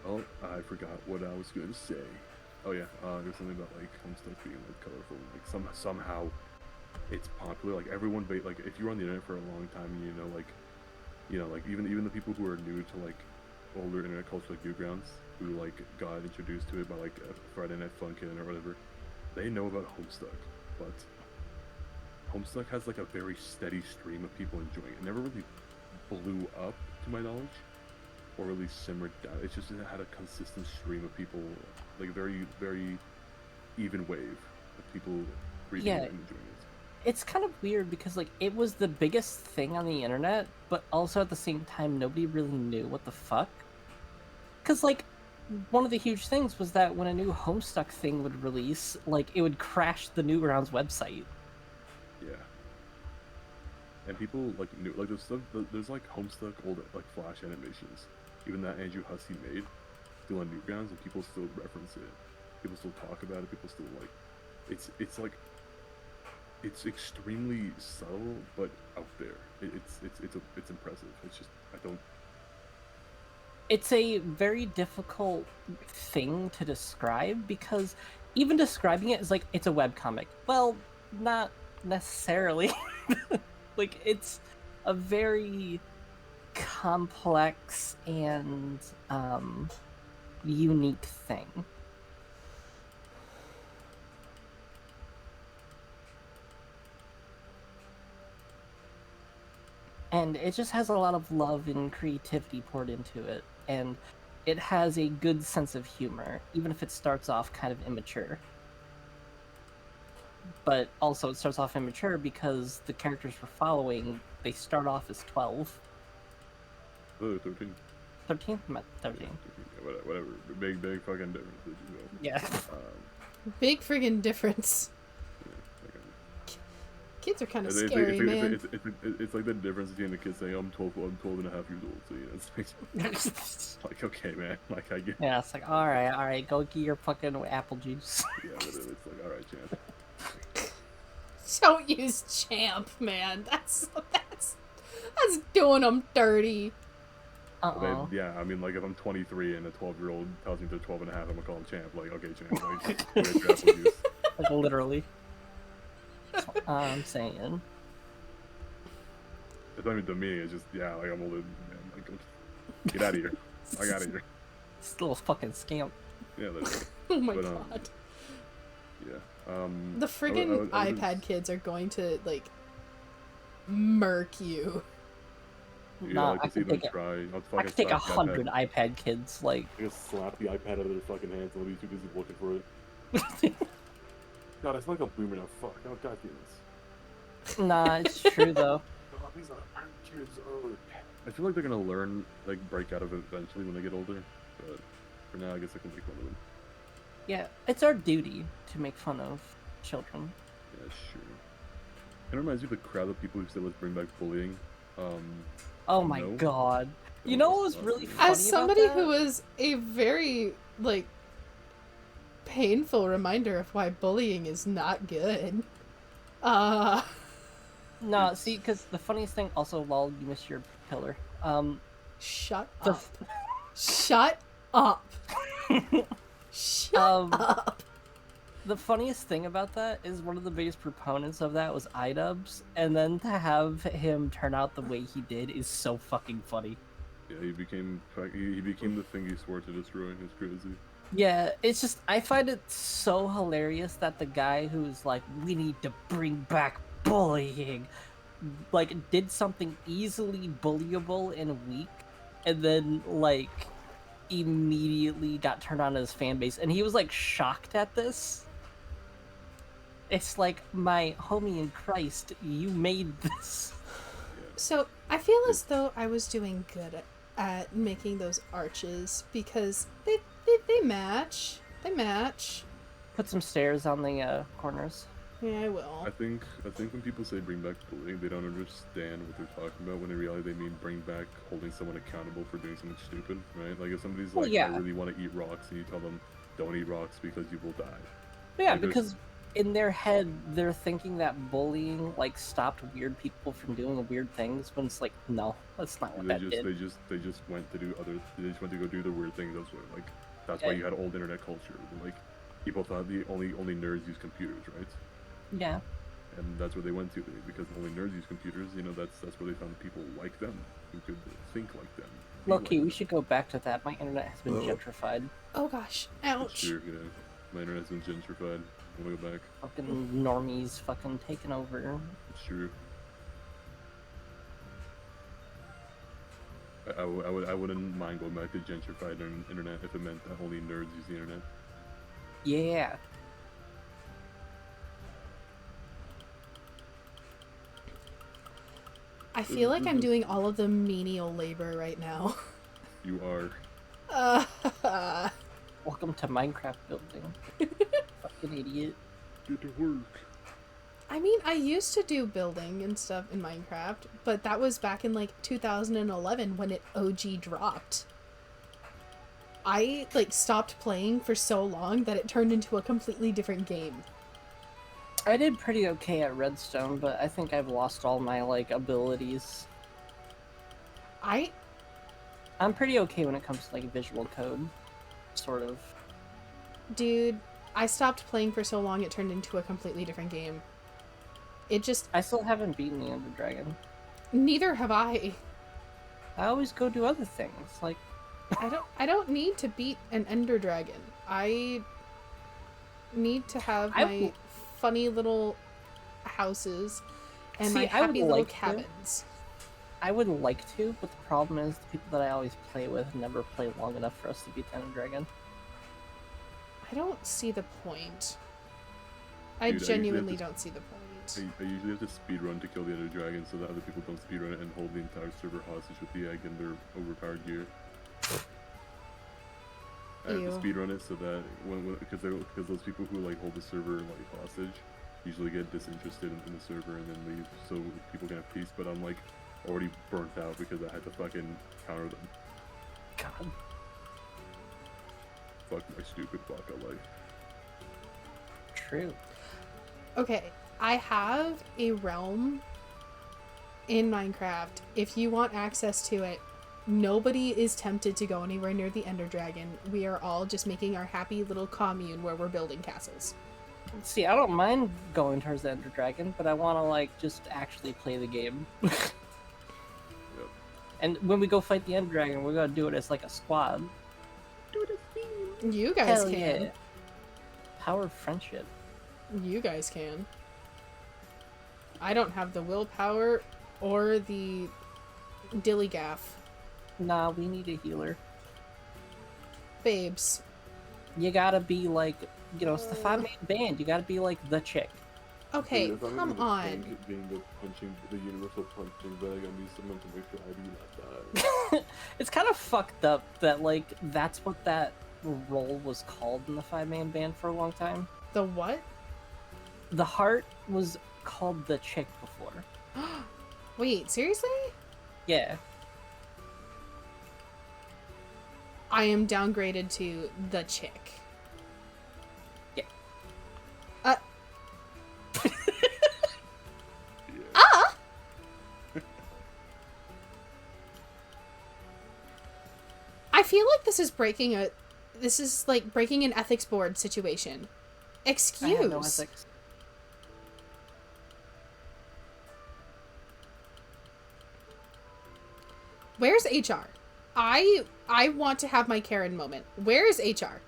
Oh, I forgot what I was going to say. Oh yeah, there's something about like Homestuck being like colorful. Like somehow it's popular. Like everyone, like if you're on the internet for a long time, you know, like even the people who are new to like older internet culture, like Newgrounds, who like got introduced to it by like Friday Night Funkin' or whatever, they know about Homestuck, but Homestuck has like a very steady stream of people enjoying it. It never really blew up, to my knowledge, or really simmered down. It's just it had a consistent stream of people, like a very, very even wave of people reading it and enjoying it. It's kind of weird because like it was the biggest thing on the internet, but also at the same time nobody really knew what the fuck. Cause like one of the huge things was that when a new Homestuck thing would release, like it would crash the Newgrounds website. Yeah. And people like new like there's stuff there's like Homestuck old like Flash animations, even that Andrew Hussey made, still on Newgrounds, and people still reference it. People still talk about it. People still like it's like it's extremely subtle but out there. It's impressive. It's just I don't. It's a very difficult thing to describe because even describing it is like it's a webcomic. Well, not necessarily. Like it's a very complex and unique thing. And it just has a lot of love and creativity poured into it, and it has a good sense of humor, even if it starts off kind of immature. But also it starts off immature because the characters we're following, they start off as 12. 13. 13? I'm at 13. Yeah, whatever. Big fucking difference. Yeah. Big friggin' difference. Yeah, Kids are kind of it's, scary, it's, man. it's like the difference between the kids saying I'm 12 and a half years old. So it's like okay, man. Like I get. Yeah, it's like all right, go get your fucking apple juice. Yeah, but it's like all right, champ. Don't use champ, man. That's doing them dirty. Uh-oh. Yeah, I mean, like if I'm 23 and a 12-year-old tells me they're 12 and a half, I'm gonna call him champ. Like okay, champ. Like, go get your apple juice. Like literally. That's what I'm saying. It's not even to me. It's just yeah, like I'm older. Man, like get out of here. I got here. This little fucking scamp. Yeah, literally. Oh my But, god. Yeah. The friggin' iPad kids are going to like murk you. Yeah, Nah, like I to see could them take it. try. I'll I fucking could take slap the 100 iPad. iPad kids, like. I just slap the iPad out of their fucking hands and they'll be too busy looking for it. God, I feel like a boomer now. Fuck. Oh, god damn it. Nah, it's true though. Oh, these are kids. Oh. I feel like they're gonna learn, like, break out of it eventually when they get older. But for now, I guess I can make fun of them. Yeah, it's our duty to make fun of children. Yeah, sure. It reminds me of the crowd of people who said let's bring back bullying. Oh my no. god. You know what was really funny As somebody about that? who was a very like painful reminder of why bullying is not good. No, see, because the funniest thing, also, lol, you missed your pillar. Shut The- up. Shut up. Shut up. The funniest thing about that is one of the biggest proponents of that was iDubbbz, and then to have him turn out the way he did is so fucking funny. Yeah, he became the thing he swore to destroy. It's crazy. Yeah, it's just, I find it so hilarious that the guy who's like, we need to bring back bullying, like, did something easily bullyable in a week, and then, like, immediately got turned on his fan base, and he was, like, shocked at this. It's like, my homie in Christ, you made this. So I feel as though I was doing good at making those arches because they match. They match. Put some stairs on the corners. Yeah, I will. I think when people say bring back bullying, they don't understand what they're talking about. When in reality, they mean bring back holding someone accountable for doing something stupid, right? Like if somebody's Well, like, yeah. I really want to eat rocks, and you tell them, don't eat rocks because you will die. Yeah, Like, there's- because in their head, they're thinking that bullying, like, stopped weird people from doing weird things, when it's like, no, that's not what They that did. they just went to do other. They just went to go do the weird things elsewhere. Like that's why Yeah. you had old internet culture. Like people thought the only nerds use computers, right? Yeah. And that's where they went to because only nerds use computers. You know, that's where they found people like them who could think like them. be Loki, like we them. should go back to that. My internet has been gentrified. Oh gosh. That's Ouch. true, yeah. My internet's been gentrified. I wanna go back. Fucking normies fucking taking over. It's true. I wouldn't mind going back to gentrified internet if it meant that only nerds use the internet. Yeah. I feel like I'm doing all of the menial labor right now. You are. Welcome to Minecraft building. Fucking idiot. Get to work. I mean, I used to do building and stuff in Minecraft, but that was back in like 2011 when it OG dropped. I like stopped playing for so long that it turned into a completely different game. I did pretty okay at Redstone, but I think I've lost all my like abilities. I'm pretty okay when it comes to like visual code, sort of. Dude, I stopped playing for so long it turned into a completely different game. It just I still haven't beaten the Ender Dragon. neither have I. I always go do other things, like I don't need to beat an Ender Dragon. I need to have my funny little houses and my happy little cabins. I would like to, but the problem is the people that I always play with never play long enough for us to beat the Ender Dragon. I don't see the point. I Dude, genuinely don't see the point. I usually have to speedrun to kill the Ender Dragon so that other people don't speedrun it and hold the entire server hostage with the egg and their overpowered gear. I have to speedrun it so that because those people who like hold the server like hostage usually get disinterested in the server and then leave so people can have peace. But I'm like already burnt out because I had to fucking counter them. God. Fuck my stupid baka life. True. Okay, I have a realm in Minecraft. If you want access to it, nobody is tempted to go anywhere near the Ender Dragon. We are all just making our happy little commune where we're building castles. See, I don't mind going towards the Ender Dragon, but I want to like just actually play the game. Yep. And when we go fight the Ender Dragon, we're gonna do it as like a squad. Do the thing. You guys Hell can. yeah. Power of friendship. You guys can. I don't have the willpower or the dillygaff. Nah, we need a healer. Babes. You gotta be like, you know, it's the 5-man band. You gotta be like the chick. Okay, Dude, if I'm come gonna on. change being the universal punching bag, I need someone to make sure I do not die. It's kind of fucked up that like that's what that role was called in the 5-man band for a long time. The what? The heart was called the chick before. Wait, seriously? Yeah. I am downgraded to the chick. Yeah. Yeah. I feel like this is like breaking an ethics board situation. Excuse. I have no ethics. Where's HR? I want to have my Karen moment. Where is HR?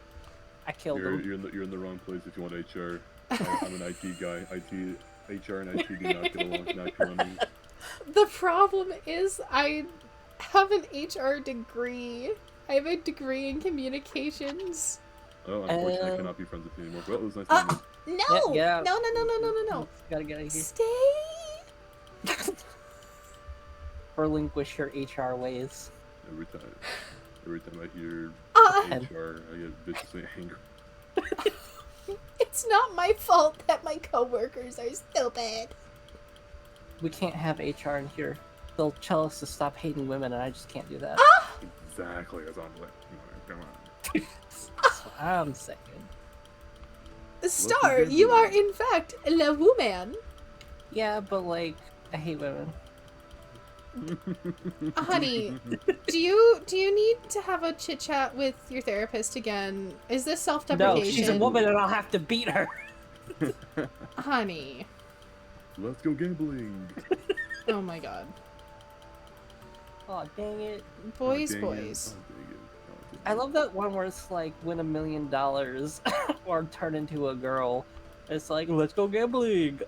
I killed him. You're in the wrong place if you want HR. I'm an IT guy. HR and IT do not get along naturally. The problem is I have an HR degree. I have a degree in communications. Oh, unfortunately, I cannot be friends with you anymore. Well, it was nice meeting you. No! Yeah. No. Gotta get out of here. Stay! Relinquish your HR ways. Every time I hear Uh. HR, I get viciously angry. It's not my fault that my coworkers are stupid. We can't have HR in here. They'll tell us to stop hating women, and I just can't do that. Exactly as I'm like, come on. That's what I'm saying. Star, you are in fact a woman. Yeah, but like, I hate women. Honey, do you need to have a chit chat with your therapist again? Is this self-deprecation? No, she's a woman, and I'll have to beat her. Honey. Let's go gambling. Oh my god. Oh dang it! Boys, Oh, dang boys. it. Oh, dang it. Oh, dang I it. love that one where it's like win $1 million or turn into a girl. It's like let's go gambling.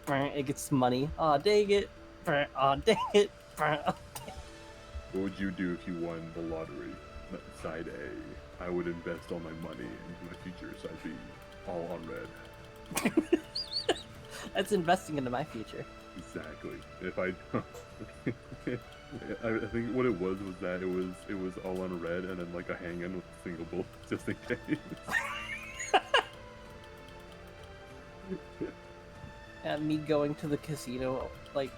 It gets money. Oh dang it! Oh dang it! What would you do if you won the lottery? Side A. I would invest all my money into my future. Side B. All on red. That's investing into my future. Exactly. If I I think what it was that it was all on red and then like a hang-in with a single bullet just in case. And me going to the casino, like,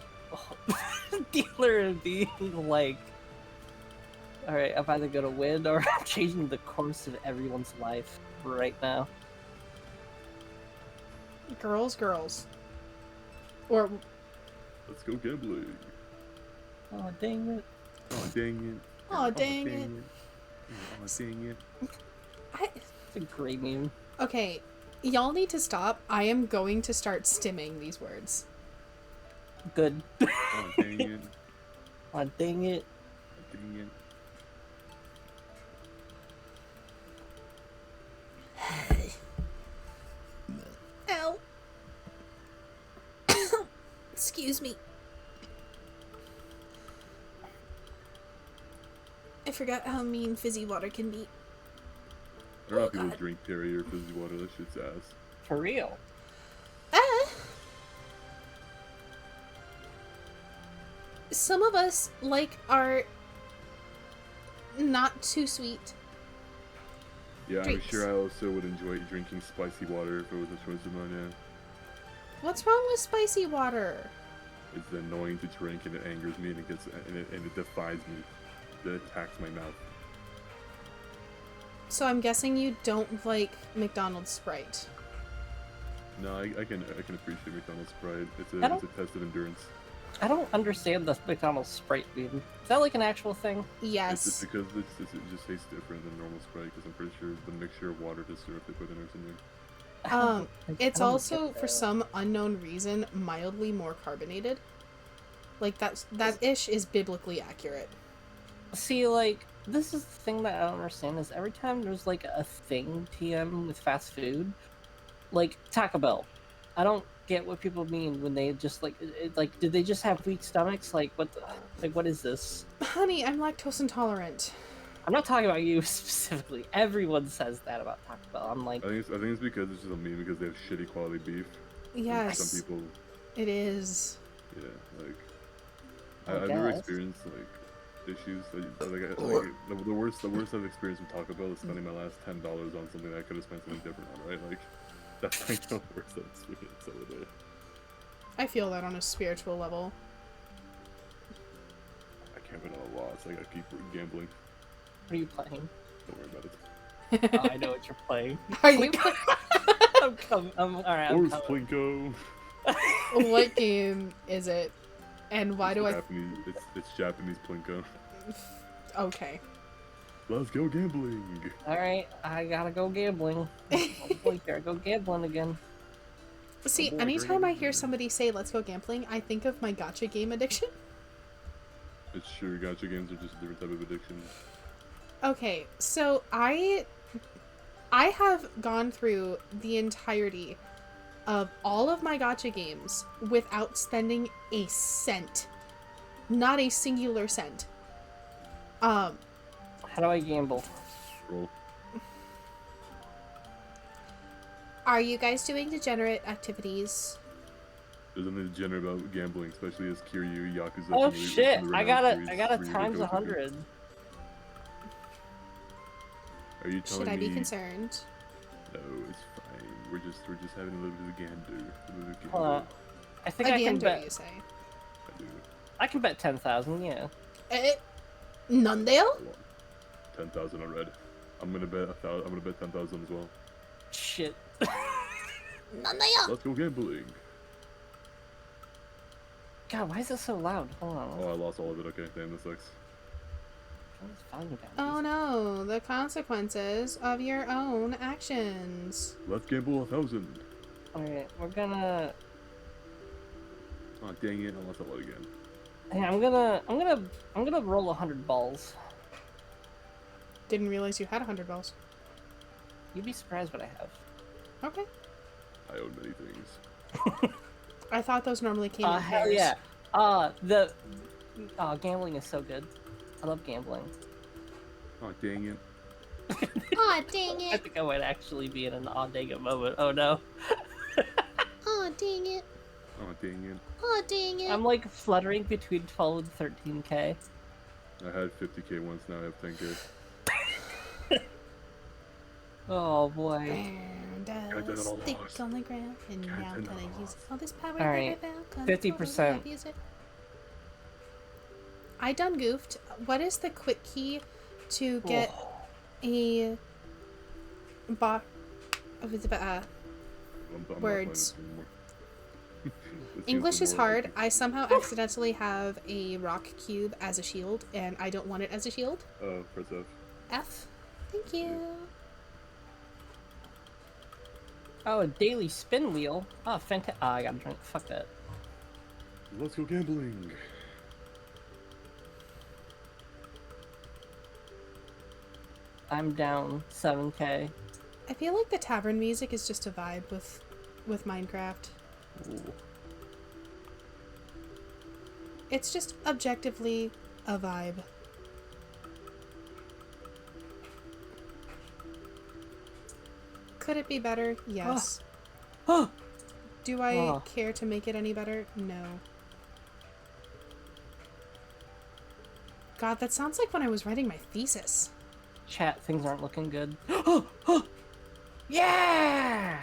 dealer and being like, all right, I'm either gonna win or I'm changing the course of everyone's life right now. Girls, girls. Or Oh, Let's go gambling. dang it. Oh dang it. oh dang it. Oh dang it. It's a great meme. Okay, y'all need to stop. I am going to start stimming these words. Good. Oh dang it. Oh, dang it. Oh, dang it. Ow. Excuse me. I forgot how mean fizzy water can be. I don't know Oh, if people God. drink Perrier or fizzy water, that shit's ass. For real. Some of us like our not too sweet. Yeah, Drinks. I'm sure I also would enjoy drinking spicy water if it was a choice of mine, yeah. What's wrong with spicy water? It's annoying to drink and it angers me and it defies me. It attacks my mouth. So I'm guessing you don't like McDonald's Sprite. No, I can appreciate McDonald's Sprite. It's I don't- a test of endurance. I don't understand the McDonald's Sprite meme. Is that like an actual thing? It's Yes. just because it just tastes different than normal Sprite because I'm pretty sure the mixture of water to syrup they put in or something. It's I don't also, get for that. some unknown reason, mildly more carbonated. Like, that ish is biblically accurate. See, like, this is the thing that I don't understand is every time there's like a thing TM with fast food, like Taco Bell, I don't get what people mean when they just like, like, did they just have weak stomachs? Like, what is this? Honey, I'm lactose intolerant. I'm not talking about you specifically. Everyone says that about Taco Bell. I'm like, I think it's because it's just a meme because they have shitty quality beef. And Yes, some people, it is. yeah, like I I've never guess. experienced like issues. The worst I've experienced with Taco Bell is spending my last $10 on something that I could have spent something different on, right? Like that's like the worst I've experienced over there. I feel that on a spiritual level. I can't win on a lot, so I gotta keep gambling. what are you playing? Don't worry about it. Oh, I know what you're playing. Are you? I'm coming. Alright, I'm Where's coming. Plinko? What game is it? And why do I? Japanese, it's Japanese Plinko. Okay. Let's go gambling. Alright, I gotta go gambling. Oh boy, here I go gambling again. See, boy, anytime I great. hear somebody say "Let's go gambling," I think of my gacha game addiction. It's true, gacha games are just a different type of addiction. Okay, so I have gone through the entirety of all of my gacha games without spending a cent. Not a singular cent. How do I gamble? Roll. Are you guys doing degenerate activities? There's nothing degenerate about gambling, especially as Kiryu, Yakuza. Oh from the- shit! from the I renowned got a series times Ryu Gotoku. 100. Are you telling Should I be me? concerned? No, it's fine. We're just having a little bit of gander. A little bit of Hold on. gander. I think I can Again, do bet. you say? I do. I can bet 10,000. Yeah. Nundale? 10,000 on red. I'm gonna bet 1,000. I'm gonna bet 10,000 as well. Shit. Nundale! Let's go gambling. God, why is it so loud? Hold on. Oh, I lost all of it. Okay, damn, this sucks. Turn this volume down, Oh please. no, the consequences of your own actions. Let's gamble 1,000. Alright, we're gonna. Oh dang it! I lost a lot again. Hey, I'm gonna roll 100 balls. Didn't realize you had 100 balls. You'd be surprised what I have. Okay. I own many things. I thought those normally came in Hell pairs. yeah. Gambling is so good. I love gambling. Oh dang it! Aw, dang I it. think I might actually be in an odd dang moment. Oh no. Aw, dang it. Oh, dang it. Oh, dang it. I'm like fluttering between 12 and 13k. I had 50k once, now I have 10k. Oh boy. And Captain stick lost. on the ground. And now Captain can I use lost. all this power All that I right, found? 50%. Use it. I done goofed. What is the quick key to get a box of I'm not playing words? this anymore. This game's English been is more like hard. I somehow accidentally have a rock cube as a shield, and I don't want it as a shield. press F. F. Thank you. Oh, a daily spin wheel. Oh, fantastic. Oh, I gotta drink. Fuck that. Let's go gambling. I'm down 7k. I feel like the tavern music is just a vibe with Minecraft. Ooh. It's just objectively a vibe. Could it be better? Yes. Oh, Do I Oh. care to make it any better? No. God, that sounds like when I was writing my thesis. chat, things aren't looking good. Yeah!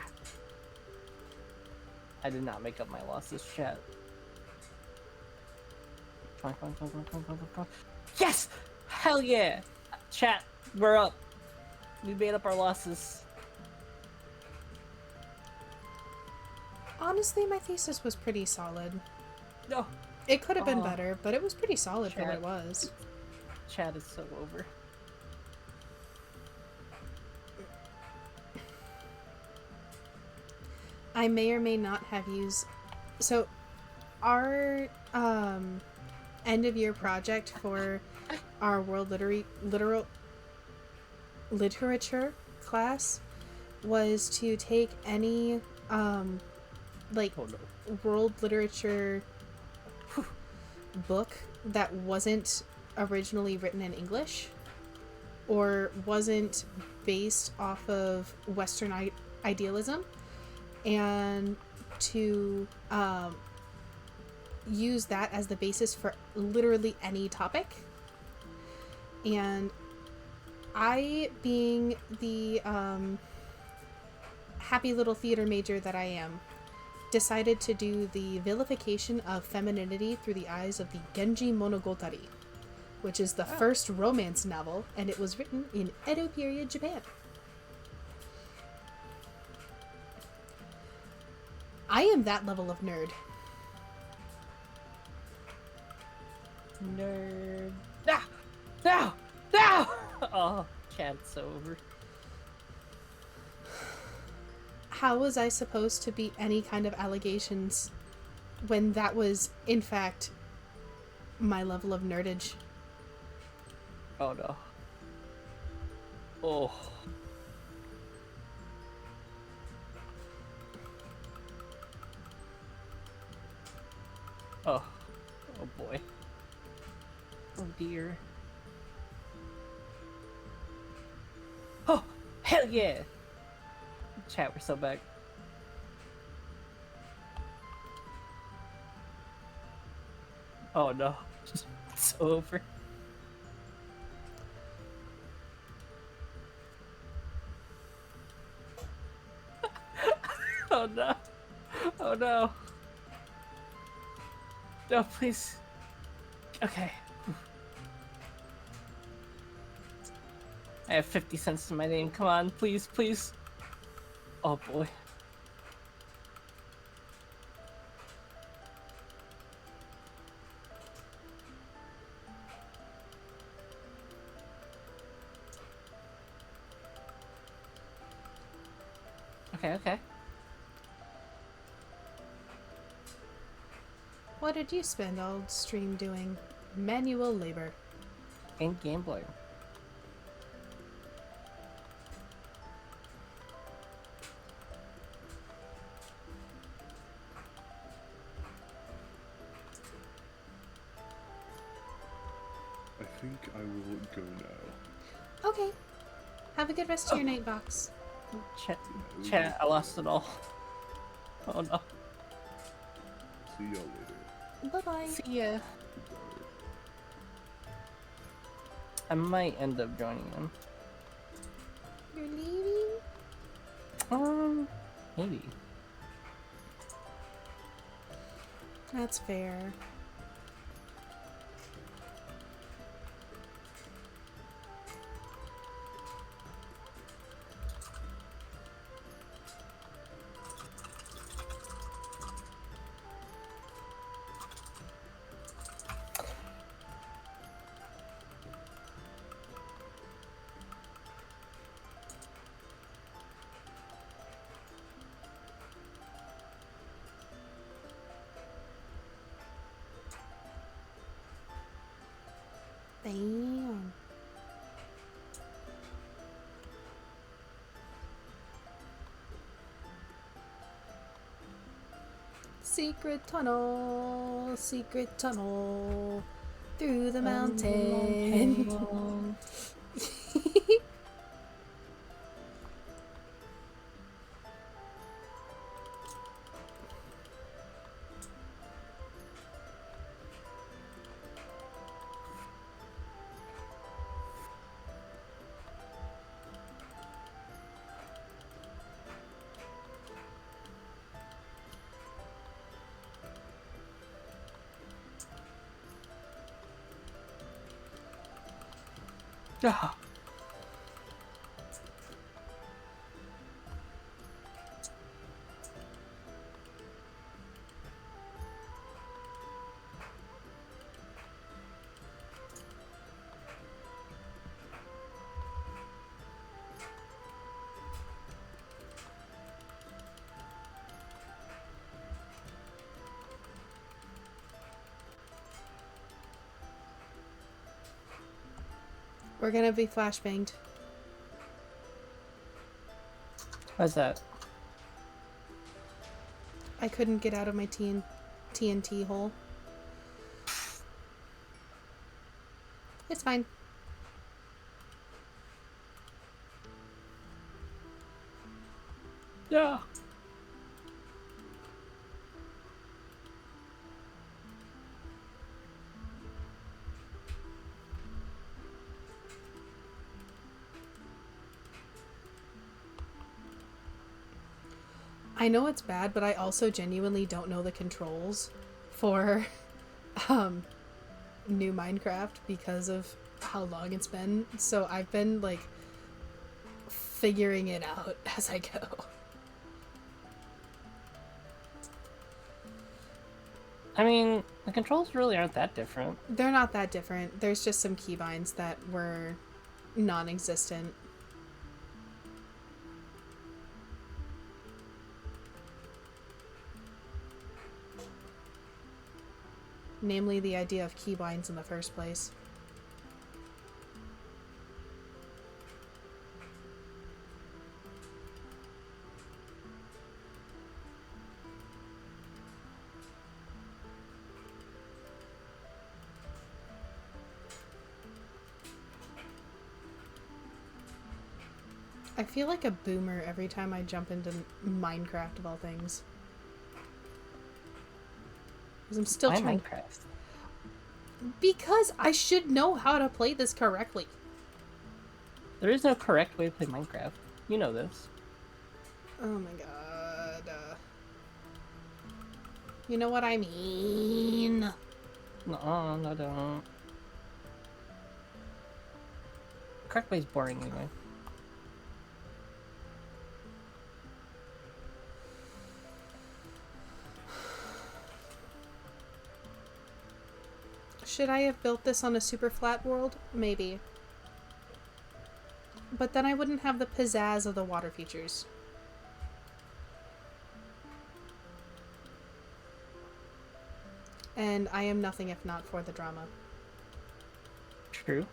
I did not make up my losses, chat. Come on. Yes! Hell yeah! Chat, we're up. We made up our losses. Honestly, my thesis was pretty solid. No. It could have been Oh. better, but it was pretty solid for what Chat. it was. Chat is so over. I may or may not have used... So, our end of year project for our world literature class was to take any like Oh no. world literature book that wasn't originally written in English or wasn't based off of Western idealism, and to use that as the basis for literally any topic. And I, being the happy little theater major that I am, decided to do the vilification of femininity through the eyes of the Genji Monogatari, which is the first romance novel, and it was written in Edo period Japan. I am that level of nerd. Nerd. No! No! Oh, chat's so over. How was I supposed to beat any kind of allegations when that was, in fact, my level of nerdage? Oh no. Oh. Oh. Oh boy. Oh dear. Oh, hell yeah! Chat, we're so back. Oh no. It's over. Oh no. Oh no. No, please. Okay. I have 50 cents to my name. Come on, please, please. Oh boy. Okay. What did you spend all stream doing? Manual labor. And gambling. I think I will go now. Okay. Have a good rest of your night, Box. Chat, I lost it all. Oh no. See y'all later. Bye-bye. See ya. I might end up joining them. You're leaving? Maybe. That's fair. Damn. Secret tunnel, through the mountain. Yeah. We're gonna be flashbanged. What's that? I couldn't get out of my TNT hole. It's fine. Yeah. I know it's bad, but I also genuinely don't know the controls for new Minecraft because of how long it's been. So I've been like figuring it out as I go. I mean, the controls really aren't that different. They're not that different. There's just some keybinds that were non-existent. Namely, the idea of keybinds in the first place. I feel like a boomer every time I jump into Minecraft of all things. Because I'm still Why trying. Minecraft? Because I should know how to play this correctly. There is no correct way to play Minecraft. You know this. Oh my god. You know what I mean? No, no, don't. Correct way is boring anyway. Should I have built this on a super flat world? Maybe. But then I wouldn't have the pizzazz of the water features. And I am nothing if not for the drama. True.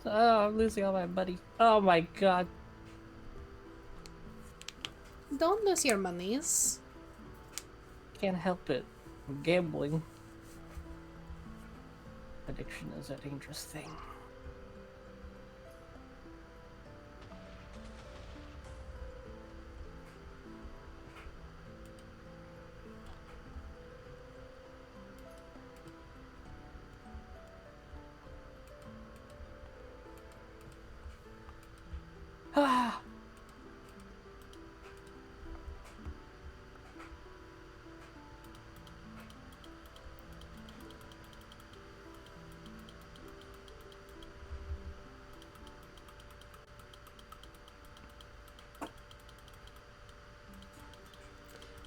Oh, I'm losing all my money. Oh my god. Don't lose your monies. Can't help it. I'm gambling. Addiction is a dangerous thing. Ah.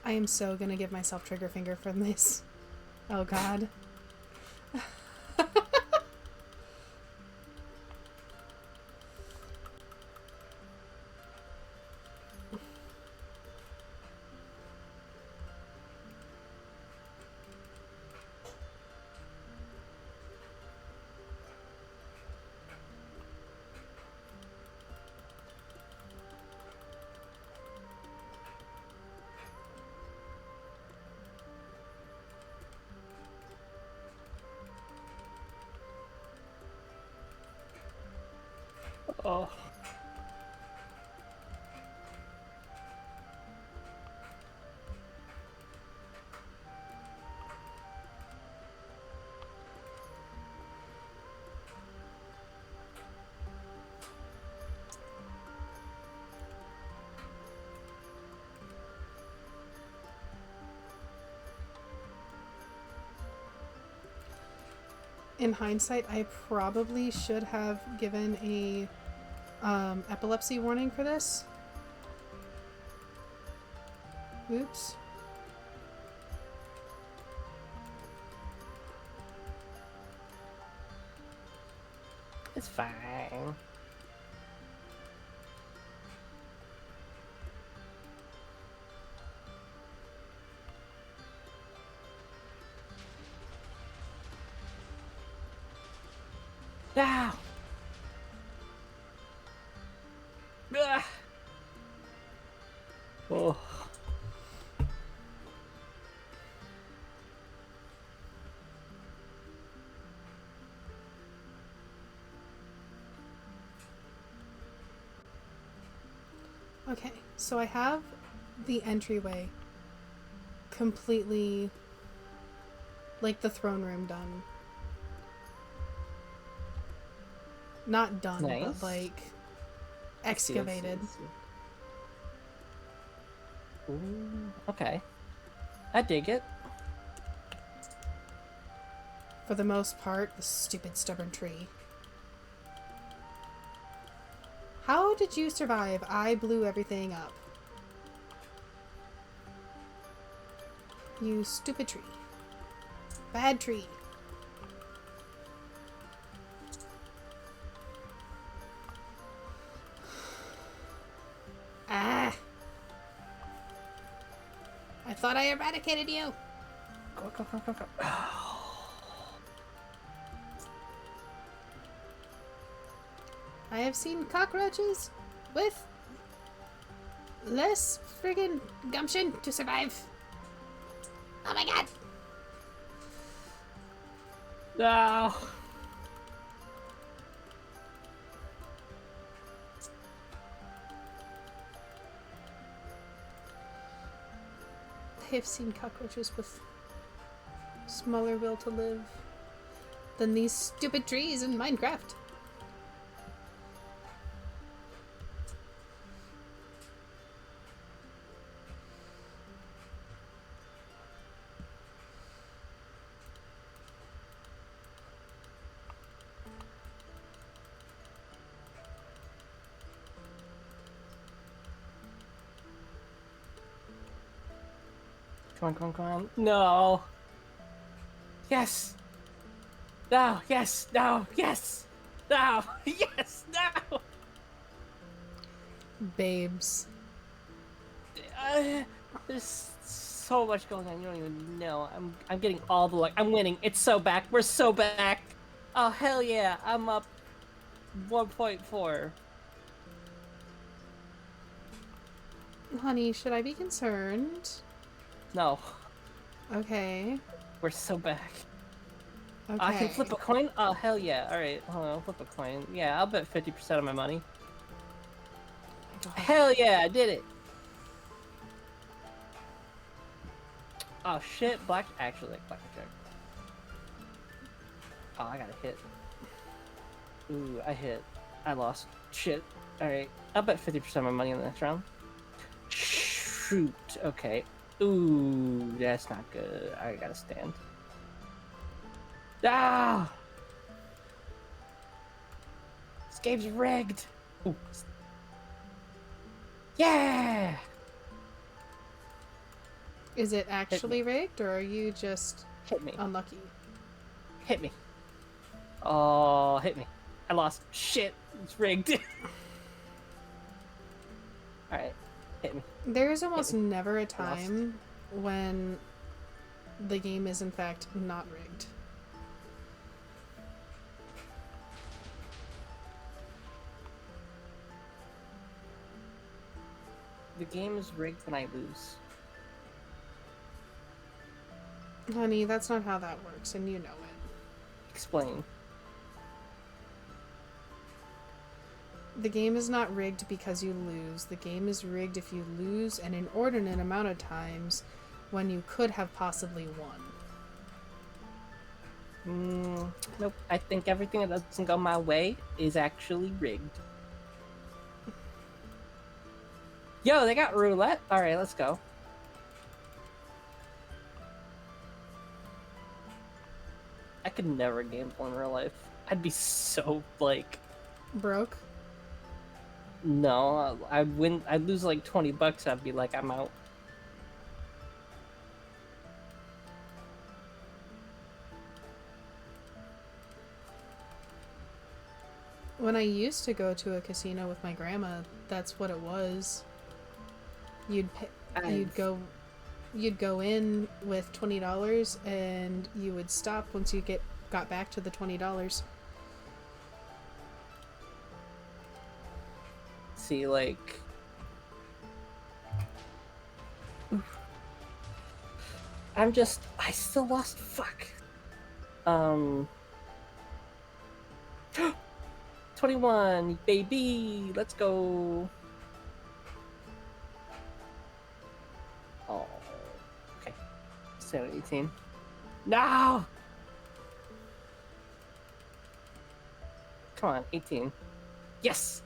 I am so gonna give myself trigger finger from this. Oh god. Oh. In hindsight, I probably should have given a epilepsy warning for this. Oops. It's fine. Ah. Ah. Oh. Okay, so I have the entryway completely, like the throne room, done. Not done, Nice. but like I see, I see, I excavated. see. Ooh, okay. I dig it. For the most part, the stupid stubborn tree. How did you survive? I blew everything up. You stupid tree. Bad tree. Ah! I thought I eradicated you. Go, go, go, go, go. I have seen cockroaches with less friggin' gumption to survive. Oh my god! No. I have seen cockroaches with smaller will to live than these stupid trees in Minecraft. Come on, come on, come on. No. Yes. No, yes, no, yes. No, yes, no. Babes. There's so much going on. You don't even know. I'm getting all the luck. I'm winning. It's so back. We're so back. Oh hell yeah! I'm up 1.4. Honey, should I be concerned? No, Okay. we're so back. Okay. I can flip a coin? Oh, hell yeah. Alright, hold on, I'll flip a coin. Yeah, I'll bet 50% of my money. Hell yeah, I did it! Oh shit, actually, blackjack. Oh, I got a hit. Ooh, I hit. I lost. Shit. Alright, I'll bet 50% of my money in the next round. Shoot, okay. Ooh, that's not good. I gotta stand. Ah! This game's rigged! Ooh. Yeah! Is it actually rigged, or are you just Hit me. unlucky? Hit me. Oh, hit me. I lost. Shit, it's rigged. Alright, hit me. There's almost never a time when the game is in fact not rigged. The game is rigged when I lose. Honey, that's not how that works, and you know it. Explain. The game is not rigged because you lose. The game is rigged if you lose an inordinate amount of times when you could have possibly won. Nope. I think everything that doesn't go my way is actually rigged. Yo, they got roulette? Alright, let's go. I could never gamble in real life. I'd be so, like... Broke? No, I'd win. I'd lose like $20. I'd be like, I'm out. When I used to go to a casino with my grandma, that's what it was. You'd go in with $20 and you would stop once you got back to the $20. See, like... I still lost, fuck. 21, baby, let's go. Oh, okay. 18. No! Come on, 18. Yes!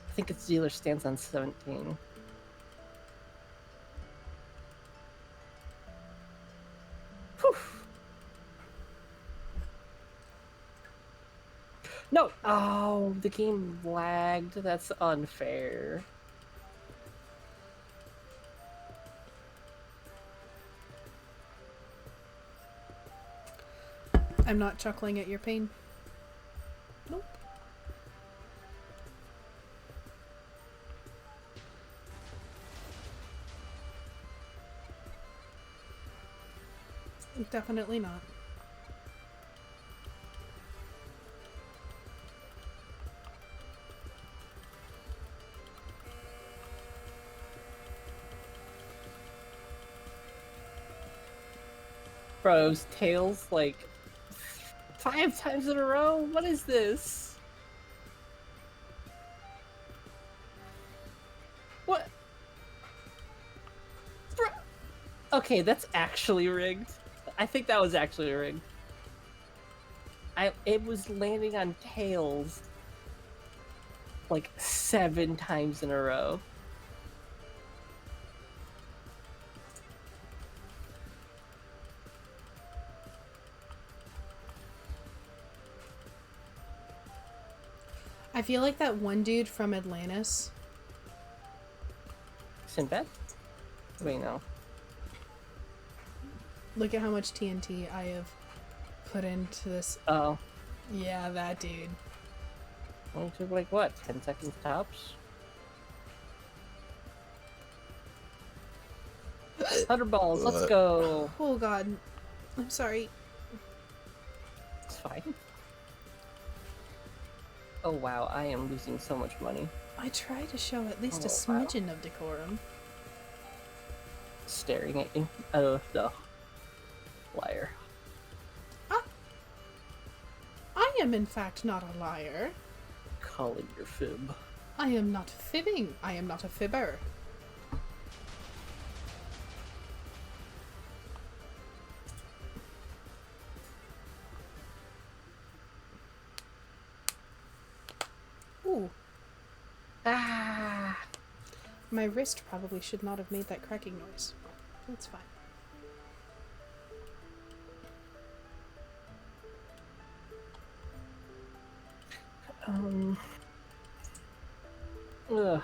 I think its dealer stands on 17. Whew. No! Oh, the game lagged. That's unfair. I'm not chuckling at your pain. Nope. Definitely not. Bros, tails like 5 times in a row? What is this? What? Bro. Okay, that's actually rigged. I think that was actually rigged. It was landing on tails like 7 times in a row. I feel like that one dude from Atlantis. Sinbad? Wait, no. Look at how much TNT I have put into this. Oh. Yeah, that dude. Only took like what? 10 seconds tops? 100 balls, let's go. Oh god. I'm sorry. It's fine. Oh wow, I am losing so much money. I try to show at least a Oh, wow. smidgen of decorum. Staring at you. Oh no. Liar. I am in fact not a liar. Calling your fib. I am not fibbing. I am not a fibber. Ooh, Ah. my wrist probably should not have made that cracking noise. That's fine. Ugh.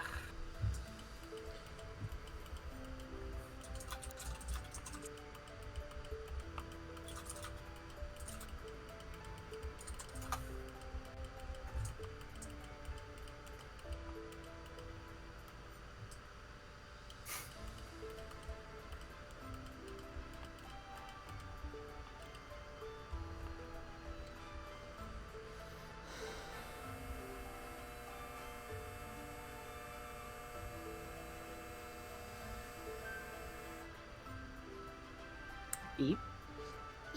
Beep.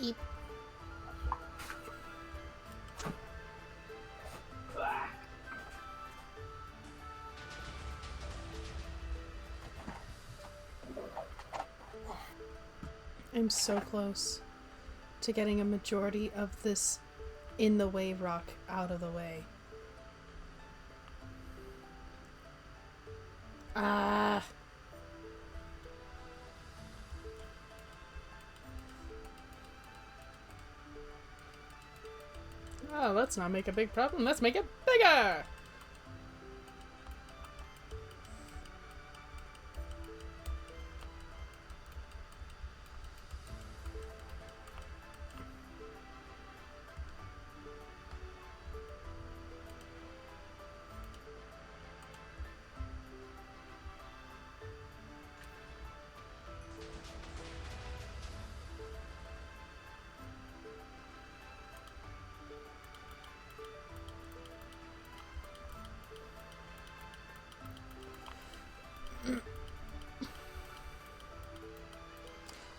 Eep. I'm so close to getting a majority of this in the way rock out of the way. Ah. Oh, let's not make a big problem. Let's make it bigger!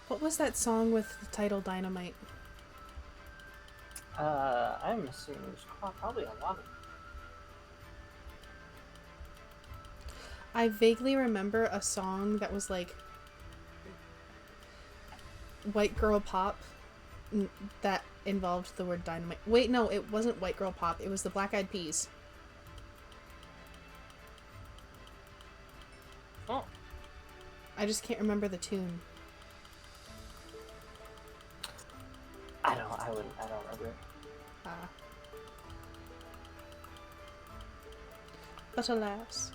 What was that song with the title Dynamite? I'm assuming there's probably a lot of. I vaguely remember a song that was like white girl pop that involved the word dynamite. Wait, no, it wasn't white girl pop. It was the Black Eyed Peas. Oh. I just can't remember the tune. I don't remember. Ah. But alas.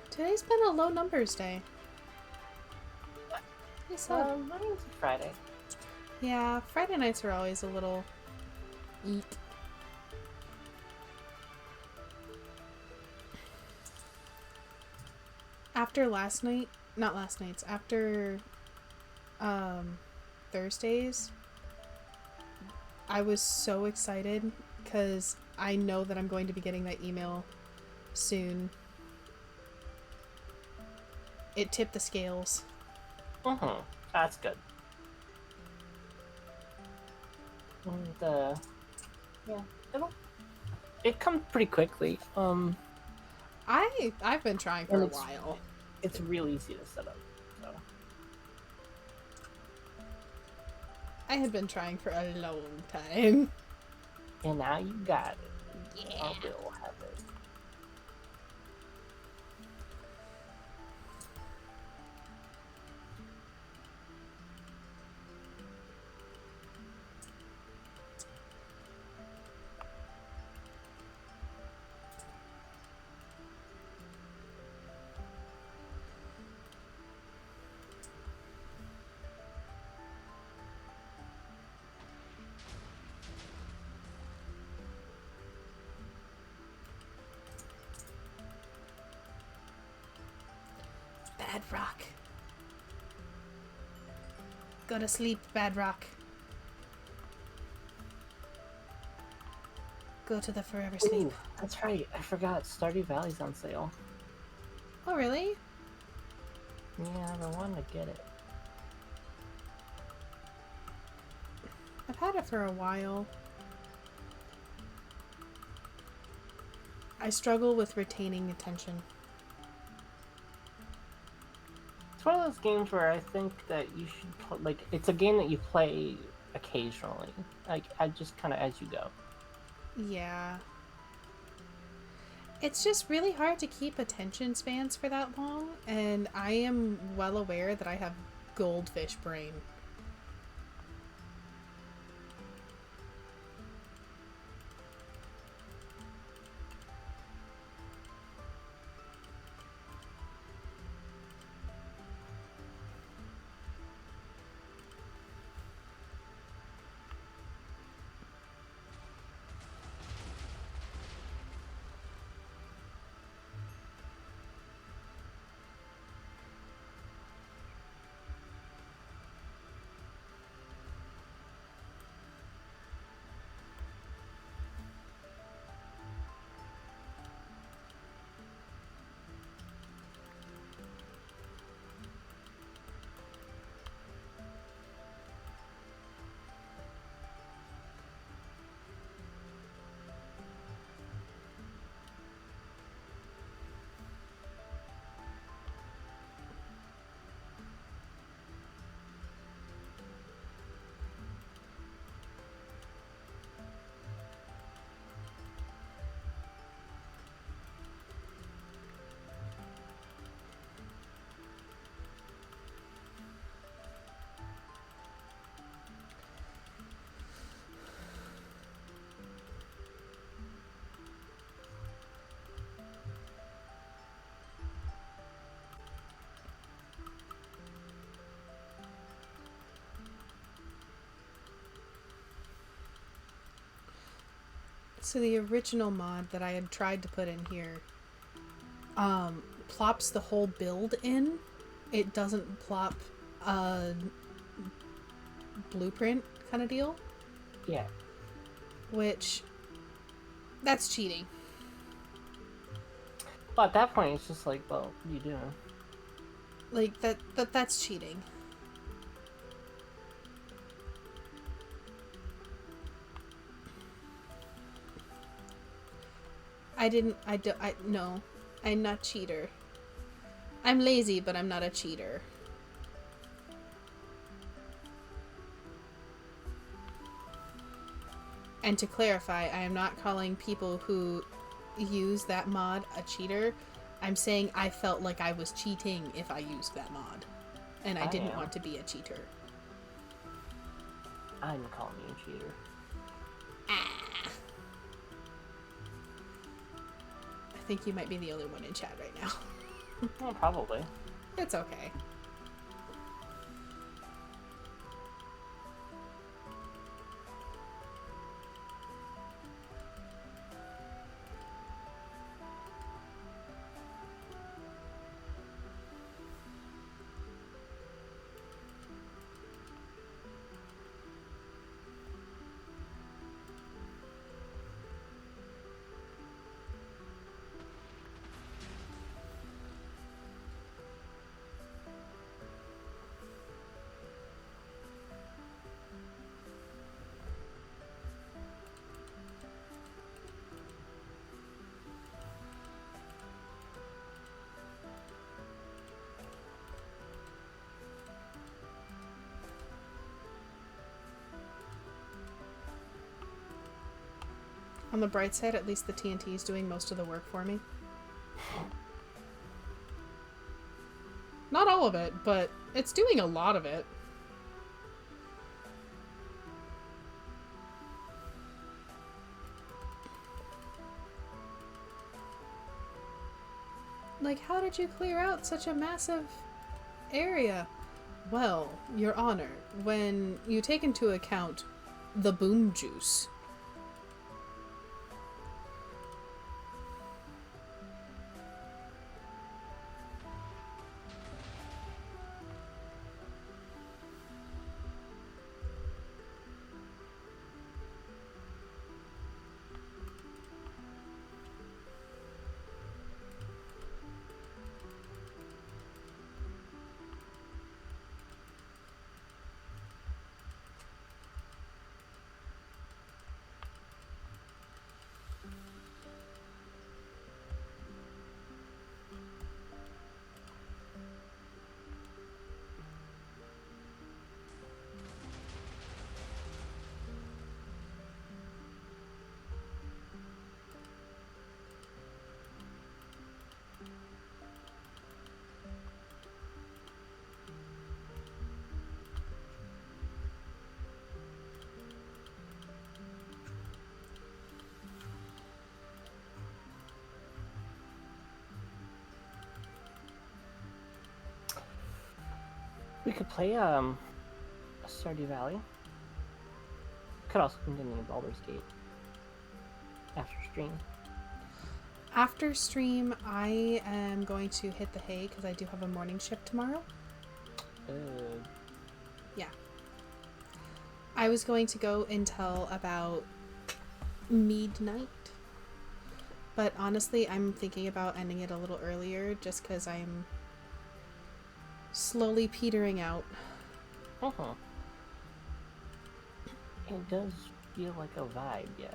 Today's been a low numbers day. He said. Mine's Friday. Yeah, Friday nights are always a little eek. After last night, not last night's, after Thursdays, I was so excited because I know that I'm going to be getting that email soon. It tipped the scales. That's good. And yeah, it comes pretty quickly. I've been trying for a And while. It's real easy to set up. So. I had been trying for a long time. And now you got it. Yeah. I will have it. Bad rock. Go to sleep, bad rock. go to the Forever Sleep. Ooh, that's right. I forgot. Stardew Valley's on sale. Oh, really? Yeah, I want to get it. I've had it for a while. I struggle with retaining attention. It's one of those games where I think that you should like. It's a game that you play occasionally, like I just kind of as you go. Yeah. It's just really hard to keep attention spans for that long, and I am well aware that I have goldfish brain. So the original mod that I had tried to put in here plops the whole build in. It doesn't plop a blueprint kind of deal. Yeah. Which, that's cheating. Well, at that point, it's just like, well, what are you doing? Like, that's cheating. No. I'm not cheater. I'm lazy, but I'm not a cheater. And to clarify, I am not calling people who use that mod a cheater. I'm saying I felt like I was cheating if I used that mod. And I didn't want to be a cheater. I'm calling you a cheater. I think you might be the only one in chat right now. Well, probably. It's okay. On the bright side, at least the TNT is doing most of the work for me. Not all of it, but it's doing a lot of it. Like, how did you clear out such a massive area? Well, Your Honor, when you take into account the boom juice. We could play Stardew Valley. Could also continue Baldur's Gate after stream. After stream, I am going to hit the hay because I do have a morning shift tomorrow. Yeah. I was going to go until about midnight. But honestly, I'm thinking about ending it a little earlier just because I'm slowly petering out. Uh-huh. It does feel like a vibe, yeah.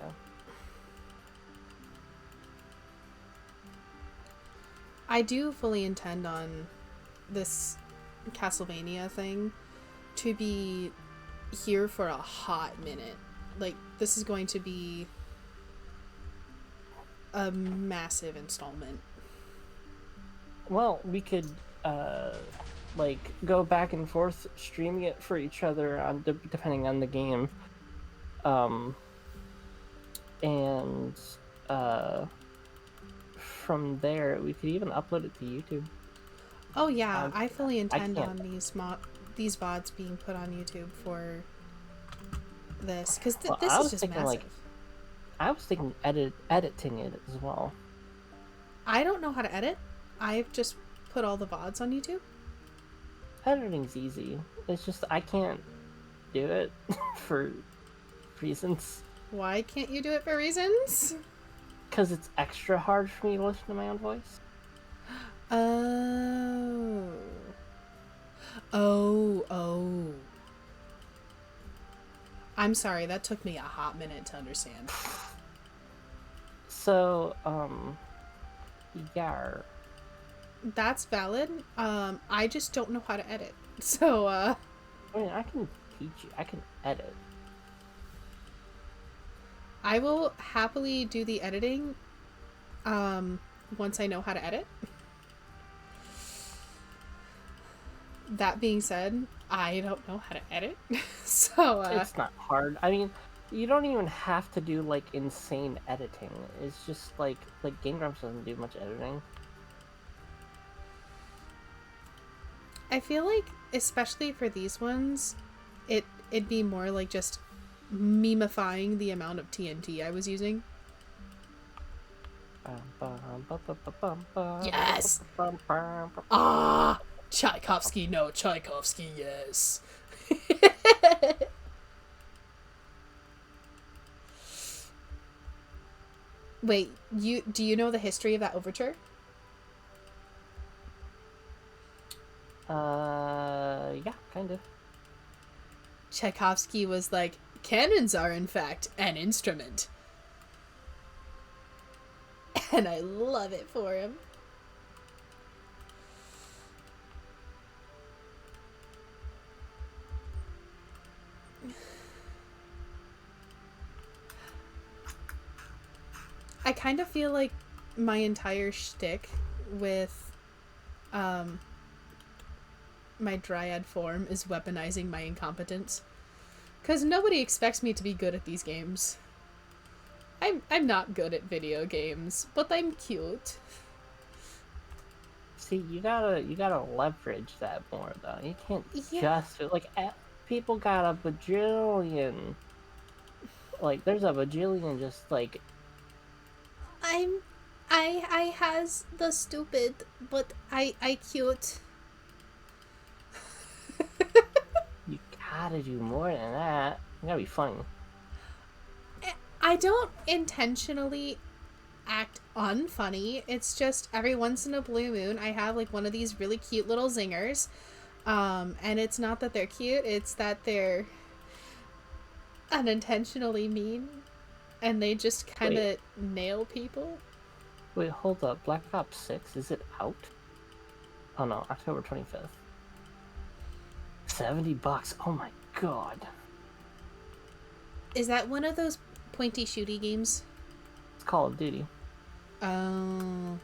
I do fully intend on this Castlevania thing to be here for a hot minute. Like, this is going to be a massive installment. Well, we could like go back and forth streaming it for each other on depending on the game. And from there we could even upload it to YouTube. Oh yeah, I fully intend can't. on these VODs being put on YouTube for this because Well, this I is was just thinking, massive. I was thinking editing it as well. I don't know how to edit. I've just put all the VODs on YouTube. Editing's easy. It's just I can't do it for reasons. Why can't you do it for reasons? Because it's extra hard for me to listen to my own voice. Oh. I'm sorry, that took me a hot minute to understand. So, yeah. That's valid. I just don't know how to edit. So, I mean, I can teach you. I can edit. I will happily do the editing, once I know how to edit. That being said, I don't know how to edit. So, It's not hard. I mean, you don't even have to do, like, insane editing. It's just, like Game Grumps doesn't do much editing. I feel like, especially for these ones, it'd be more like just memifying the amount of TNT I was using. Yes! Ah! Tchaikovsky, no, Tchaikovsky, yes. Wait, do you know the history of that overture? Yeah, kind of. Tchaikovsky was like, cannons are in fact an instrument. And I love it for him. I kind of feel like my entire shtick with my dryad form is weaponizing my incompetence. Because nobody expects me to be good at these games. I'm not good at video games, but I'm cute. See, you gotta leverage that more though. You can't just like people got a bajillion. Like there's a bajillion just like. I has the stupid, but I cute. You gotta do more than that. You gotta be funny. I don't intentionally act unfunny. It's just every once in a blue moon I have like one of these really cute little zingers. And it's not that they're cute, it's that they're unintentionally mean. And they just kind of nail people. Wait, hold up. Black Ops 6, is it out? Oh no, October 25th. $70. Oh my god. Is that one of those pointy shooty games? It's Call of Duty. Oh.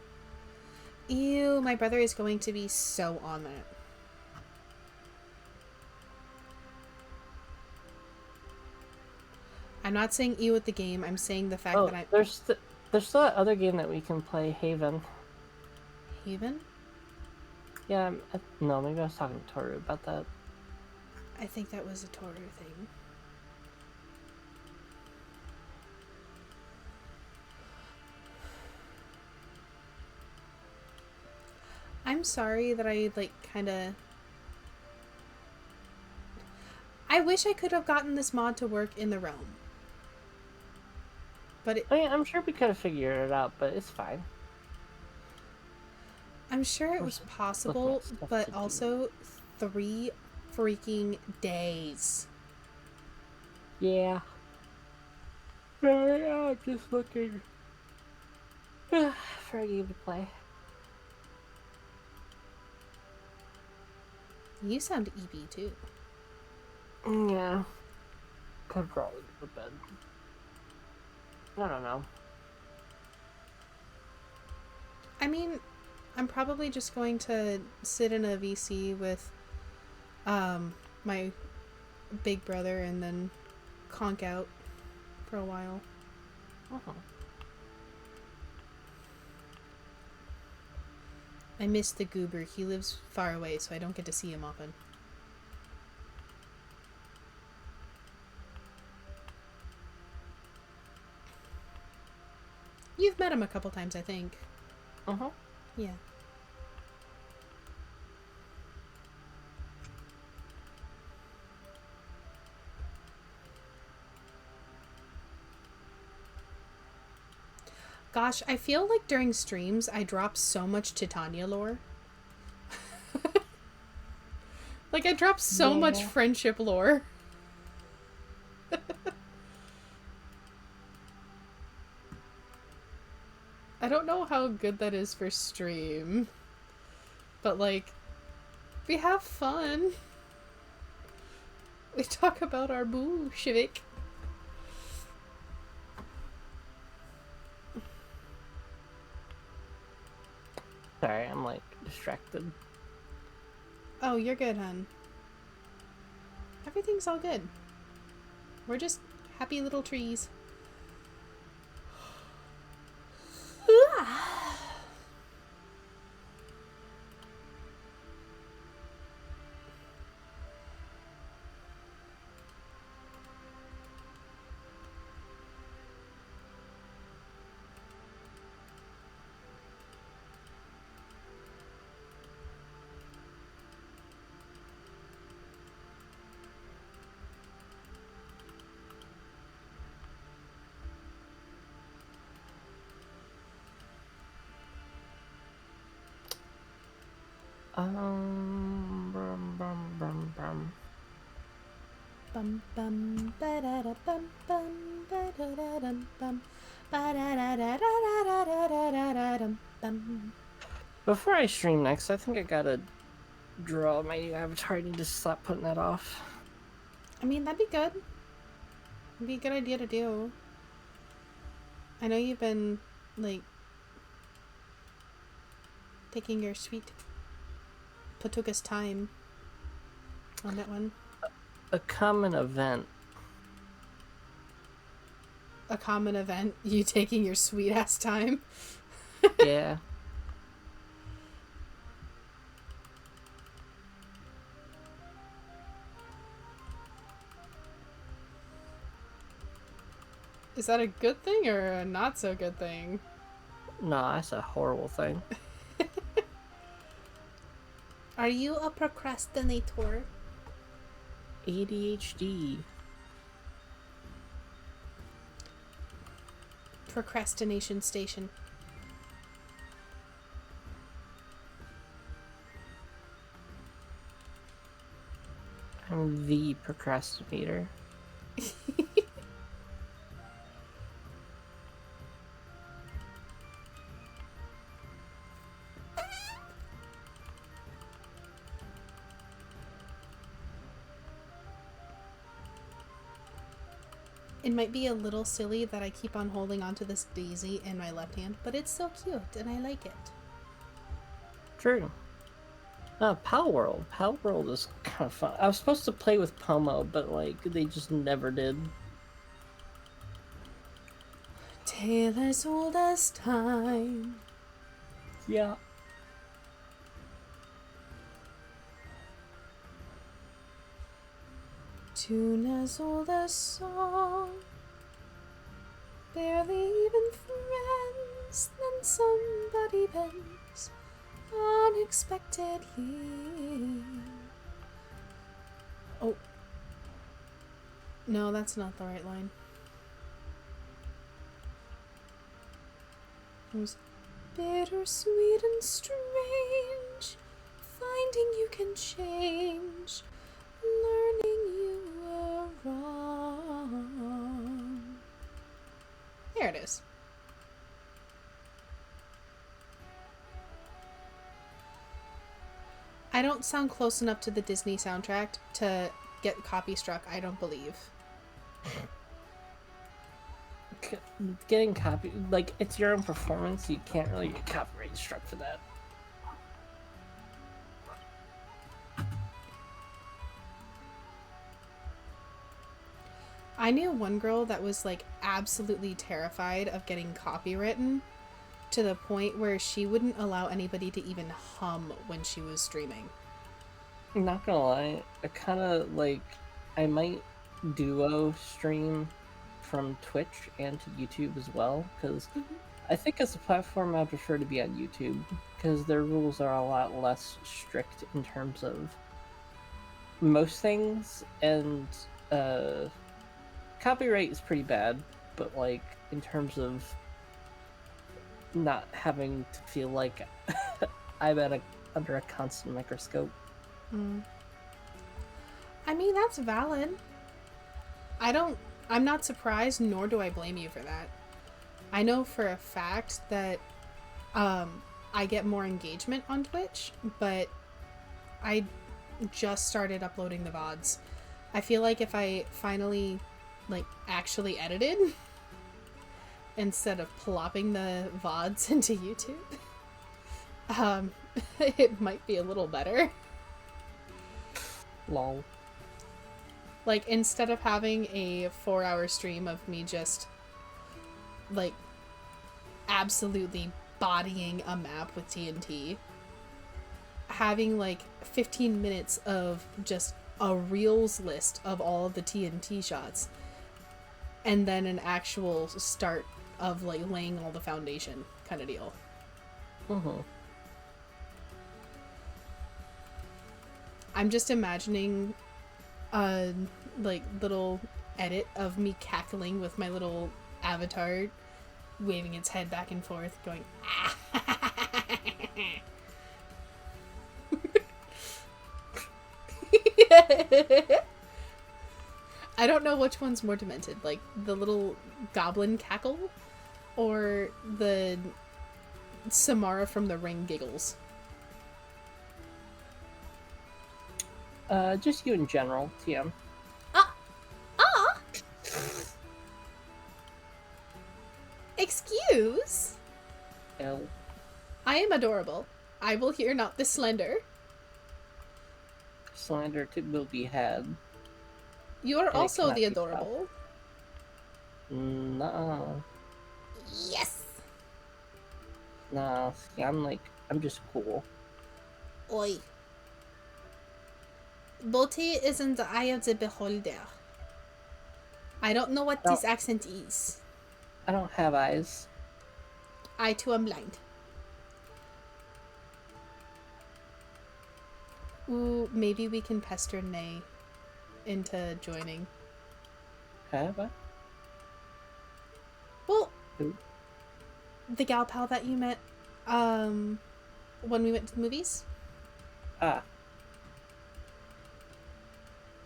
Ew, my brother is going to be so on that. I'm not saying ew at the game, I'm saying the fact that there's still that other game that we can play, Haven. Haven? Yeah, no, maybe I was talking to Toru about that. I think that was a Toru thing. I'm sorry that I, like, kind of... I wish I could have gotten this mod to work in the realm. But I mean, I'm sure we could have figured it out, but it's fine. I'm sure it was possible, but also 3 freaking days. Yeah. I'm just looking for a game to play. You sound EB too. Yeah. Could probably go to bed. I don't know. I mean, I'm probably just going to sit in a VC with my big brother and then conk out for a while. Uh-huh. I miss the goober. He lives far away, so I don't get to see him often. You've met him a couple times, I think. Uh-huh. Yeah. Gosh, I feel like during streams I drop so much Titania lore. Like, I drop so much friendship lore. I don't know how good that is for stream. But, like, we have fun. We talk about our Shivik. Sorry, I'm, like, distracted. Oh, you're good, hun. Everything's all good. We're just happy little trees. Brum, brum, brum, brum. Bum bum ba da da bum bum ba da da dum bum ba da da da da da da da da da dum bum. Before I stream next, I think I gotta draw my new avatar. I need to stop putting that off. I mean, that'd be good. It'd be a good idea to do. I know you've been, like, taking your sweet Patuka's time on that one. A common event. A common event, you taking your sweet ass time. Yeah. Is that a good thing or a not so good thing? No, that's a horrible thing. Are you a procrastinator? ADHD. Procrastination station. I'm the procrastinator. It might be a little silly that I keep on holding onto this daisy in my left hand, but it's so cute and I like it. True. Pal World. Pal World is kind of fun. I was supposed to play with Pomo, but like they just never did. Tale as old as time. Yeah. tune as old as song. Barely even friends, then somebody bends unexpectedly. Oh. No, that's not the right line. It was bittersweet and strange, finding you can change, learning you were wrong. There it is. I don't sound close enough to the Disney soundtrack to get copy struck, I don't believe. Getting copy, like, it's your own performance, you can't really get copyright struck for that. I knew one girl that was like absolutely terrified of getting copywritten to the point where she wouldn't allow anybody to even hum when she was streaming. I'm not gonna lie, I kind of like, I might duo stream from Twitch and to YouTube as well, because I think as a platform I prefer to be on YouTube, because their rules are a lot less strict in terms of most things, and copyright is pretty bad, but like in terms of not having to feel like I'm under a constant microscope. I mean, that's valid. I'm not surprised, nor do I blame you for that. I know for a fact that I get more engagement on Twitch, but I just started uploading the VODs. I feel like if I finally like actually edited instead of plopping the VODs into YouTube, it might be a little better. Lol. Like, instead of having a 4-hour stream of me just like absolutely bodying a map with TNT, having like 15 minutes of just a reels list of all of the TNT shots, and then an actual start of like laying all the foundation kind of deal. I'm just imagining a like little edit of me cackling with my little avatar waving its head back and forth going ah. I don't know which one's more demented, like the little goblin cackle or the Samara from The Ring giggles. Just you in general, TM. Excuse? L. I am adorable. I will hear not the slender. Slander will be had. You are And also the it cannot be adorable. No. Yes! Nah, see, I'm just cool. Oi. Beauty is in the eye of the beholder. I don't know what this accent is. I don't have eyes. I too am blind. Ooh, maybe we can pester Nay into joining. Have I? Well, Who? the gal pal that you met, when we went to the movies. Ah.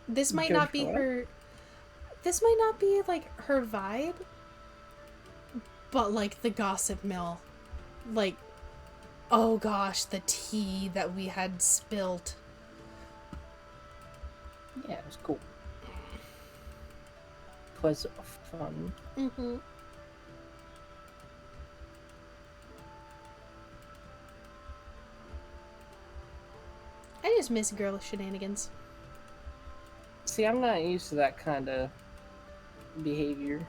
This might Good not be for her. This might not be like her vibe, but like the gossip mill, like, oh gosh, the tea that we had spilt. Yeah, it was cool. It was fun. Mm-hmm. I just miss girl shenanigans. See, I'm not used to that kind of behavior.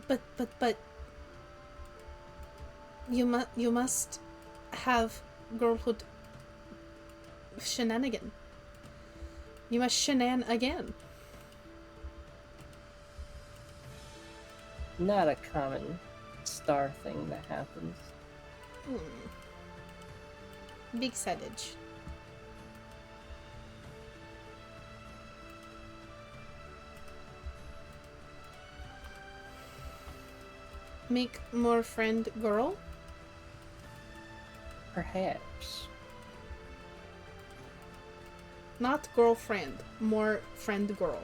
But you must have girlhood shenanigan. You must shenan again. Not a common star thing that happens. Big savage. Make more friend girl? Perhaps. Not girlfriend, more friend girl.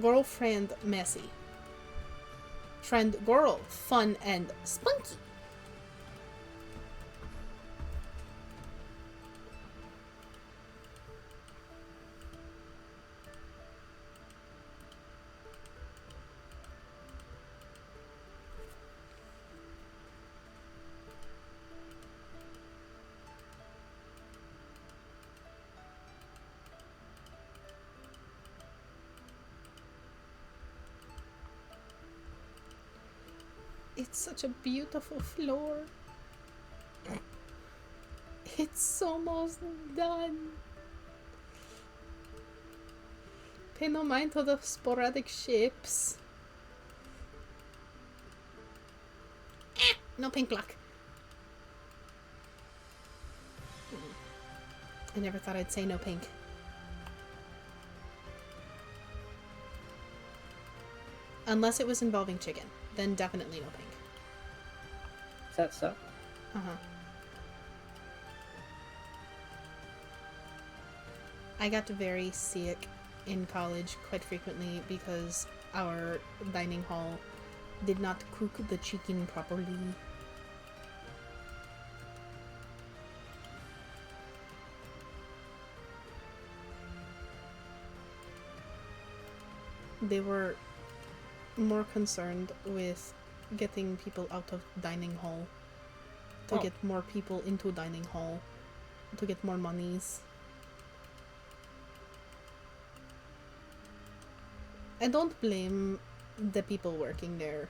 Girlfriend messy. Friend girl fun and spunky. It's such a beautiful floor. It's almost done. Pay no mind to the sporadic shapes. No pink luck. I never thought I'd say no pink. Unless it was involving chicken. Then definitely no pink. Is that so? Uh-huh. I got very sick in college quite frequently because our dining hall did not cook the chicken properly. They were more concerned with getting people out of dining hall to get more people into dining hall to get more monies. I don't blame the people working there.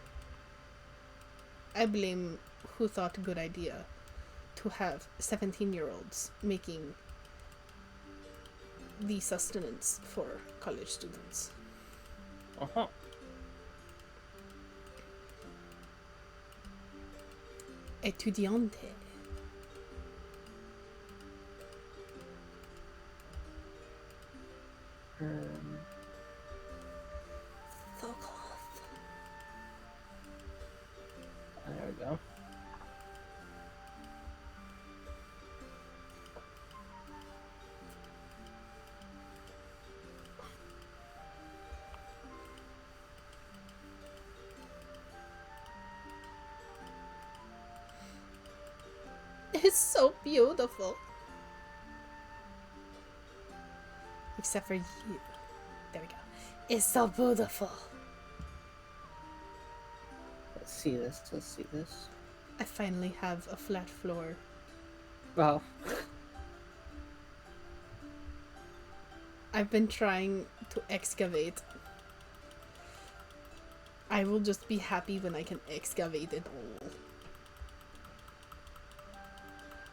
I blame who thought good idea to have 17-year-olds making the sustenance for college students. Uh-huh. Estudiante. So close. There we go. It's so beautiful. Except for you. There we go. It's so beautiful. Let's see this. Let's see this. I finally have a flat floor. Well, I've been trying to excavate. I will just be happy when I can excavate it all.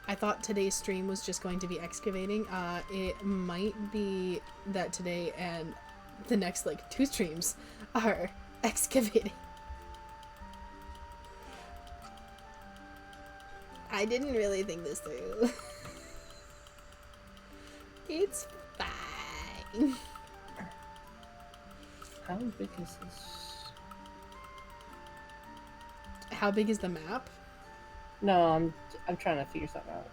I thought today's stream was just going to be excavating. It might be that today and the next, like, 2 streams are excavating. I didn't really think this through. It's fine. how big is this? How big is the map? No, I'm trying to figure something out.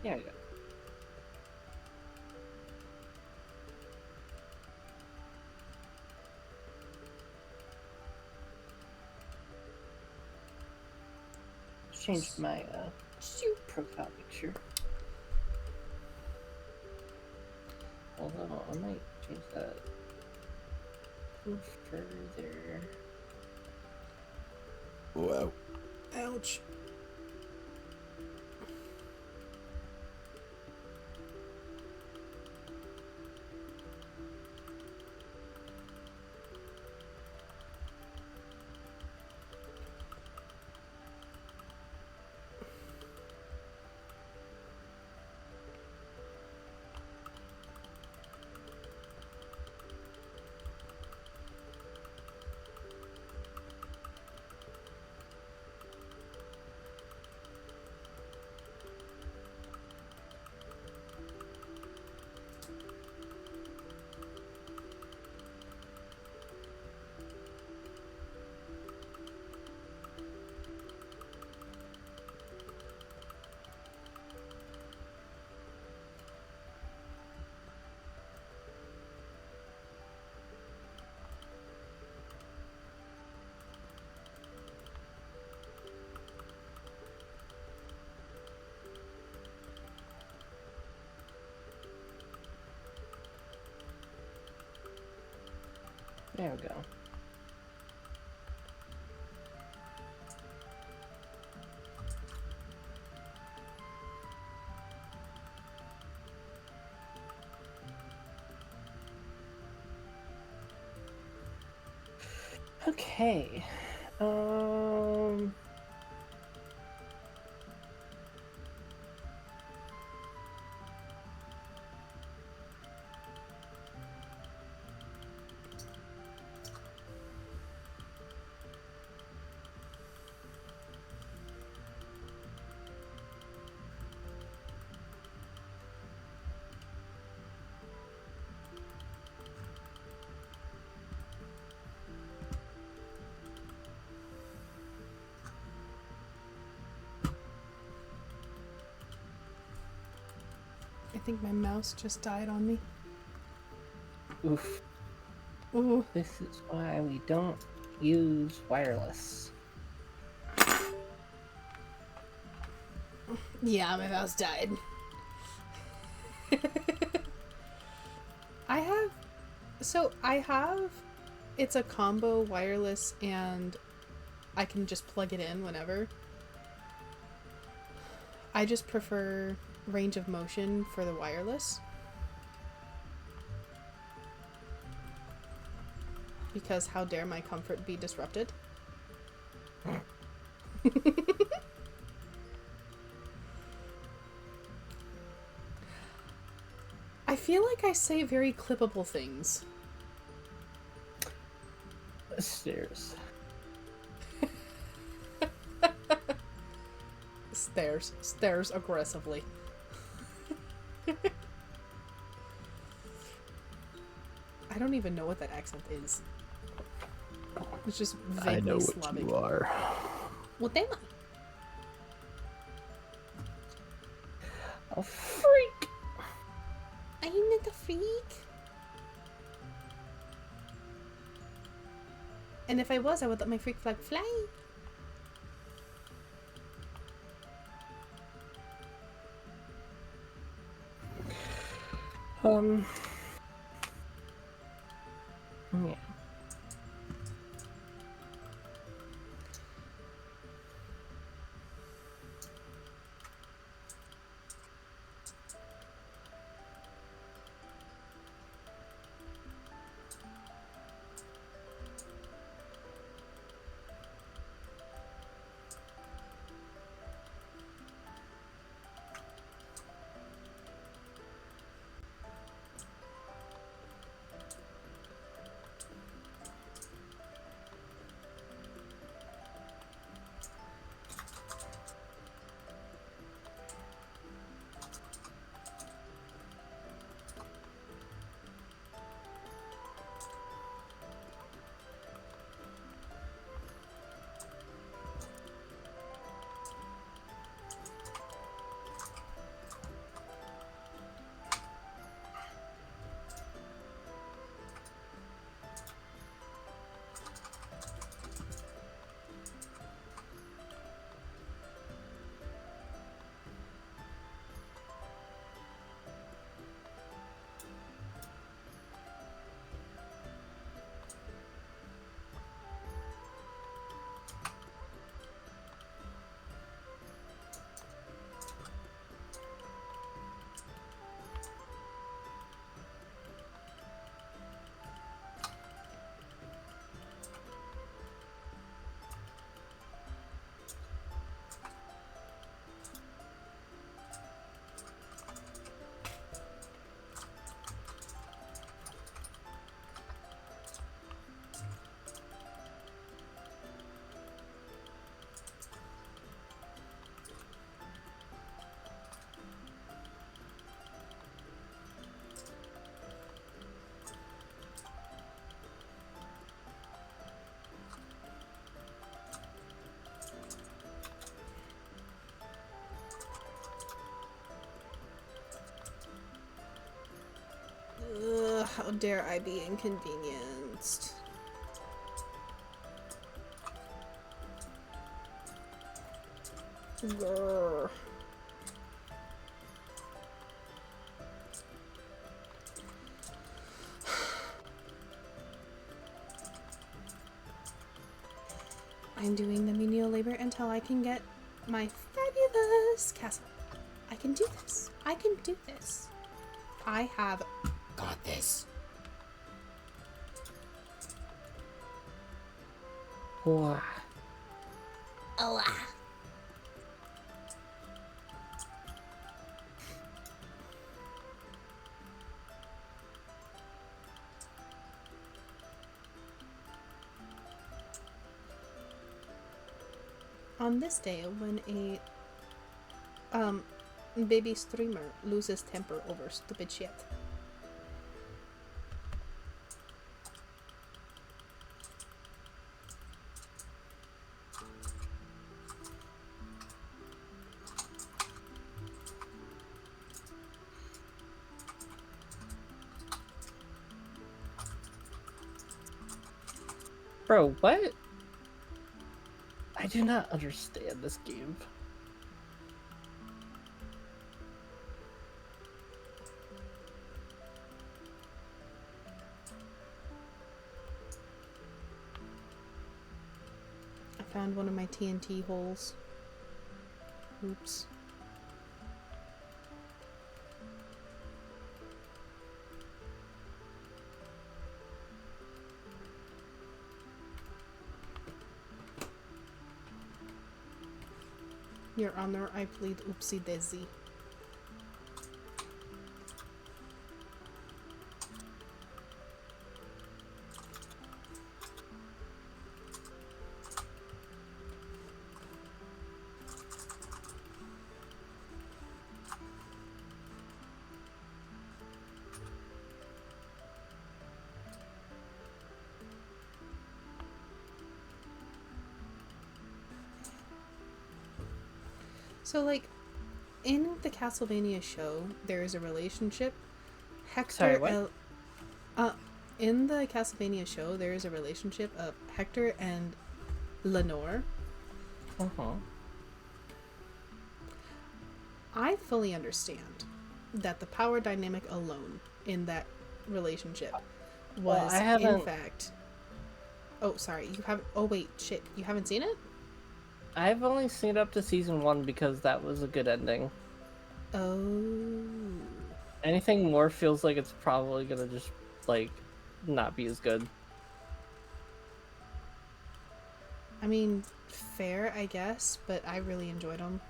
There we go. Changed my profile picture. Although I might change that further. Whoa. Ouch. There we go. Okay. I think my mouse just died on me. Oof. Ooh. This is why we don't use wireless. Yeah, my mouse died. I have, it's a combo wireless and I can just plug it in whenever. I just prefer range of motion for the wireless. Because how dare my comfort be disrupted? I feel like I say very clippable things. Stairs. Stares aggressively. I don't even know what that accent is. It's just vaguely I know Slavic. what you are. What am I? A freak! I'm not a freak. And if I was, I would let my freak flag fly. Yeah. How dare I be inconvenienced? Grr. I'm doing the menial labor until I can get my fabulous castle. I can do this. I can do this. I have got this. Wow. Oh, ah. On this day, when a baby streamer loses temper over stupid shit. Bro, what? I do not understand this game. I found one of my TNT holes. Oops. Your Honor, I plead oopsie daisy. So, like, in the Castlevania show, there is a relationship. Hector. Sorry, what? In the Castlevania show, there is a relationship of Hector and Lenore. Uh-huh. I fully understand that the power dynamic alone in that relationship was, I haven't... in fact. Oh, sorry. You haven't. Oh, wait. Shit. You haven't seen it? I've only seen up to season 1 because that was a good ending. Oh. Anything more feels like it's probably gonna just, like, not be as good. I mean, fair, I guess, but I really enjoyed them.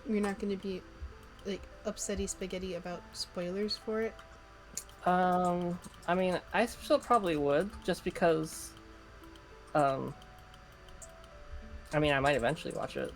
You're not going to be, like, upsetty spaghetti about spoilers for it? I mean, I still probably would, just because, I mean, I might eventually watch it.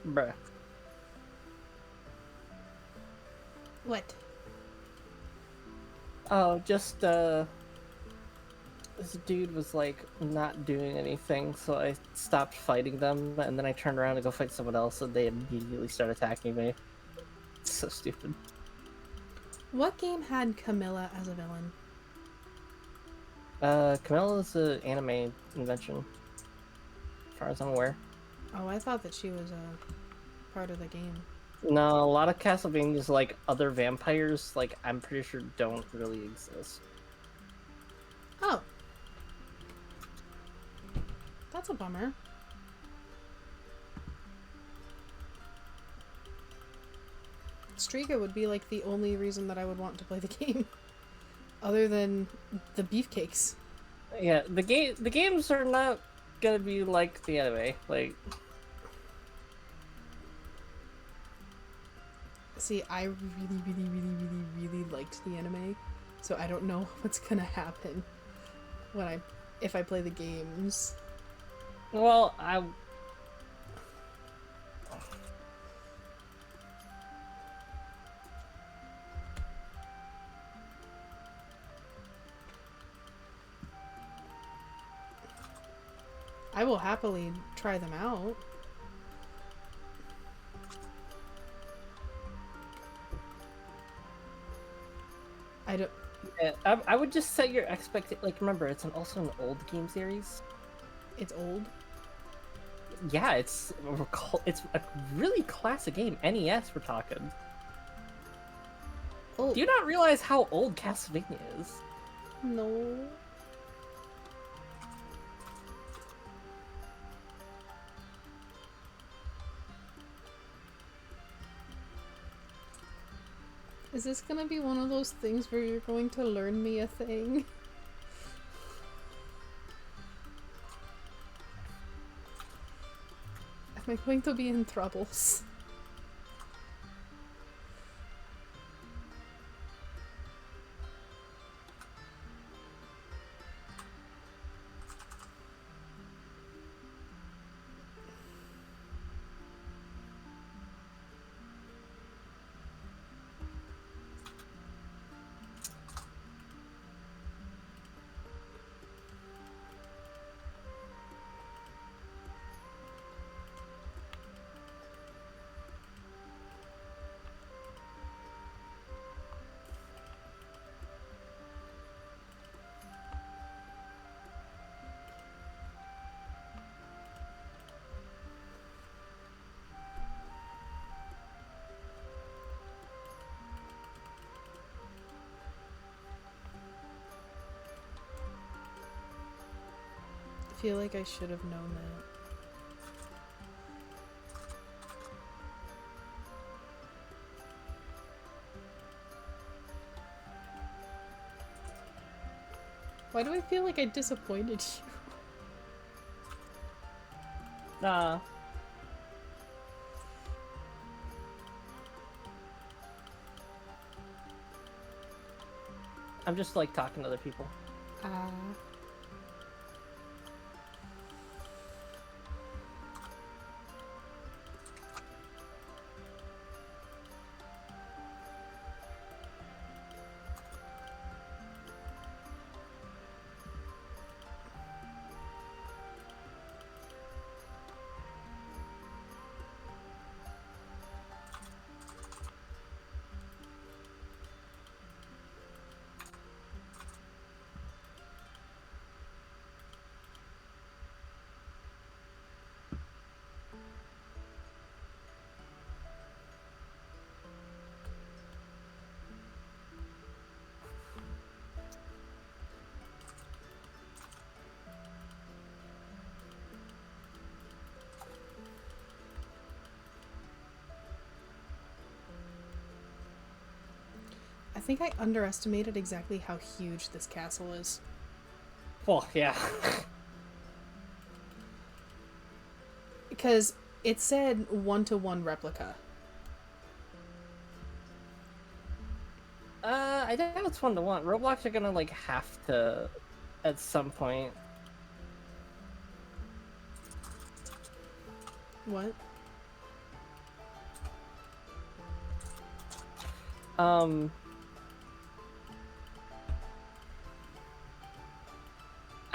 Bruh. What? Oh, just, this dude was, like, not doing anything, so I stopped fighting them, and then I turned around to go fight someone else, and they immediately started attacking me. It's so stupid. What game had Camilla as a villain? Camilla is an anime invention, as far as I'm aware. Oh, I thought that she was a part of the game. No, a lot of Castlevania's, like, other vampires, like, I'm pretty sure don't really exist. Oh. That's a bummer. Striga would be like the only reason that I would want to play the game. Other than the beefcakes. Yeah, the games are not gonna be like the anime. Like, See, I really liked the anime, so I don't know what's gonna happen if I play the games. well, I will happily try them out. I don't. I would just set your expectation. Like, remember, it's also an old game series. It's old. Yeah, it's a really classic game. NES, we're talking. Oh Do you not realize how old Castlevania is? no. Is this gonna be one of those things where you're going to learn me a thing? Am I going to be in troubles? I feel like I should have known that. Why do I feel like I disappointed you? Nah. I'm just like talking to other people. I think I underestimated exactly how huge this castle is. Well, yeah. Because it said 1-to-1 replica. I doubt it's 1-to-1. Roblox are gonna like have to, at some point. What?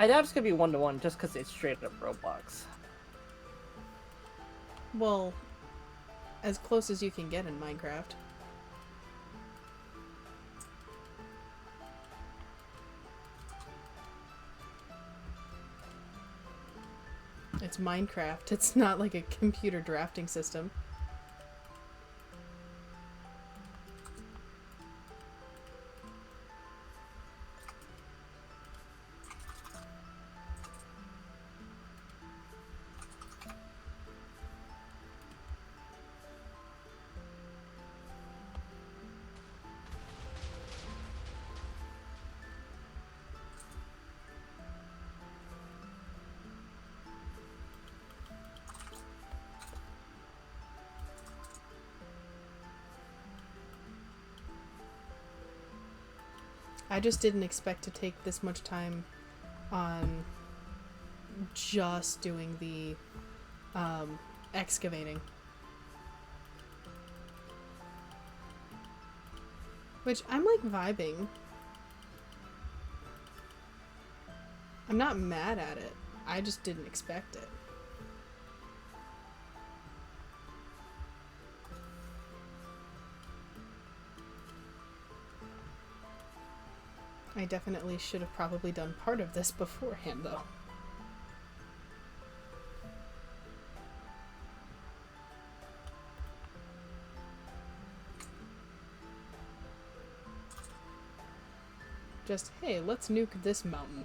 I doubt it's gonna be 1-to-1 just because it's straight up Roblox. Well, as close as you can get in Minecraft. It's Minecraft. It's not like a computer drafting system. I just didn't expect to take this much time on just doing the excavating. Which I'm like vibing. I'm not mad at it. I just didn't expect it. I definitely should have probably done part of this beforehand, though. Just, hey, let's nuke this mountain.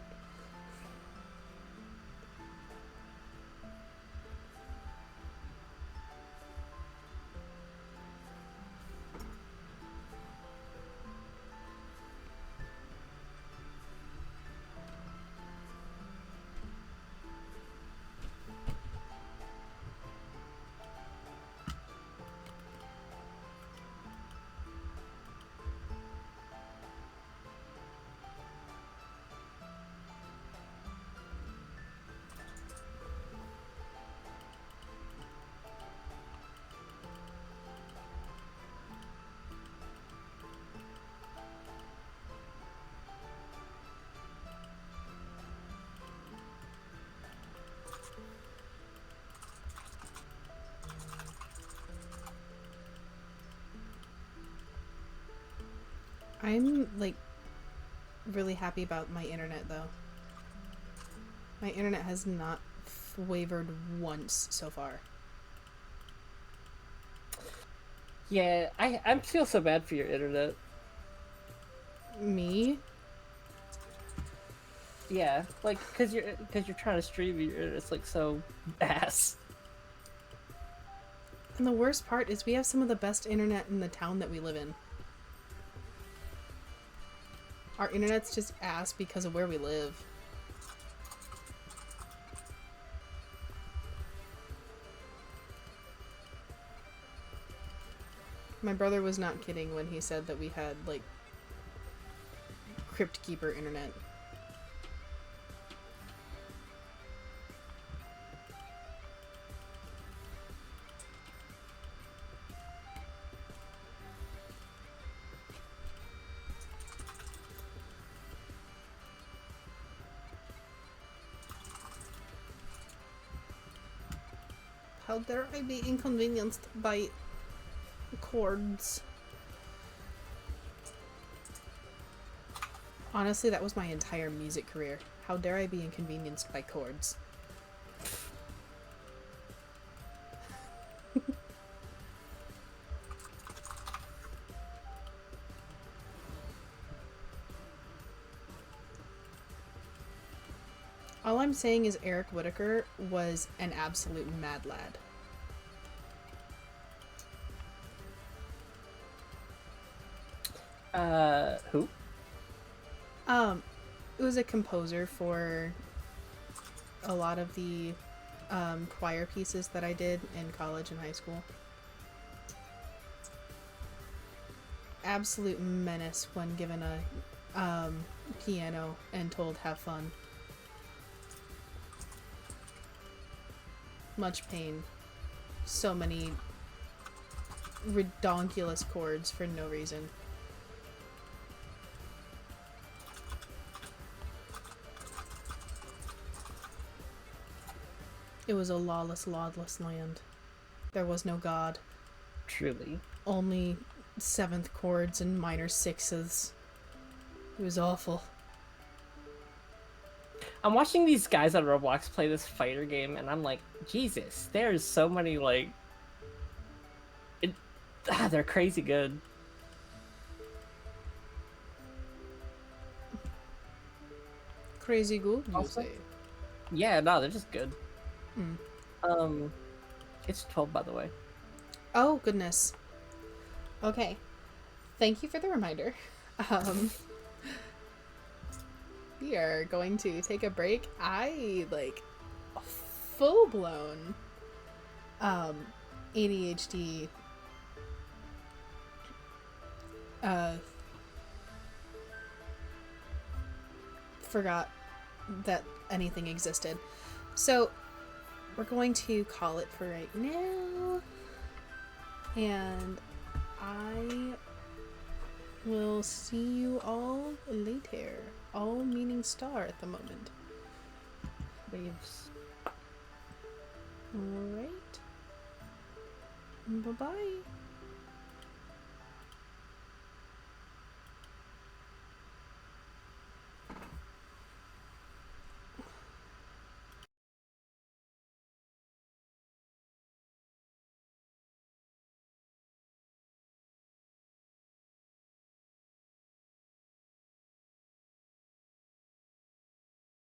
I'm, like, really happy about my internet, though. My internet has not wavered once so far. Yeah, I feel so bad for your internet. Me? Yeah, like because you're trying to stream, it's like so ass. And the worst part is we have some of the best internet in the town that we live in. Our internet's just ass because of where we live. My brother was not kidding when he said that we had, like, Crypt Keeper internet. How dare I be inconvenienced by cords? Honestly, that was my entire music career. How dare I be inconvenienced by cords? All I'm saying is Eric Whitacre was an absolute mad lad. Who? It was a composer for a lot of the choir pieces that I did in college and high school. Absolute menace when given a piano and told have fun. Much pain. So many redonkulous chords for no reason. It was a lawless, lawless land. There was no God. Truly. Only seventh chords and minor sixths. It was awful. I'm watching these guys on Roblox play this fighter game, and I'm like, Jesus, there's so many, like... they're crazy good. Crazy good, you Also- say? Yeah, no, they're just good. Hmm. It's 12, by the way. Oh, goodness. Okay. Thank you for the reminder. We are going to take a break. I, like, full-blown ADHD forgot that anything existed. So we're going to call it for right now. And I will see you all later. All meaning star at the moment. Waves. Alright. Bye-bye.